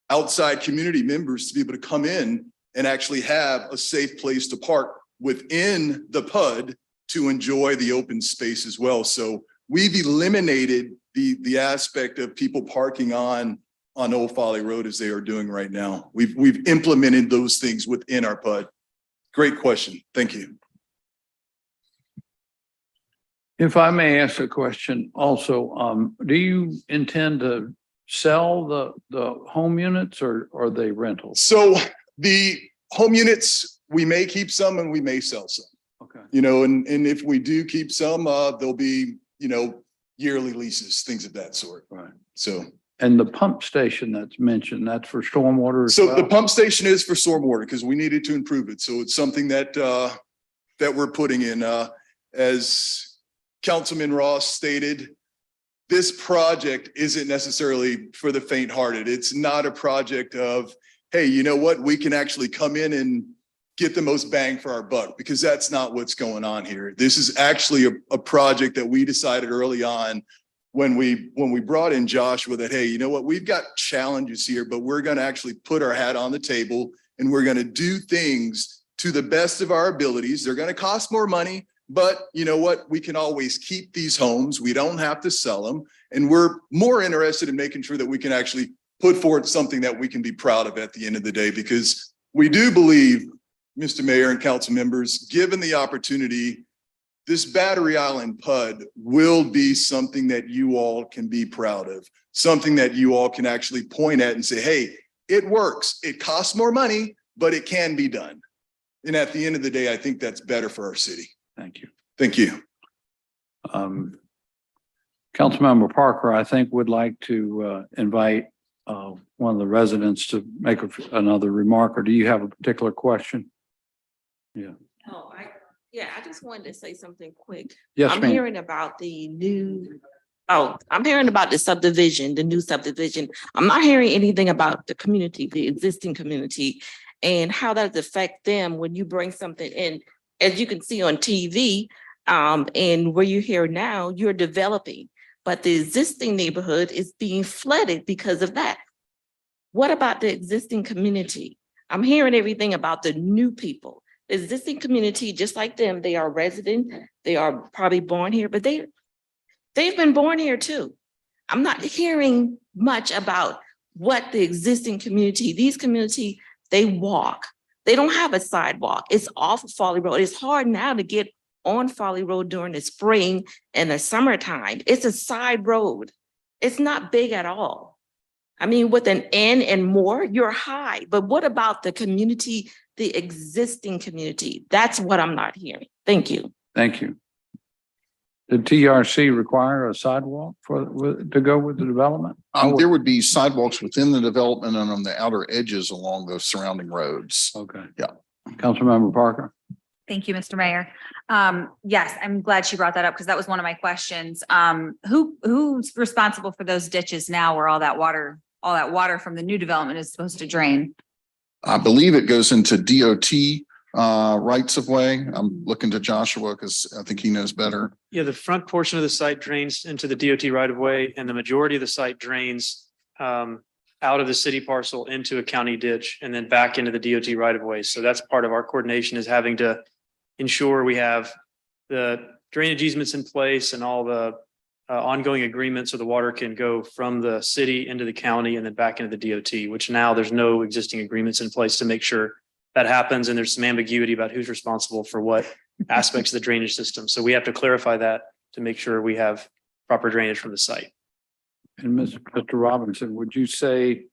outside community members to be able to come in and actually have a safe place to park within the PUD to enjoy the open space as well. So we've eliminated the aspect of people parking on Old Folly Road as they are doing right now. We've implemented those things within our PUD. Great question. Thank you. If I may ask a question also, do you intend to sell the home units or are they rentals? So the home units, we may keep some and we may sell some. Okay. And if we do keep some, there'll be, yearly leases, things of that sort. Right. So. And the pump station that's mentioned, that's for stormwater as So well? the pump station is for stormwater because we needed to improve it. So it's something that we're putting in. As Councilman Ross stated, this project isn't necessarily for the faint-hearted. It's not a project of, hey, you know what? We can actually come in and get the most bang for our buck, because that's not what's going on here. This is actually a project that we decided early on when we brought in Joshua that, hey, you know what, we've got challenges here, but we're going to actually put our hat on the table and we're going to do things to the best of our abilities. They're going to cost more money, but you know what, we can always keep these homes. We don't have to sell them. And we're more interested in making sure that we can actually put forward something that we can be proud of at the end of the day, because we do believe, Mr. Mayor and council members, given the opportunity, this Battery Island PUD will be something that you all can be proud of, something that you all can actually point at and say, hey, it works. It costs more money, but it can be done. And at the end of the day, I think that's better for our city. Thank you. Thank you. Councilmember Parker, I think would like to invite one of the residents to make another remark, or do you have a particular question? Yeah. Oh, I just wanted to say something quick. Yes, I'm ma'am. hearing about the subdivision, the new subdivision. I'm not hearing anything about the community, the existing community, and how that affect them when you bring something in. As you can see on TV, and where you're here now, you're developing, but the existing neighborhood is being flooded because of that. What about the existing community? I'm hearing everything about the new people. The existing community, just like them, they are resident, they are probably born here, but they've been born here too. I'm not hearing much about what the existing community, these community, they walk. They don't have a sidewalk. It's off of Folly Road. It's hard now to get on Folly Road during the spring and the summertime. It's a side road. It's not big at all. I mean, with an N and more, you're high. But what about the community, the existing community? That's what I'm not hearing. Thank you. Thank you. Did TRC require a sidewalk to go with the development? There would be sidewalks within the development and on the outer edges along the surrounding roads. Okay. Yeah. Councilmember Parker. Thank you, Mr. Mayor. Yes, I'm glad she brought that up because that was one of my questions. Who's responsible for those ditches now where all that water from the new development is supposed to drain? I believe it goes into DOT rights of way. I'm looking to Joshua because I think he knows better. Yeah, the front portion of the site drains into the DOT right of way, and the majority of the site drains out of the city parcel into a county ditch and then back into the DOT right of way. So that's part of our coordination, is having to ensure we have the drainage easements in place and all the ongoing agreements so the water can go from the city into the county and then back into the DOT, which now there's no existing agreements in place to make sure that happens. And there's some ambiguity about who's responsible for what aspects of the drainage system. So we have to clarify that to make sure we have proper drainage from the site. And Mr. Robinson, would you say,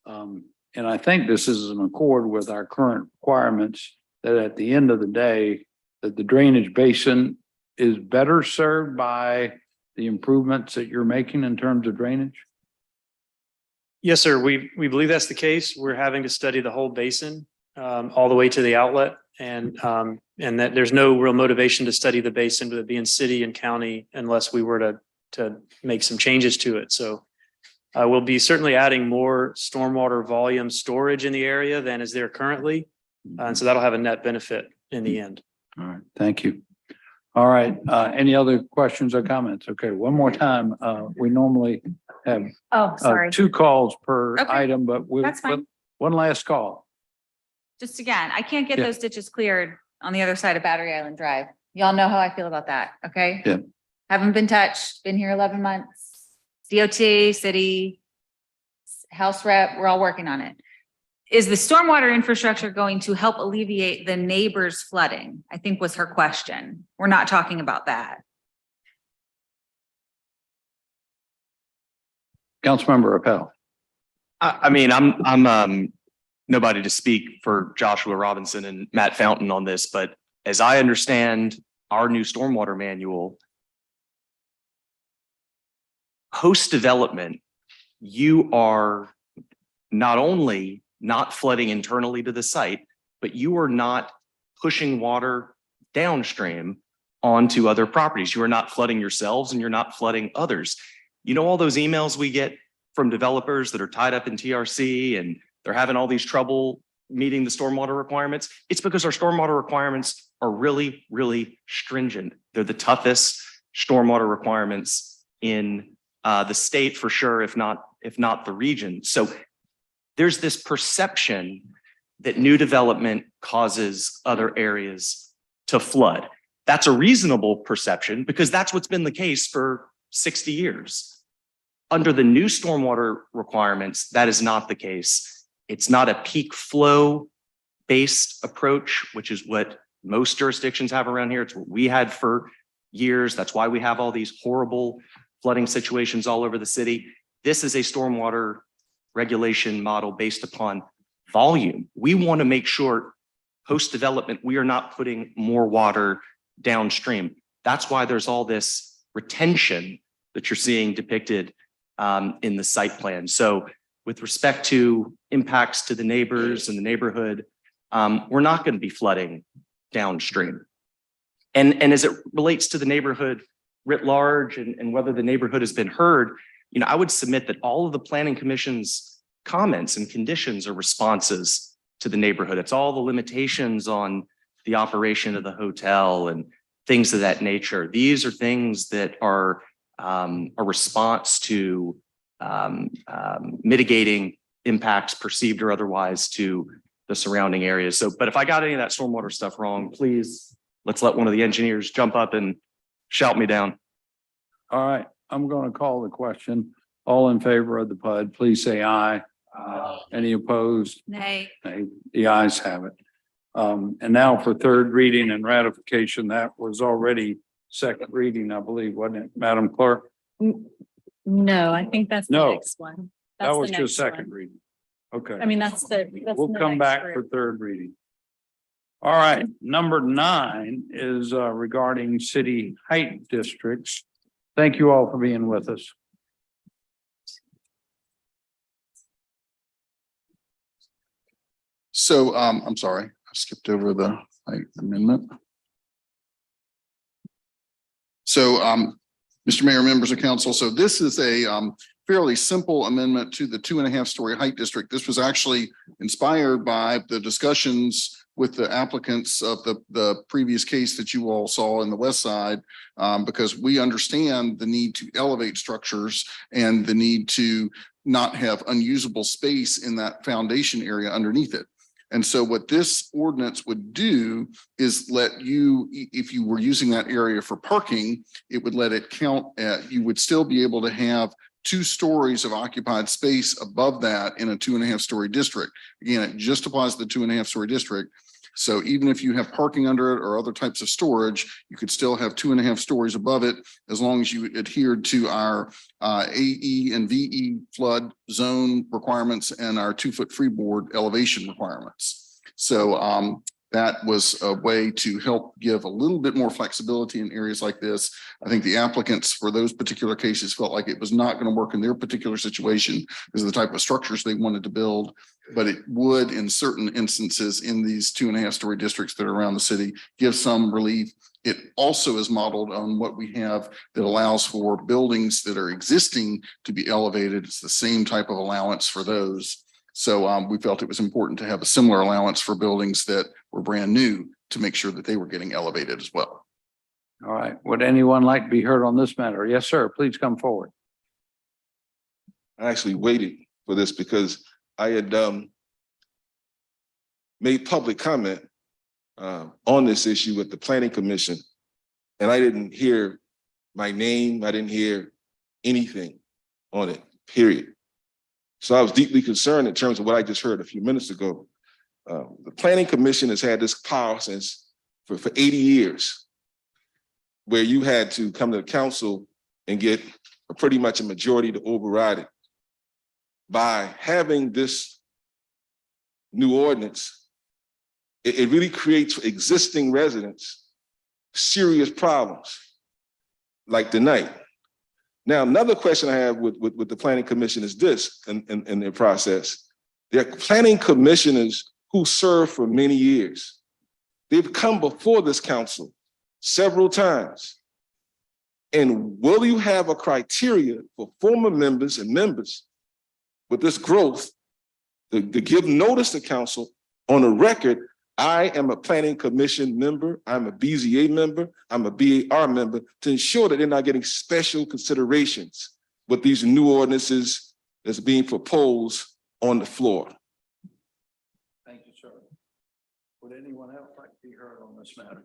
and I think this is in accord with our current requirements, that at the end of the day, that the drainage basin is better served by the improvements that you're making in terms of drainage? Yes, sir. We believe that's the case. We're having to study the whole basin all the way to the outlet, and that there's no real motivation to study the basin, whether it be in city and county, unless we were to make some changes to it. So we'll be certainly adding more stormwater volume storage in the area than is there currently, and so that'll have a net benefit in the end. All right, thank you. All right, any other questions or comments? Okay, one more time. We normally have two calls per Okay, item, but we'll that's fine. one last call. Just again, I can't get Yeah. those ditches cleared on the other side of Battery Island Drive. Y'all know how I feel about that, okay? Yeah. Haven't been touched, been here 11 months. DOT, city, house rep, we're all working on it. Is the stormwater infrastructure going to help alleviate the neighbors' flooding? I think was her question. We're not talking about that. Councilmember Appel. I mean, I'm nobody to speak for Joshua Robinson and Matt Fountain on this, but as I understand our new stormwater manual, post-development, you are not only not flooding internally to the site, but you are not pushing water downstream onto other properties. You are not flooding yourselves and you're not flooding others. You know, all those emails we get from developers that are tied up in TRC and they're having all these trouble meeting the stormwater requirements. It's because our stormwater requirements are really, really stringent. They're the toughest stormwater requirements in the state for sure, if not the region. So there's this perception that new development causes other areas to flood. That's a reasonable perception because that's what's been the case for 60 years. Under the new stormwater requirements, that is not the case. It's not a peak flow based approach, which is what most jurisdictions have around here. It's what we had for years. That's why we have all these horrible flooding situations all over the city. This is a stormwater regulation model based upon volume. We want to make sure post-development, we are not putting more water downstream. That's why there's all this retention that you're seeing depicted in the site plan. So with respect to impacts to the neighbors and the neighborhood, we're not going to be flooding downstream. And as it relates to the neighborhood writ large and whether the neighborhood has been heard, you know, I would submit that all of the planning commission's comments and conditions are responses to the neighborhood. It's all the limitations on the operation of the hotel and things of that nature. These are things that are a response to mitigating impacts perceived or otherwise to the surrounding areas. So, but if I got any of that stormwater stuff wrong, please, let's let one of the engineers jump up and shout me down. All right, I'm going to call the question. All in favor of the PUD, please say aye. Any opposed? Nay. Nay. The ayes have it. And now for third reading and ratification, that was already second reading, I believe, wasn't it, Madam Clerk? No, I think that's the No. next one. That That's the was next just second one. reading. Okay. I mean, that's We'll the come next back group. for third reading. All right, number 9 is regarding city height districts. Thank you all for being with us. So I'm sorry, I skipped over the height amendment. So Mr. Mayor, members of council, so this is a fairly simple amendment to the 2.5-story height district. This was actually inspired by the discussions with the applicants of the previous case that you all saw in the west side, because we understand the need to elevate structures and the need to not have unusable space in that foundation area underneath it. And so what this ordinance would do is let you, if you were using that area for parking, it would let it count you would still be able to have 2 stories of occupied space above that in a 2.5 story district. Again, it just applies to the 2.5 story district. So even if you have parking under it or other types of storage, you could still have 2.5 stories above it as long as you adhered to our AE and VE flood zone requirements and our 2-foot freeboard elevation requirements. So that was a way to help give a little bit more flexibility in areas like this. I think the applicants for those particular cases felt like it was not going to work in their particular situation because of the type of structures they wanted to build, but it would in certain instances in these 2.5 story districts that are around the city give some relief. It also is modeled on what we have that allows for buildings that are existing to be elevated. It's the same type of allowance for those. So we felt it was important to have a similar allowance for buildings that were brand new to make sure that they were getting elevated as well. All right. Would anyone like to be heard on this matter? Yes, sir. Please come forward. I actually waited for this because I had made public comment on this issue with the Planning Commission, and I didn't hear my name. I didn't hear anything on it, period. So I was deeply concerned in terms of what I just heard a few minutes ago. The Planning Commission has had this power since for 80 years, where you had to come to the council and get pretty much a majority to override it. By having this new ordinance, it really creates for existing residents serious problems like tonight. Now, another question I have with the Planning Commission is this in their process. They're planning commissioners who serve for many years. They've come before this council several times. And will you have a criteria for former members and members with this growth to give notice to council on a record? I am a planning commission member, I'm a BZA member, I'm a BAR member, to ensure that they're not getting special considerations with these new ordinances that's being proposed on the floor. Thank you, sir. Would anyone else like to be heard on this matter?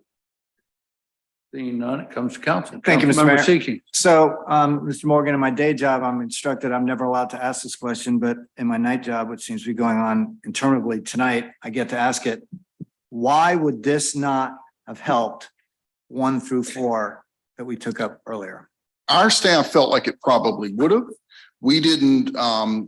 Seeing none, it comes to council. Thank you, Mr. Councilmember Mayor. Seeking. So, Mr. Morgan, in my day job, I'm instructed I'm never allowed to ask this question, but in my night job, which seems to be going on interminably tonight, I get to ask it. Why would this not have helped 1 through 4 that we took up earlier? Our staff felt like it probably would have. We didn't have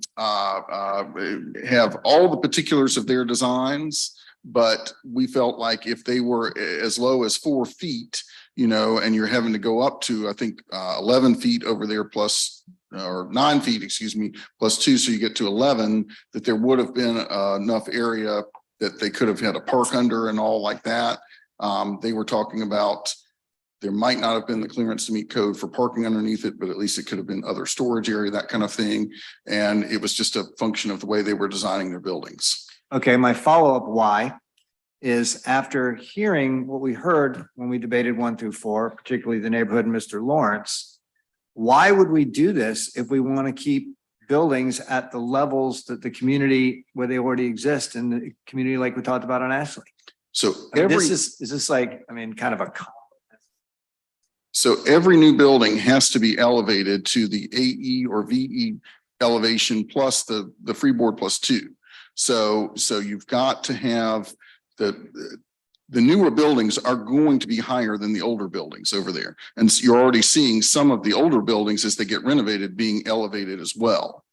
all the particulars of their designs, but we felt like if they were as low as 4 feet, you know, and you're having to go up to, I think, 11 feet over there plus, or 9 feet, excuse me, plus 2, so you get to 11, that there would have been enough area that they could have had a park under and all like that. They were talking about there might not have been the clearance to meet code for parking underneath it, but at least it could have been other storage area, that kind of thing. And it was just a function of the way they were designing their buildings. Okay, my follow-up why is after hearing what we heard when we debated 1 through 4, particularly the neighborhood and Mr. Lawrence, why would we do this if we want to keep buildings at the levels that the community where they already exist in the community like we talked about on Ashley? So is this like, I mean, kind of a. So every new building has to be elevated to the AE or VE elevation plus the freeboard plus 2. So you've got to have the newer buildings are going to be higher than the older buildings over there. And so you're already seeing some of the older buildings as they get renovated being elevated as well.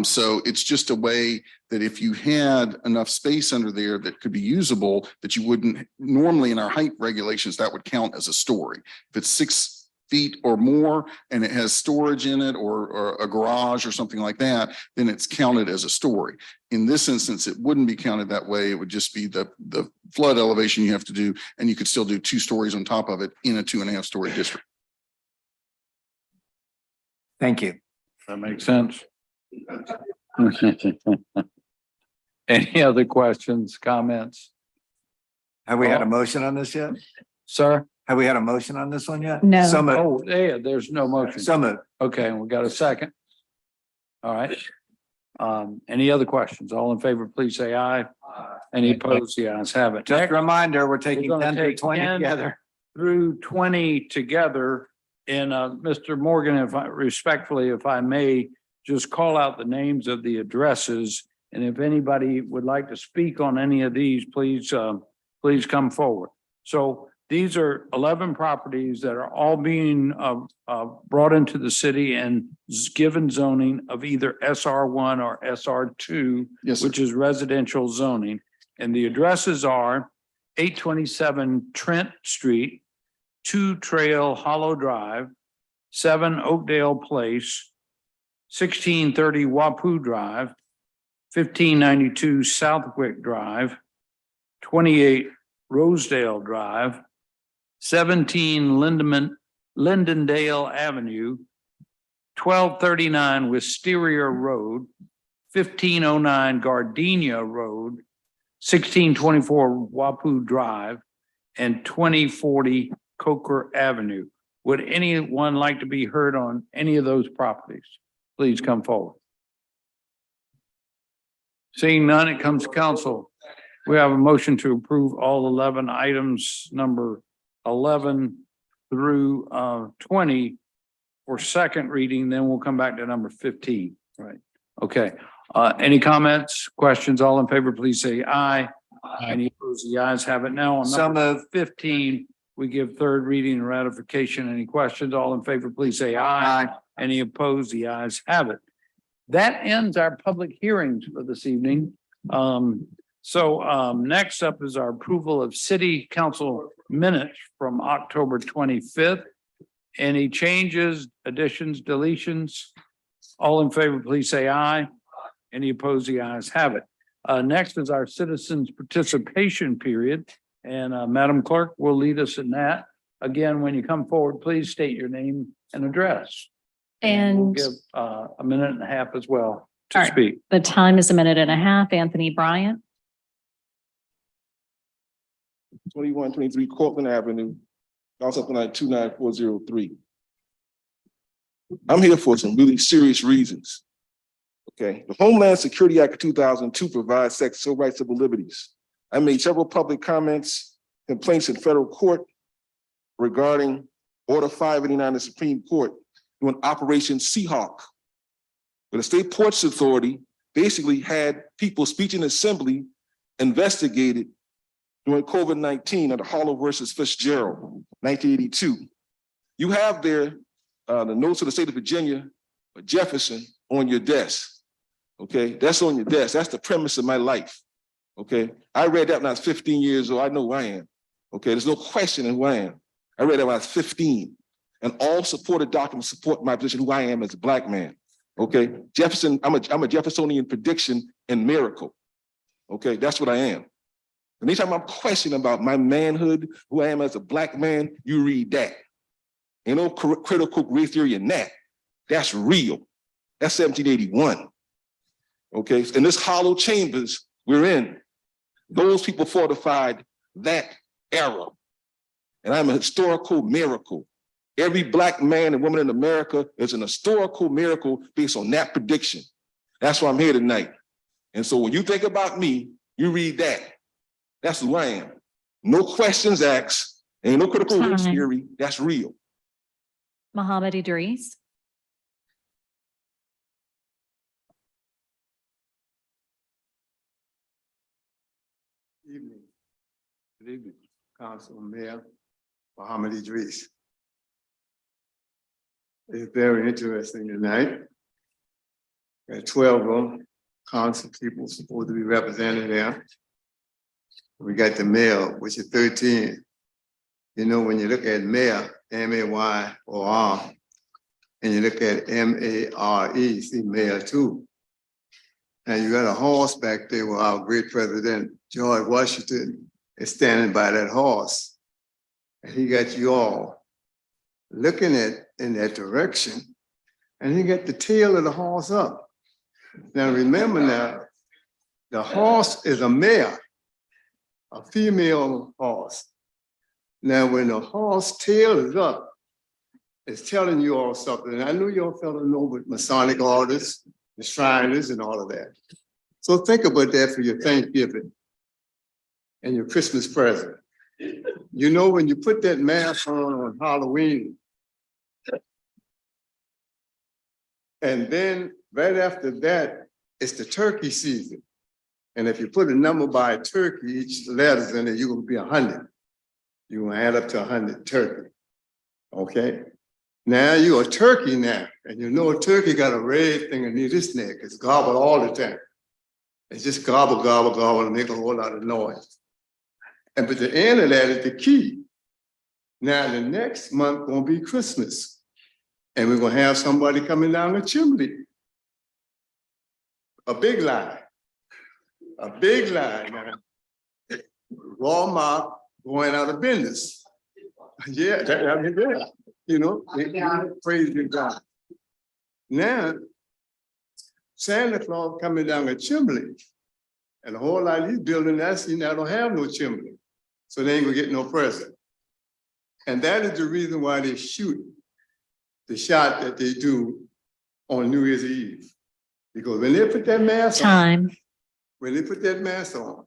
So it's just a way that if you had enough space under there that could be usable, that you wouldn't normally in our height regulations, that would count as a story. If it's 6 feet or more and it has storage in it or a garage or something like that, then it's counted as a story. In this instance, it wouldn't be counted that way. It would just be the flood elevation you have to do, and you could still do 2 stories on top of it in a 2.5 story district. Thank you. That makes sense. Any other questions, comments? Have we had a motion on this yet? Sir? Have we had a motion on this one yet? No. So moved. Oh, yeah, there's no motion. So moved. Okay, we got a second. All right. Any other questions? All in favor, please say aye. Any opposed? The ayes have it. Just Next, a reminder, we're taking gonna 10 through take 20 10 together. through 20 together. And Mr. Morgan, if I respectfully, if I may, just call out the names of the addresses. And if anybody would like to speak on any of these, please come forward. So these are 11 properties that are all being brought into the city and given zoning of either SR1 or SR2, Yes, sir. which is residential zoning. And the addresses are 827 Trent Street, 2 Trail Hollow Drive, 7 Oakdale Place, 1630 Wapu Drive, 1592 Southwick Drive, 28 Rosedale Drive, 17 Lindendale Avenue, 1239 Wisteria Road, 1509 Gardenia Road, 1624 Wapu Drive, and 2040 Coker Avenue. Would anyone like to be heard on any of those properties? Please come forward. Seeing none, it comes to council. We have a motion to approve all 11 items, number 11 through 20 for second reading, then we'll come back to number 15. Right. Okay. Any comments, questions? All in favor, please say aye. Any opposed? The ayes have it. Now on number 15, we give third reading and ratification. Any questions? All in favor, please say aye. Any opposed? The ayes have it. That ends our public hearings for this evening. Next up is our approval of city council minutes from October 25th. Any changes, additions, deletions? All in favor, please say aye. Any opposed? The ayes have it. Next is our citizens participation period, and Madam Clerk will lead us in that. Again, when you come forward, please state your name and address. And we'll give a minute and a half as well to All right. speak. the time is a minute and a half. Anthony Bryant. 2123 Cortland Avenue, also line 29403. I'm here for some really serious reasons. Okay, the Homeland Security Act of 2002 provides civil rights, civil liberties. I made several public comments, complaints in federal court regarding Order 589 of the Supreme Court doing Operation Seahawk, where the State Ports Authority basically had people speaking assembly investigated during COVID-19 under Harlow versus Fitzgerald, 1982. You have there the notes of the state of Virginia, Jefferson on your desk. Okay, that's on your desk. That's the premise of my life. Okay, I read that when I was 15 years old. I know who I am. Okay, there's no question in who I am. I read that when I was 15, and all supported documents support my position, who I am as a Black man. Okay, Jefferson, I'm a Jeffersonian prediction and miracle. Okay, that's what I am. And anytime I'm questioning about my manhood, who I am as a Black man, you read that. Ain't no critical race theory in that. That's real. That's 1781. Okay, in this hollow chambers we're in, those people fortified that era. And I'm a historical miracle. Every Black man and woman in America is an historical miracle based on that prediction. That's why I'm here tonight. And so when you think about me, you read that. That's who I am. No questions asked, ain't no critical race theory. That's real. Mohammed Idris. Evening. Good evening, Council Mayor Mohammed Idris. It's very interesting tonight. There are 12 of them, council people supposed to be represented there. We got the mayor, which is 13. You know, when you look at mayor, M-A-Y-O-R, and you look at M-A-R-E, see mayor too. And you got a horse back there where our great president, George Washington, is standing by that horse. And he got you all looking in that direction, and he got the tail of the horse up. Now remember now, the horse is a mare, a female horse. Now when the horse tail is up, it's telling you all something. And I know y'all fellow know with Masonic orders, the Shriners and all of that. So think about that for your Thanksgiving and your Christmas present. You know, when you put that mask on Halloween, and then right after that, it's the turkey season. And if you put a number by a turkey, each letter's in it, you're gonna be 100. You're gonna add up to 100 turkey. Okay? Now you're a turkey now, and you know a turkey got a red thing underneath its neck. It's gobbled all the time. It's just gobble, gobble, gobble, and make a whole lot of noise. And but the end of that is the key. Now the next month gonna be Christmas. And we're gonna have somebody coming down the chimney. A big line. A big line now. Walmart going out of business. Yeah, I mean, yeah. You know, praise God. Now, Santa Claus coming down the chimney. And a whole lot of these buildings that's now don't have no chimney. So they ain't gonna get no present. And that is the reason why they shoot the shot that they do on New Year's Eve. Because when they put that mask on, when they put that mask on,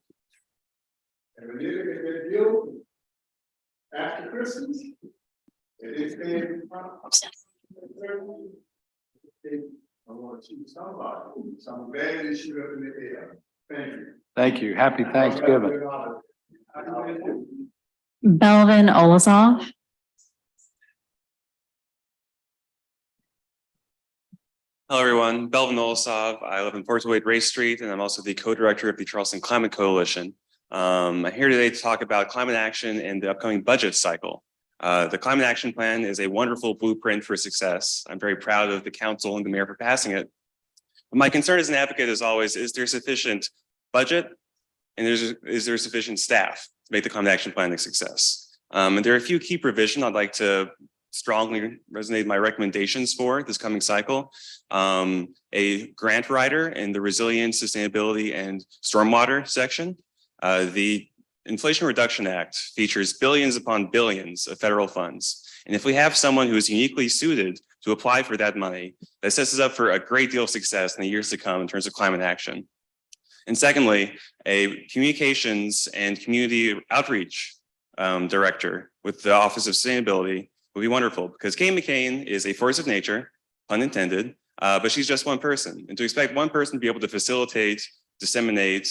and when they look at that building after Christmas, and they say, I want to shoot somebody, some bad issue up in the air. Thank you. Thank you. Happy Thanksgiving. Belvin Olazov. Hello, everyone. Belvin Olsov. I live in Fort Wade Race Street, and I'm also the co-director of the Charleston Climate Coalition. I'm here today to talk about climate action and the upcoming budget cycle. The Climate Action Plan is a wonderful blueprint for success. I'm very proud of the council and the mayor for passing it. But my concern as an advocate, as always, is there sufficient budget and is there sufficient staff to make the Climate Action Plan a success? And there are a few key provisions I'd like to strongly resonate my recommendations for this coming cycle. A grant writer in the resilience, sustainability, and stormwater section. The Inflation Reduction Act features billions upon billions of federal funds. And if we have someone who is uniquely suited to apply for that money, that sets us up for a great deal of success in the years to come in terms of climate action. And secondly, a communications and community outreach director with the Office of Sustainability would be wonderful, because Kay McCain is a force of nature, pun intended, but she's just one person. And to expect one person to be able to facilitate, disseminate,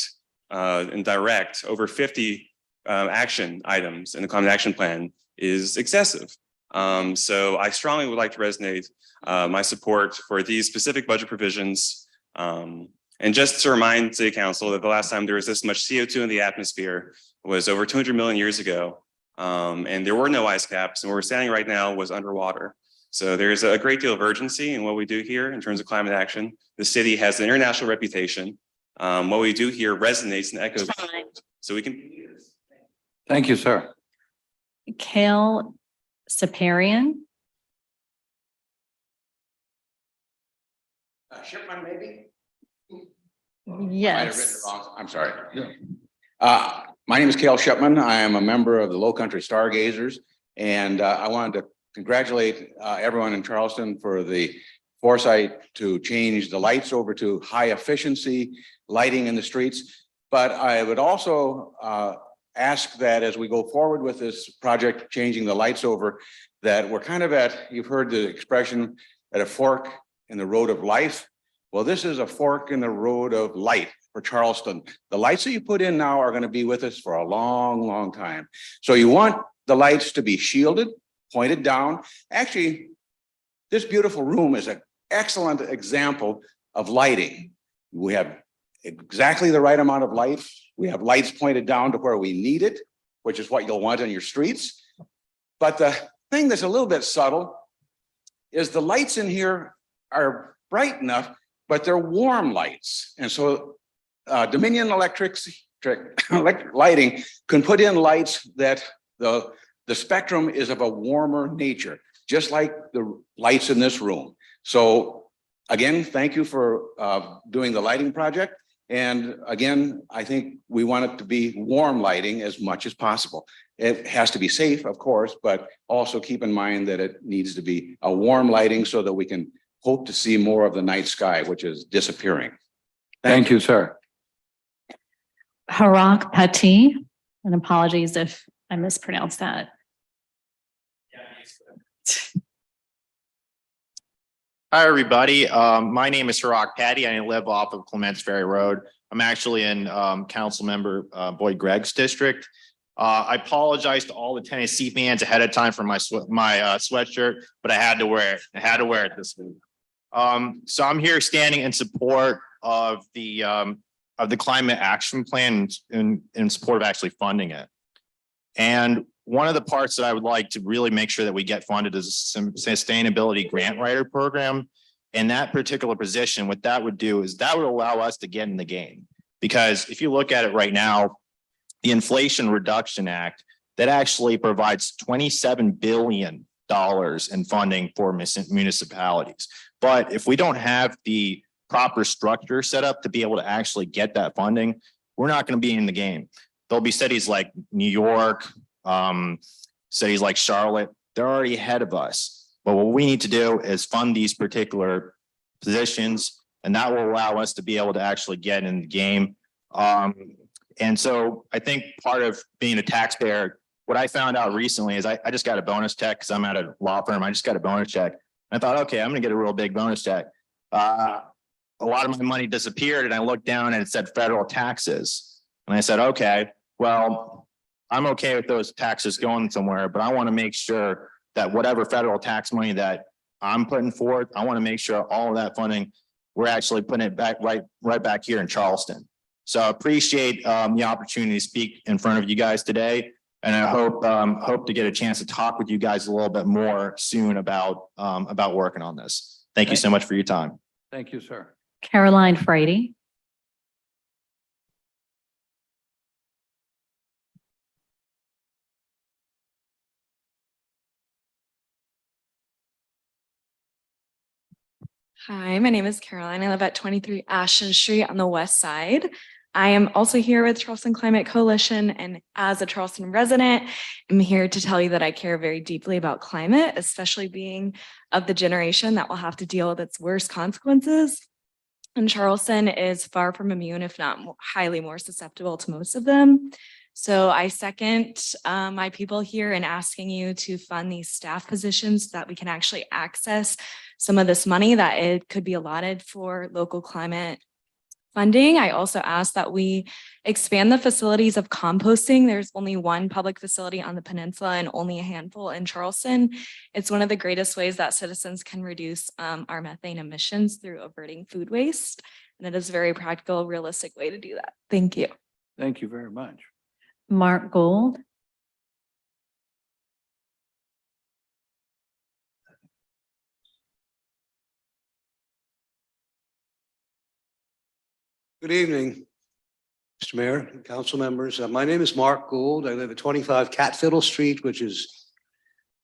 and direct over 50 action items in the Climate Action Plan is excessive. So I strongly would like to resonate my support for these specific budget provisions. And just to remind City Council that the last time there was this much CO2 in the atmosphere was over 200 million years ago. And there were no ice caps, and where we're standing right now was underwater. So there's a great deal of urgency in what we do here in terms of climate action. The city has an international reputation. What we do here resonates and echoes. So we can. Thank you, sir. Kale Saparian. Shipman, maybe? Yes. I'm sorry. My name is Cale Shipman. I am a member of the Low Country Stargazers, and I wanted to congratulate everyone in Charleston for the foresight to change the lights over to high efficiency lighting in the streets. But I would also ask that as we go forward with this project, changing the lights over, that we're kind of at, you've heard the expression, at a fork in the road of life. Well, this is a fork in the road of light for Charleston. The lights that you put in now are going to be with us for a long, long time. So you want the lights to be shielded, pointed down. Actually, this beautiful room is an excellent example of lighting. We have exactly the right amount of light. We have lights pointed down to where we need it, which is what you'll want on your streets. But the thing that's a little bit subtle is the lights in here are bright enough, but they're warm lights. And so Dominion Electric Lighting can put in lights that the spectrum is of a warmer nature, just like the lights in this room. So again, thank you for doing the lighting project. And again, I think we want it to be warm lighting as much as possible. It has to be safe, of course, but also keep in mind that it needs to be a warm lighting so that we can hope to see more of the night sky, which is disappearing. Thank you, sir. Harak Pati, and apologies if I mispronounced that. Hi, everybody. My name is Harak Patty. I live off of Clements Ferry Road. I'm actually in Council Member Boyd Gregg's district. I apologize to all the Tennessee fans ahead of time for my sweatshirt, but I had to wear it. I had to wear it this week. So I'm here standing in support of the climate action plan in support of actually funding it. And one of the parts that I would like to really make sure that we get funded is some sustainability grant writer program. In that particular position, what that would do is that would allow us to get in the game. Because if you look at it right now, the Inflation Reduction Act, that actually provides $27 billion in funding for municipalities. But if we don't have the proper structure set up to be able to actually get that funding, we're not going to be in the game. There'll be cities like New York, cities like Charlotte, they're already ahead of us. But what we need to do is fund these particular positions, and that will allow us to be able to actually get in the game. And so I think part of being a taxpayer, what I found out recently is I just got a bonus check because I'm at a law firm. I just got a bonus check. And I thought, okay, I'm going to get a real big bonus check. A lot of my money disappeared, and I looked down and it said federal taxes. And I said, okay, well, I'm okay with those taxes going somewhere, but I want to make sure that whatever federal tax money that I'm putting forth, I want to make sure all of that funding, we're actually putting it back right back here in Charleston. So I appreciate the opportunity to speak in front of you guys today. And I hope to get a chance to talk with you guys a little bit more soon about working on this. Thank you so much for your time. Thank you, sir. Caroline Frady. Hi, my name is Caroline. I live at 23 Ashton Street on the west side. I am also here with Charleston Climate Coalition, and as a Charleston resident, I'm here to tell you that I care very deeply about climate, especially being of the generation that will have to deal with its worst consequences. And Charleston is far from immune, if not highly more susceptible to most of them. So I second my people here in asking you to fund these staff positions so that we can actually access some of this money that it could be allotted for local climate funding. I also ask that we expand the facilities of composting. There's only one public facility on the peninsula and only a handful in Charleston. It's one of the greatest ways that citizens can reduce our methane emissions through averting food waste. And it is a very practical, realistic way to do that. Thank you. Thank you very much. Mark Gould. Good evening, Mr. Mayor and council members. My name is Mark Gould. I live at 25 Catfiddle Street, which is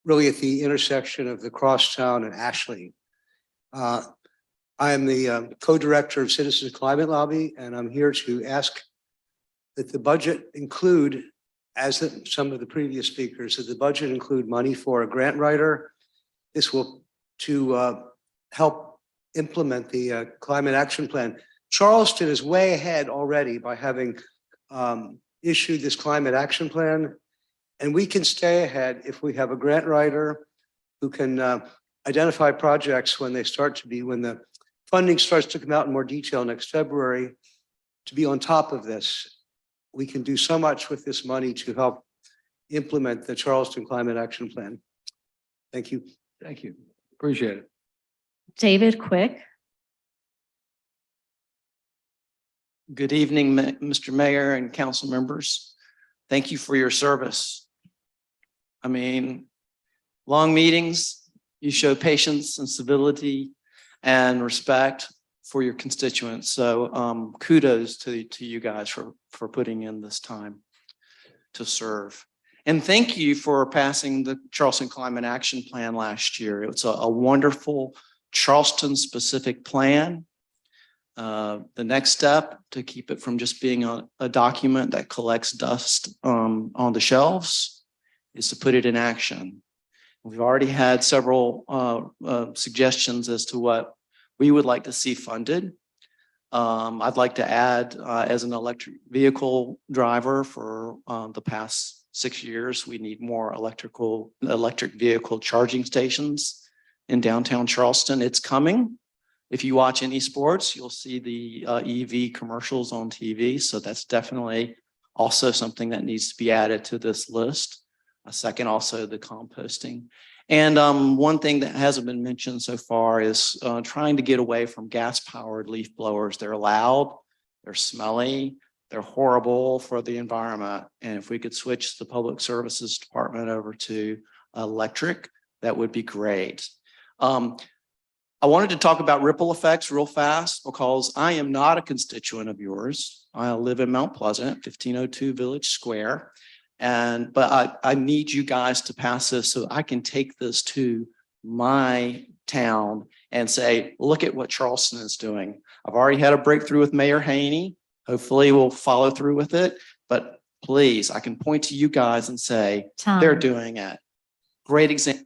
really at the intersection of the Crosstown and Ashley. I am the co-director of Citizens Climate Lobby, and I'm here to ask that the budget include, as some of the previous speakers, that the budget include money for a grant writer. This will to help implement the climate action plan. Charleston is way ahead already by having issued this climate action plan. And we can stay ahead if we have a grant writer who can identify projects when they start to be, when the funding starts to come out in more detail next February, to be on top of this. We can do so much with this money to help implement the Charleston Climate Action Plan. Thank you. Thank you. Appreciate it. David Quick. Good evening, Mr. Mayor and council members. Thank you for your service. I mean, long meetings, you show patience and civility and respect for your constituents. So kudos to you guys for putting in this time to serve. And thank you for passing the Charleston Climate Action Plan last year. It's a wonderful Charleston specific plan. The next step to keep it from just being a document that collects dust on the shelves is to put it in action. We've already had several suggestions as to what we would like to see funded. I'd like to add, as an electric vehicle driver for the past 6 years, we need more electric vehicle charging stations in downtown Charleston. It's coming. If you watch any sports, you'll see the EV commercials on TV. So that's definitely also something that needs to be added to this list. A second, also the composting. And one thing that hasn't been mentioned so far is trying to get away from gas-powered leaf blowers. They're loud, they're smelly, they're horrible for the environment. And if we could switch the Public Services Department over to electric, that would be great. I wanted to talk about ripple effects real fast because I am not a constituent of yours. I live in Mount Pleasant, 1502 Village Square. But I need you guys to pass this so I can take this to my town and say, look at what Charleston is doing. I've already had a breakthrough with Mayor Haney. Hopefully we'll follow through with it. But please, I can point to you guys and say, they're doing it. Great example.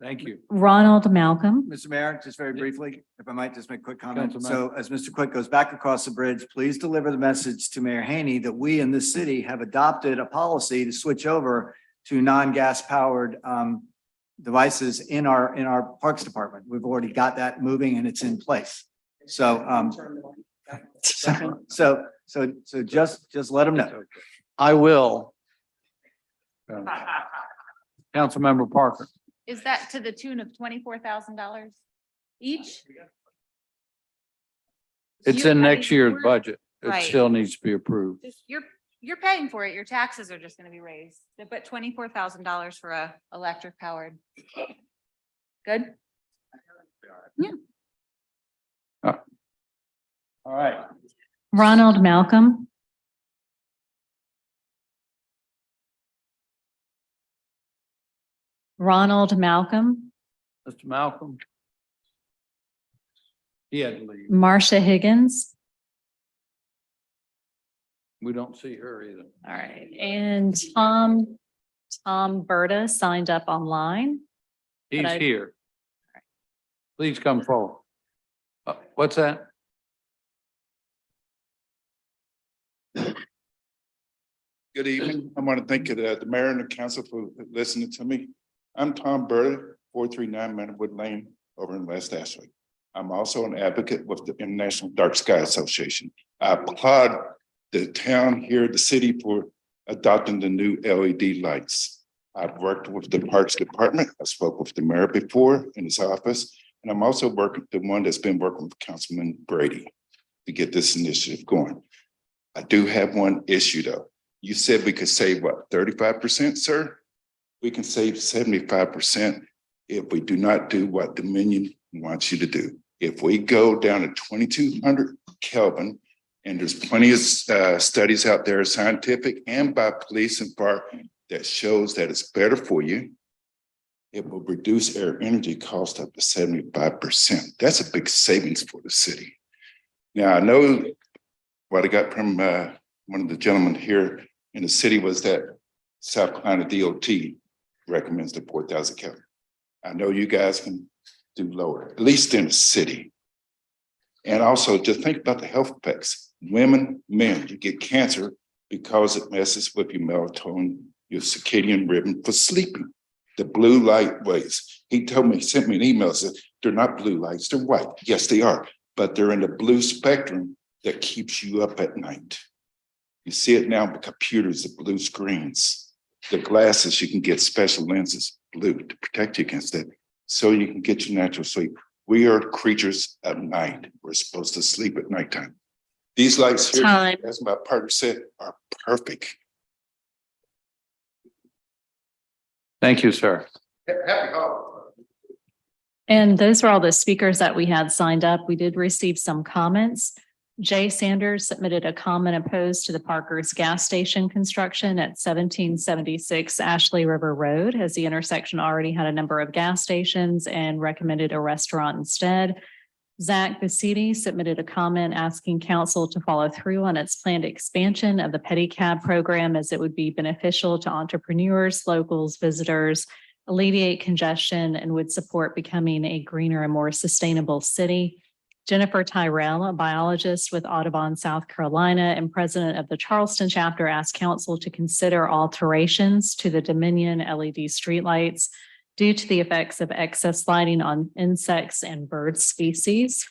Thank you. Ronald Malcolm. Mr. Mayor, just very briefly, if I might just make a quick comment. Councilman. So as Mr. Quick goes back across the bridge, please deliver the message to Mayor Haney that we in this city have adopted a policy to switch over to non-gas powered devices in our Parks Department. We've already got that moving and it's in place. So just let them know. I will. Councilmember Parker. Is that to the tune of $24,000 each? It's You're in next paying year's for it? budget. It Right. still needs to be approved. You're paying for it. Your taxes are just gonna be raised, but $24,000 for a electric powered. Good? Yeah. All right. Ronald Malcolm. Ronald Malcolm. Mr. Malcolm. He had to leave. Marcia Higgins. We don't see her either. All right. And Tom Berta signed up online. He's I- here. Please come forward. What's that? Good evening. I want to thank the mayor and the council for listening to me. I'm Tom Burley, 439 Manwood Lane over in West Ashley. I'm also an advocate with the International Dark Sky Association. I applaud the town here, the city, for adopting the new LED lights. I've worked with the Parks Department. I spoke with the mayor before in his office, and I'm also working the one that's been working with Councilman Brady to get this initiative going. I do have one issue though. You said we could save what, 35%, sir? We can save 75% if we do not do what Dominion wants you to do. If we go down to 2200 Kelvin, and there's plenty of studies out there, scientific and by police and fire, that shows that it's better for you. It will reduce our energy cost up to 75%. That's a big savings for the city. Now, I know what I got from one of the gentlemen here in the city was that South Carolina DOT recommends the 4,000 Kelvin. I know you guys can do lower, at least in the city. And also just think about the health effects. Women, men, you get cancer because it messes with your melatonin, your circadian rhythm for sleeping. The blue light waves. He told me, sent me an email, said, they're not blue lights, they're white. Yes, they are, but they're in the blue spectrum that keeps you up at night. You see it now with computers, the blue screens, the glasses, you can get special lenses, blue, to protect you against that, so you can get your natural sleep. We are creatures of night. We're supposed to sleep at nighttime. These lights here, as my partner said, are perfect. Thank you, sir. Happy holidays. And those are all the speakers that we had signed up. We did receive some comments. Jay Sanders submitted a comment opposed to the Parker's gas station construction at 1776 Ashley River Road, as the intersection already had a number of gas stations, and recommended a restaurant instead. Zach Basidi submitted a comment asking council to follow through on its planned expansion of the pedicab program as it would be beneficial to entrepreneurs, locals, visitors, alleviate congestion, and would support becoming a greener and more sustainable city. Jennifer Tyrell, a biologist with Audubon, South Carolina, and president of the Charleston chapter, asked council to consider alterations to the Dominion LED streetlights due to the effects of excess lighting on insects and bird species.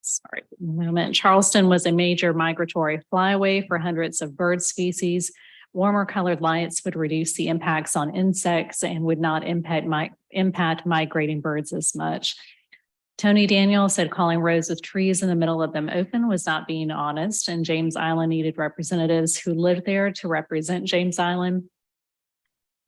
Sorry, a moment. Charleston was a major migratory flyway for hundreds of bird species. Warmer colored lights would reduce the impacts on insects and would not impact migrating birds as much. Tony Daniel said calling roads with trees in the middle of them open was not being honest, and James Island needed representatives who lived there to represent James Island.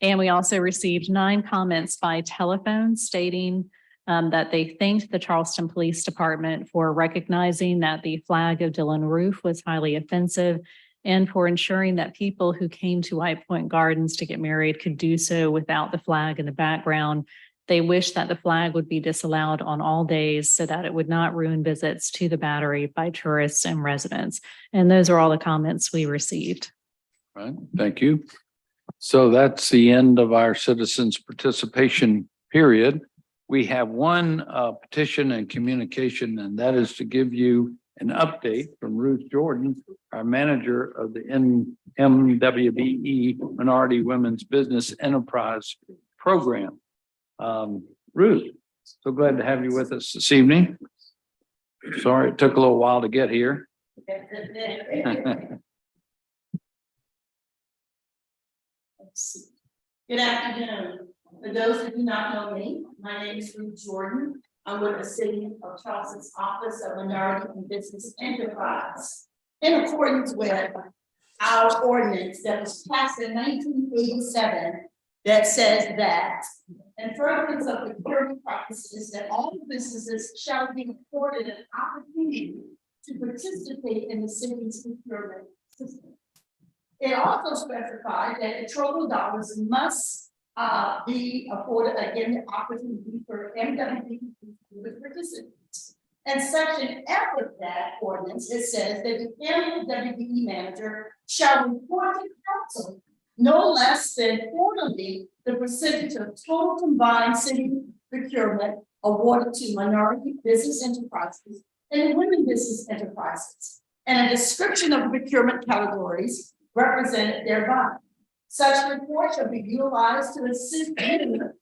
And we also received 9 comments by telephone stating that they thanked the Charleston Police Department for recognizing that the flag of Dylan Roof was highly offensive and for ensuring that people who came to White Point Gardens to get married could do so without the flag in the background. They wish that the flag would be disallowed on all days so that it would not ruin visits to the Battery by tourists and residents. And those are all the comments we received. Right, thank you. So that's the end of our citizens' participation period. We have one petition and communication, and that is to give you an update from Ruth Jordan, our manager of the MWBE Minority Women's Business Enterprise Program. Ruth, so glad to have you with us this evening. Sorry, it took a little while to get here. Good afternoon. For those who do not know me, my name is Ruth Jordan. I'm with the City of Charleston's Office of Minority and Business Enterprise. In accordance with our ordinance that was passed in 1987 that says that in furtherance of the procurement practices that all businesses shall be afforded an opportunity to participate in the city's procurement system. It also specified that controllable dollars must be afforded again the opportunity for MWB to participate. And section F of that ordinance, it says that the MWB manager shall report to council no less than quarterly the percentage of total combined city procurement awarded to minority business enterprises and women business enterprises, and a description of the procurement categories represented thereby. Such report shall be utilized to assist the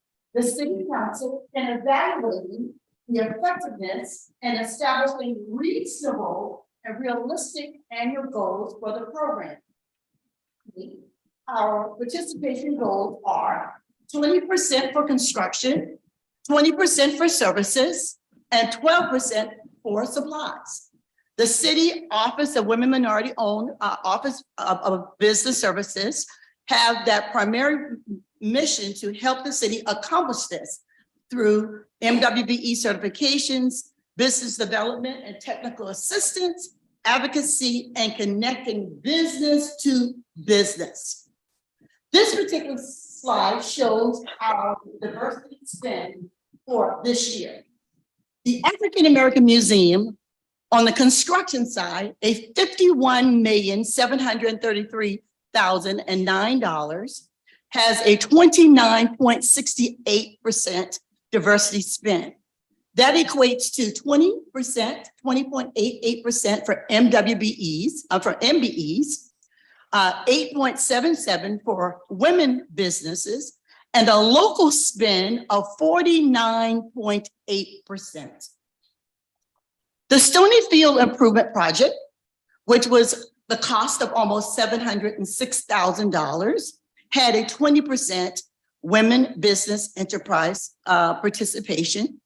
city council in evaluating the effectiveness and establishing reasonable and realistic annual goals for the program. Our participation goals are 20% for construction, 20% for services, and 12% for supplies. The City Office of Women Minority Owned Office of Business Services have that primary mission to help the city accomplish this through MWBE certifications, business development and technical assistance, advocacy, and connecting business to business. This particular slide shows our diversity spend for this year. The African American Museum, on the construction side, a $51,733,009 has a 29.68% diversity spend. That equates to 20.88% for MBEs, 8.77% for women businesses, and a local spend of 49.8%. The Stonyfield Improvement Project, which was the cost of almost $706,000, had a 20% women business enterprise participation.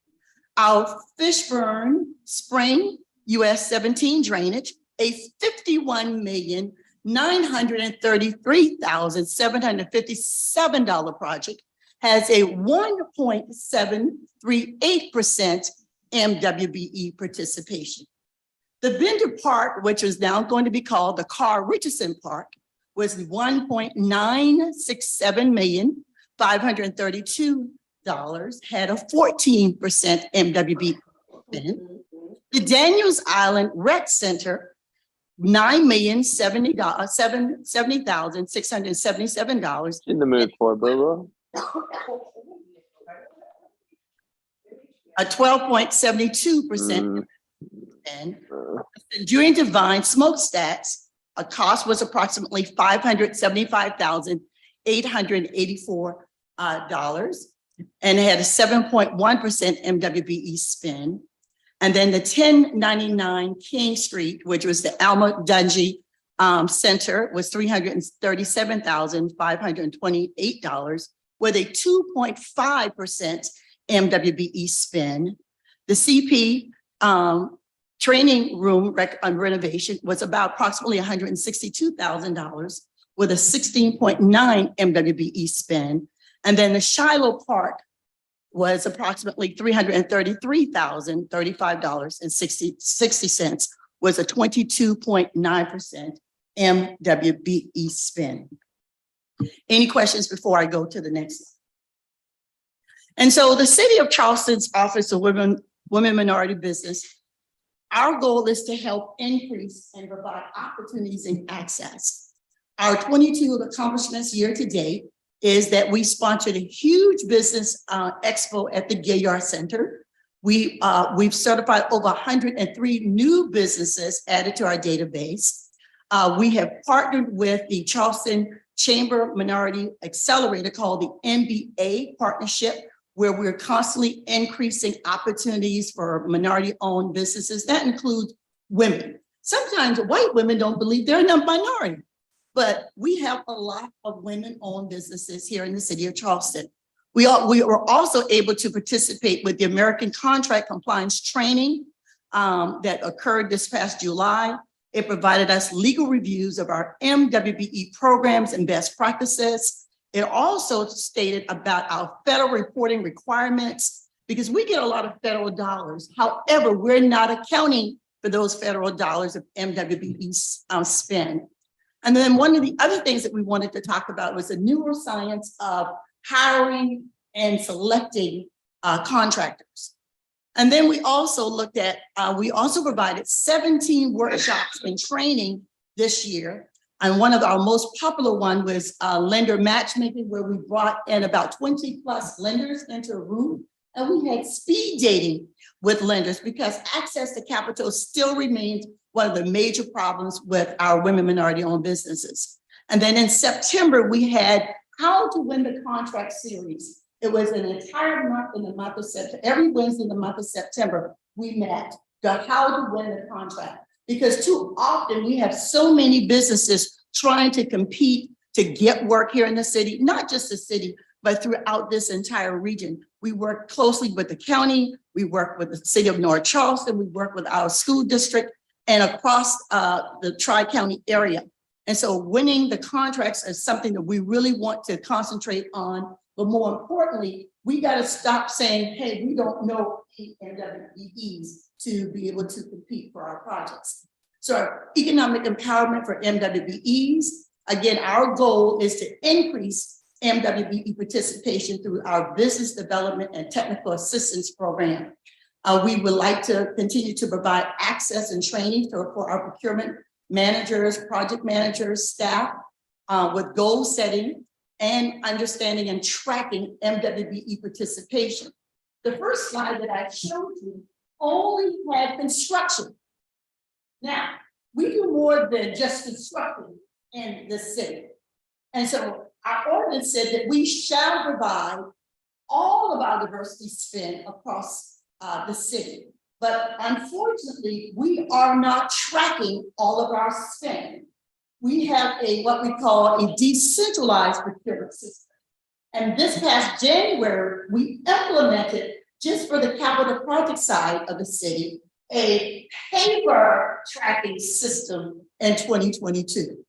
Our Fishburne Spring US 17 drainage, a $51,933,757 project, has a 1.738% MWBE participation. The Bender Park, which is now going to be called the Carl Richardson Park, was $1.967,532, had a 14% MWBE The Daniels Island Rec Center, $9,070,677. In the mood for it, bro. A 12.72%. And during Divine Smokestacks, a cost was approximately $575,884, and it had a 7.1% MWBE spend. And then the 1099 King Street, which was the Alma Dungy Center, was $337,528 with a 2.5% MWBE spend. The CP training room renovation was about approximately $162,000 with a 16.9 MWBE spend. And then the Shiloh Park was approximately $333,035.60 was a 22.9% MWBE spend. Any questions before I go to the next slide? And so the City of Charleston's Office of Women Minority Business, our goal is to help increase and provide opportunities and access. Our 22 accomplishments year to date is that we sponsored a huge business expo at the Gaillard Center. We've certified over 103 new businesses added to our database. We have partnered with the Charleston Chamber Minority Accelerator called the MBA Partnership, where we're constantly increasing opportunities for minority-owned businesses. That includes women. Sometimes white women don't believe they're a minority, but we have a lot of women-owned businesses here in the city of Charleston. We were also able to participate with the American Contract Compliance Training that occurred this past July. It provided us legal reviews of our MWBE programs and best practices. It also stated about our federal reporting requirements because we get a lot of federal dollars. However, we're not accounting for those federal dollars of MWBE spend. And then one of the other things that we wanted to talk about was the neuroscience of hiring and selecting contractors. And then we also looked at, we also provided 17 workshops and training this year. And one of our most popular one was lender matchmaking, where we brought in about 20 plus lenders into a room. And we had speed dating with lenders because access to capital still remains one of the major problems with our women minority-owned businesses. And then in September, we had How to Win the Contract series. It was an entire month in the month of September. Every Wednesday in the month of September, we met the How to Win the Contract. Because too often we have so many businesses trying to compete to get work here in the city, not just the city, but throughout this entire region. We work closely with the county, we work with the city of North Charleston, we work with our school district and across the Tri-County area. And so winning the contracts is something that we really want to concentrate on. But more importantly, we got to stop saying, hey, we don't know MWBEs to be able to compete for our projects. So economic empowerment for MWBEs, again, our goal is to increase MWBE participation through our business development and technical assistance program. We would like to continue to provide access and training for our procurement managers, project managers, staff with goal setting and understanding and tracking MWBE participation. The first slide that I showed you only had construction. Now, we do more than just construction in the city. And so our ordinance said that we shall provide all of our diversity spend across the city. But unfortunately, we are not tracking all of our spend. We have what we call a decentralized procurement system. And this past January, we implemented, just for the capital project side of the city, a paper tracking system in 2022.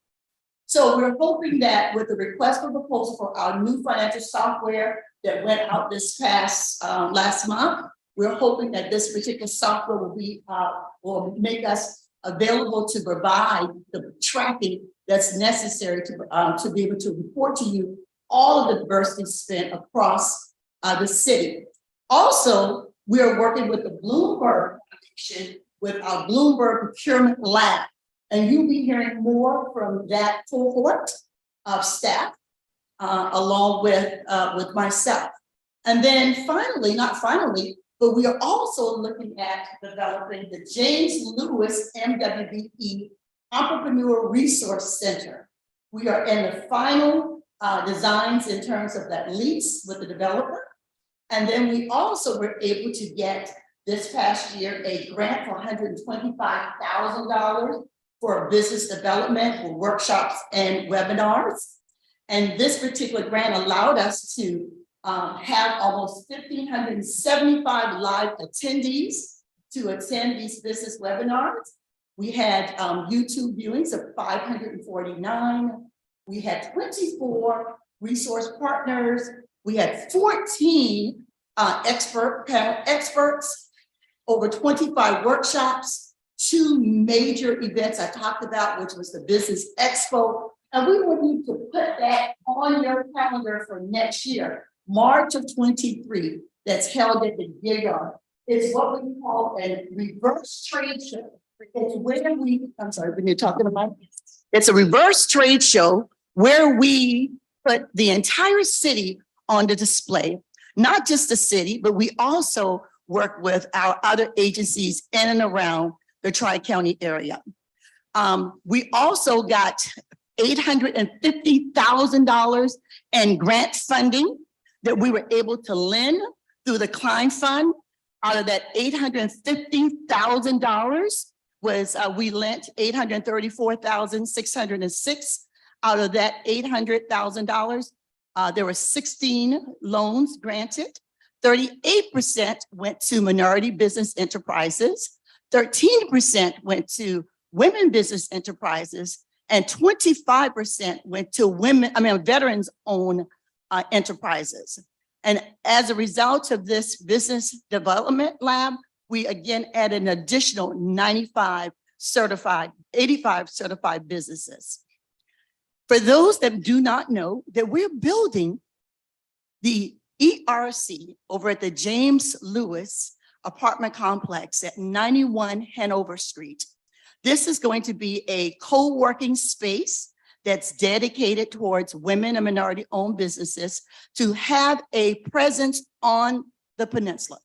So we're hoping that with the request for proposal for our new financial software that went out this past last month, we're hoping that this particular software will make us available to provide the tracking that's necessary to be able to report to you all of the diversity spent across the city. Also, we are working with the Bloomberg Foundation with our Bloomberg Procurement Lab. And you'll be hearing more from that cohort of staff along with myself. And then finally, not finally, but we are also looking at developing the James Lewis MWBE Entrepreneur Resource Center. We are in the final designs in terms of that lease with the developer. And then we also were able to get this past year a grant for $125,000 for business development, for workshops and webinars. And this particular grant allowed us to have almost 1,575 live attendees to attend these business webinars. We had YouTube viewings of 549. We had 24 resource partners. We had 14 panel experts, over 25 workshops, 2 major events I talked about, which was the Business Expo. And we would need to put that on your calendar for next year, March of 23, that's held at the Giga. It's what we call a reverse trade show. It's where I'm sorry, when you're talking about, it's a reverse trade show where we put the entire city on the display, not just the city, but we also work with our other agencies in and around the Tri-County area. We also got $850,000 in grant funding that we were able to lend through the Klein Fund. Out of that $850,000 was we lent $834,606. Out of that $800,000, there were 16 loans granted. 38% went to minority business enterprises, 13% went to women business enterprises, and 25% went to veterans-owned enterprises. And as a result of this business development lab, we again added an additional 85 certified businesses. For those that do not know, that we're building the ERC over at the James Lewis apartment complex at 91 Hanover Street. This is going to be a co-working space that's dedicated towards women and minority-owned businesses to have a presence on the peninsula.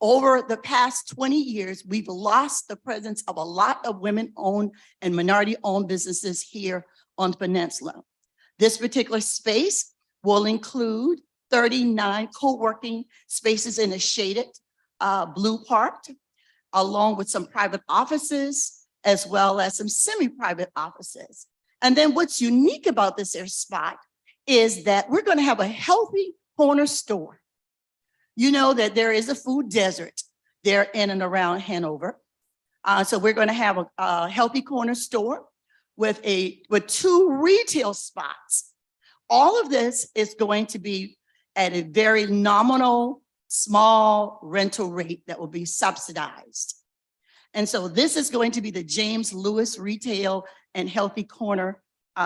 Over the past 20 years, we've lost the presence of a lot of women-owned and minority-owned businesses here on the peninsula. This particular space will include 39 co-working spaces in a shaded blue part, along with some private offices, as well as some semi-private offices. And then what's unique about this air spot is that we're going to have a healthy corner store. You know that there is a food desert there in and around Hanover. So we're going to have a healthy corner store with 2 retail spots. All of this is going to be at a very nominal, small rental rate that will be subsidized. And so this is going to be the James Lewis Retail and Healthy Corner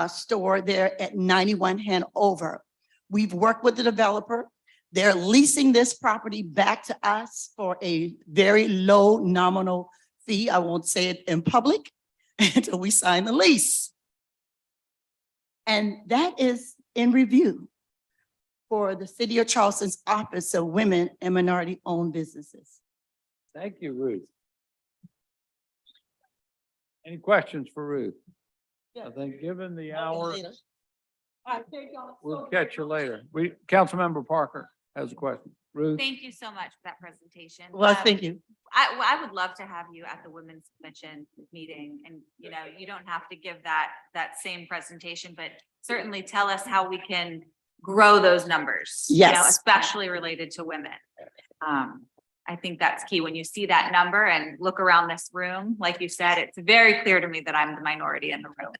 store there at 91 Hanover. We've worked with the developer. They're leasing this property back to us for a very low nominal fee. I won't say it in public until we sign the lease. And that is in review for the City of Charleston's Office of Women and Minority-Owned Businesses. Thank you, Ruth. Any questions for Ruth? I think given the hour, we'll catch you later. Councilmember Parker has a question. Ruth? Thank you so much for that presentation. Well, thank you. I would love to have you at the Women's Commission meeting, and you know, you don't have to give that same presentation, but certainly tell us how we can grow those numbers. Yes. You know, especially related to women. I think that's key. When you see that number and look around this room, like you said, it's very clear to me that I'm the minority in the room.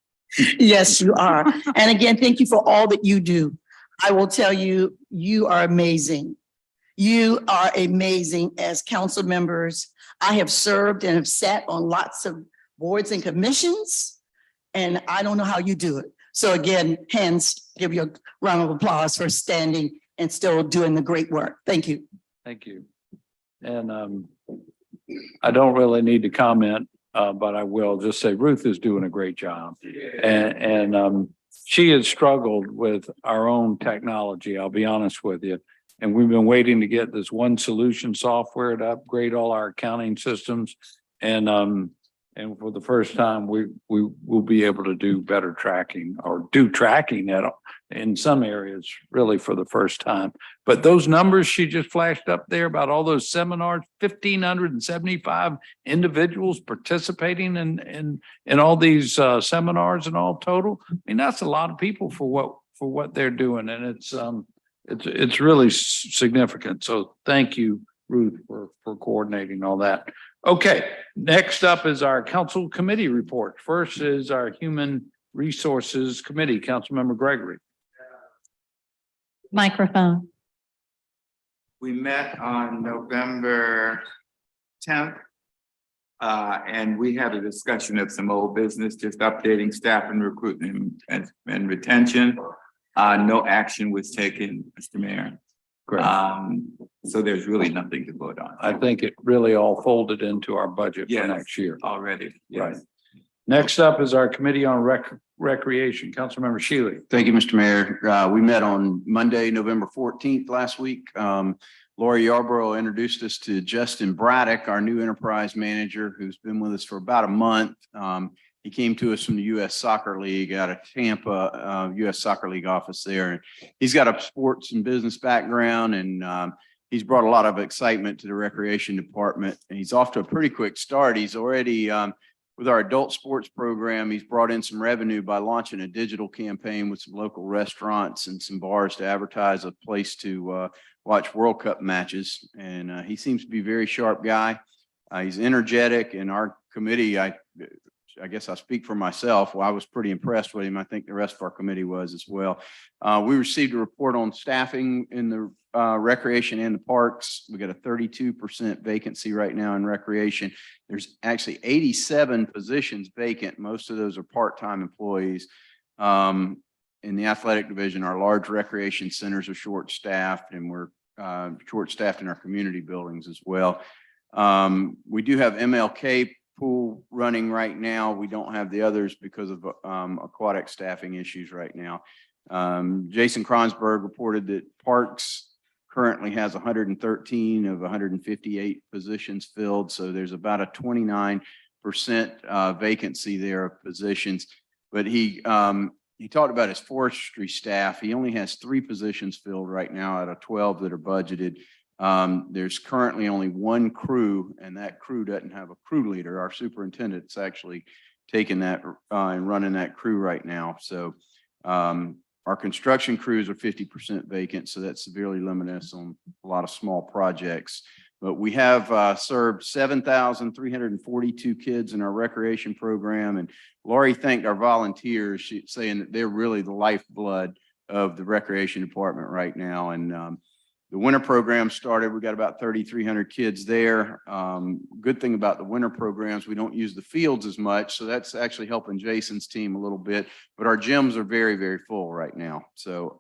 Yes, you are. And again, thank you for all that you do. I will tell you, you are amazing. You are amazing as council members. I have served and have sat on lots of boards and commissions, and I don't know how you do it. So again, give you a round of applause for standing and still doing the great work. Thank you. Thank you. And I don't really need to comment, but I will just say Ruth is doing a great job. And she has struggled with our own technology, I'll be honest with you. And we've been waiting to get this one solution software to upgrade all our accounting systems. And for the first time, we will be able to do better tracking or do tracking in some areas really for the first time. But those numbers she just flashed up there about all those seminars, 1,575 individuals participating in all these seminars and all total. I mean, that's a lot of people for what they're doing. And it's really significant. So thank you, Ruth, for coordinating all that. Okay, next up is our council committee report. First is our Human Resources Committee, Councilmember Gregory. Microphone. We met on November 10th. And we had a discussion of some old business, just updating staff and recruitment and retention. No action was taken, Mr. Mayor. Great. So there's really nothing to vote on. I think it really all folded into our budget for next year. Already. Right. Next up is our Committee on Recreation, Councilmember Shealy. Thank you, Mr. Mayor. We met on Monday, November 14th last week. Lori Yarborough introduced us to Justin Braddock, our new enterprise manager, who's been with us for about a month. He came to us from the U.S. Soccer League out of Tampa, U.S. Soccer League office there. And he's got a sports and business background, and he's brought a lot of excitement to the recreation department. And he's off to a pretty quick start. He's already, with our adult sports program, he's brought in some revenue by launching a digital campaign with some local restaurants and some bars to advertise a place to watch World Cup matches. And he seems to be a very sharp guy. He's energetic, and our committee, I guess I speak for myself. Well, I was pretty impressed with him. I think the rest of our committee was as well. We received a report on staffing in the recreation and the parks. We got a 32% vacancy right now in recreation. There's actually 87 positions vacant. Most of those are part-time employees. In the athletic division, our large recreation centers are short-staffed, and we're short-staffed in our community buildings as well. We do have MLK pool running right now. We don't have the others because of aquatic staffing issues right now. Jason Kronsberg reported that Parks currently has 113 of 158 positions filled. So there's about a 29% vacancy there of positions. But he talked about his forestry staff. He only has 3 positions filled right now out of 12 that are budgeted. There's currently only 1 crew, and that crew doesn't have a crew leader. Our superintendent's actually taking that and running that crew right now. So our construction crews are 50% vacant, so that severely limits us on a lot of small projects. But we have served 7,342 kids in our recreation program, and Laurie thanked our volunteers, saying that they're really the lifeblood of the recreation department right now. And the winter program started. We got about 3,300 kids there. Good thing about the winter programs, we don't use the fields as much. So that's actually helping Jason's team a little bit, but our gyms are very, very full right now. So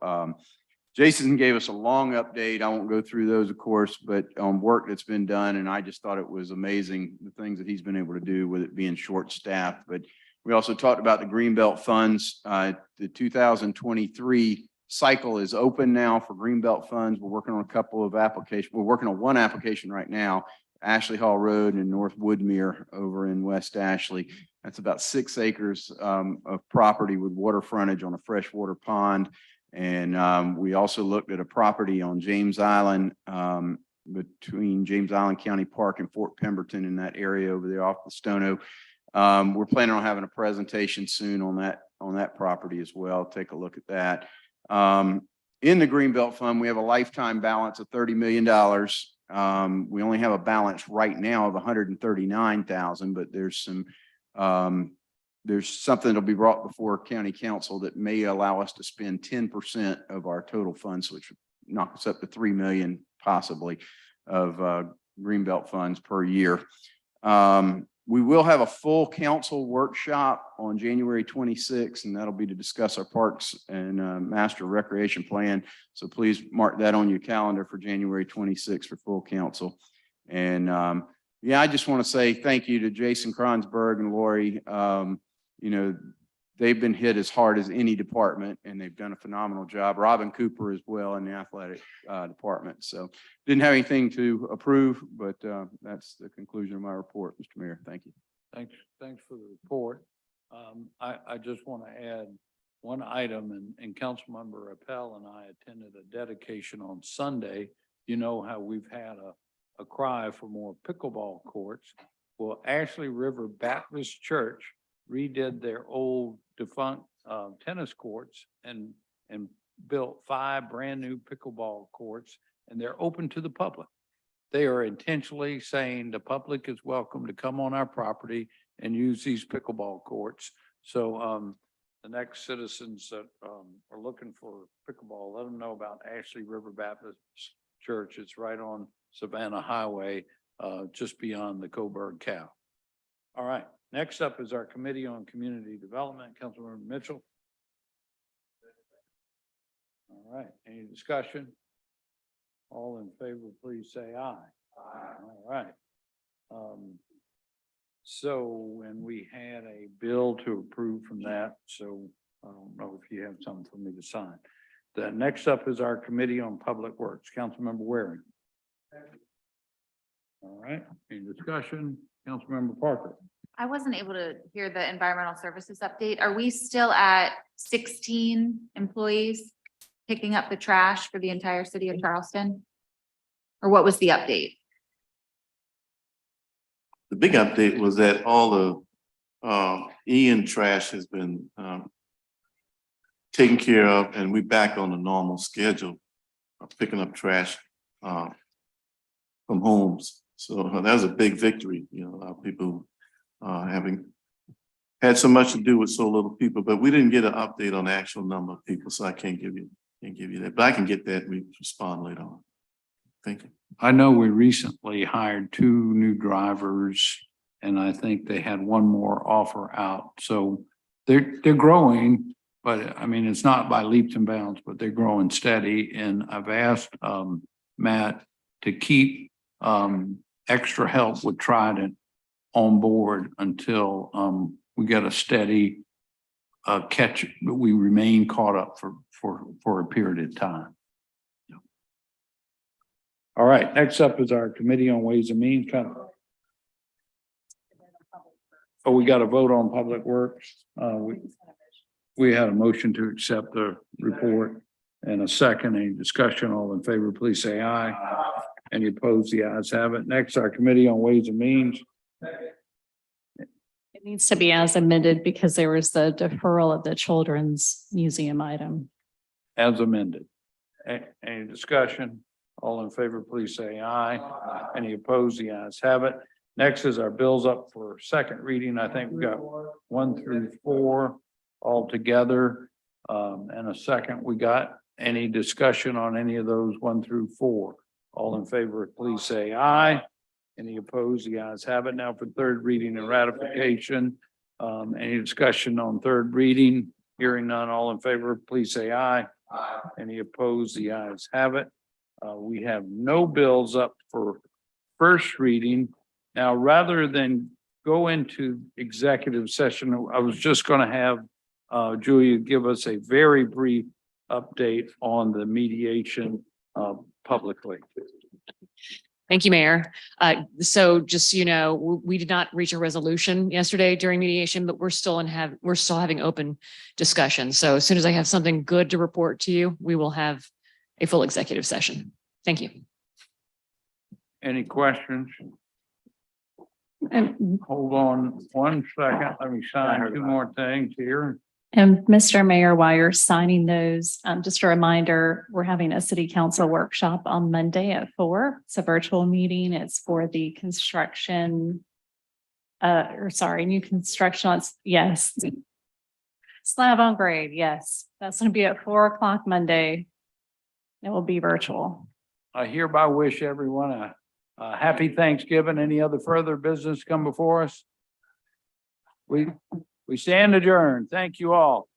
Jason gave us a long update. I won't go through those, of course, but work that's been done. And I just thought it was amazing, the things that he's been able to do with it being short staffed. But we also talked about the Greenbelt funds. The 2023 cycle is open now for Greenbelt funds. We're working on a couple of applications. We're working on one application right now, Ashley Hall Road in North Woodmere over in West Ashley. That's about 6 acres of property with water frontage on a freshwater pond. And we also looked at a property on James Island, between James Island County Park and Fort Pemberton, in that area over there off the Stono. We're planning on having a presentation soon on that property as well. Take a look at that. In the Greenbelt Fund, we have a lifetime balance of $30 million. We only have a balance right now of $139,000, but there's something that'll be brought before County Council that may allow us to spend 10% of our total funds, which would knock us up to $3 million possibly of Greenbelt funds per year. We will have a full council workshop on January 26th, and that'll be to discuss our parks and master recreation plan. So please mark that on your calendar for January 26th for full council. And yeah, I just want to say thank you to Jason Kronsberg and Lori. You know, they've been hit as hard as any department, and they've done a phenomenal job. Robin Cooper as well in the athletic department. So didn't have anything to approve, but that's the conclusion of my report, Mr. Mayor. Thank you. Thanks for the report. I just want to add one item, and Councilmember Appel and I attended a dedication on Sunday. You know how we've had a cry for more pickleball courts. Well, Ashley River Baptist Church redid their old defunct tennis courts and built 5 brand new pickleball courts, and they're open to the public. They are intentionally saying the public is welcome to come on our property and use these pickleball courts. So the next citizens that are looking for pickleball, let them know about Ashley River Baptist Church. It's right on Savannah Highway, just beyond the Coburg Cow. All right, next up is our Committee on Community Development, Councilmember Mitchell. All right, any discussion? All in favor, please say aye. Aye. All right. So, and we had a bill to approve from that, so I don't know if you have something for me to sign. The next up is our Committee on Public Works, Councilmember Waring. All right, any discussion? Councilmember Parker. I wasn't able to hear the environmental services update. Are we still at 16 employees picking up the trash for the entire city of Charleston? Or what was the update? The big update was that all the Ian trash has been taken care of, and we're back on the normal schedule of picking up trash from homes. So that was a big victory. You know, a lot of people having had so much to do with so little people, but we didn't get an update on the actual number of people, so I can't give you that. But I can get that. We respond later on. Thank you. I know we recently hired 2 new drivers, and I think they had 1 more offer out. So they're growing, but I mean, it's not by leaps and bounds, but they're growing steady. And I've asked Matt to keep extra help with Trident on board until we get a steady catch, but we remain caught up for a period of time. All right, next up is our Committee on Ways and Means. Oh, we got a vote on Public Works. We had a motion to accept the report and a second. Any discussion? All in favor, please say aye. Any opposed? The ayes have it. Next, our Committee on Ways and Means. It needs to be as amended because there was the deferral of the children's museum item. As amended. Any discussion? All in favor, please say aye. Any opposed? The ayes have it. Next is our bills up for second reading. I think we got 1 through 4 all together. And a second, we got any discussion on any of those 1 through 4? All in favor, please say aye. Any opposed? The ayes have it. Now for third reading and ratification. Any discussion on third reading? Hearing none. All in favor, please say aye. Aye. Any opposed? The ayes have it. We have no bills up for first reading. Now, rather than go into executive session, I was just going to have Julia give us a very brief update on the mediation publicly. Thank you, Mayor. So just so you know, we did not reach a resolution yesterday during mediation, but we're still having open discussion. So as soon as I have something good to report to you, we will have a full executive session. Thank you. Any questions? And, Hold on 1 second. Let me sign 2 more things here. and Mr. Mayor, while you're signing those, just a reminder, we're having a city council workshop on Monday at 4. It's a virtual meeting. It's for the construction, new construction on, yes. Slab on grade, yes. That's going to be at 4:00 Monday. It will be virtual. I hereby wish everyone a happy Thanksgiving. Any other further business come before us? We stand adjourned. Thank you all.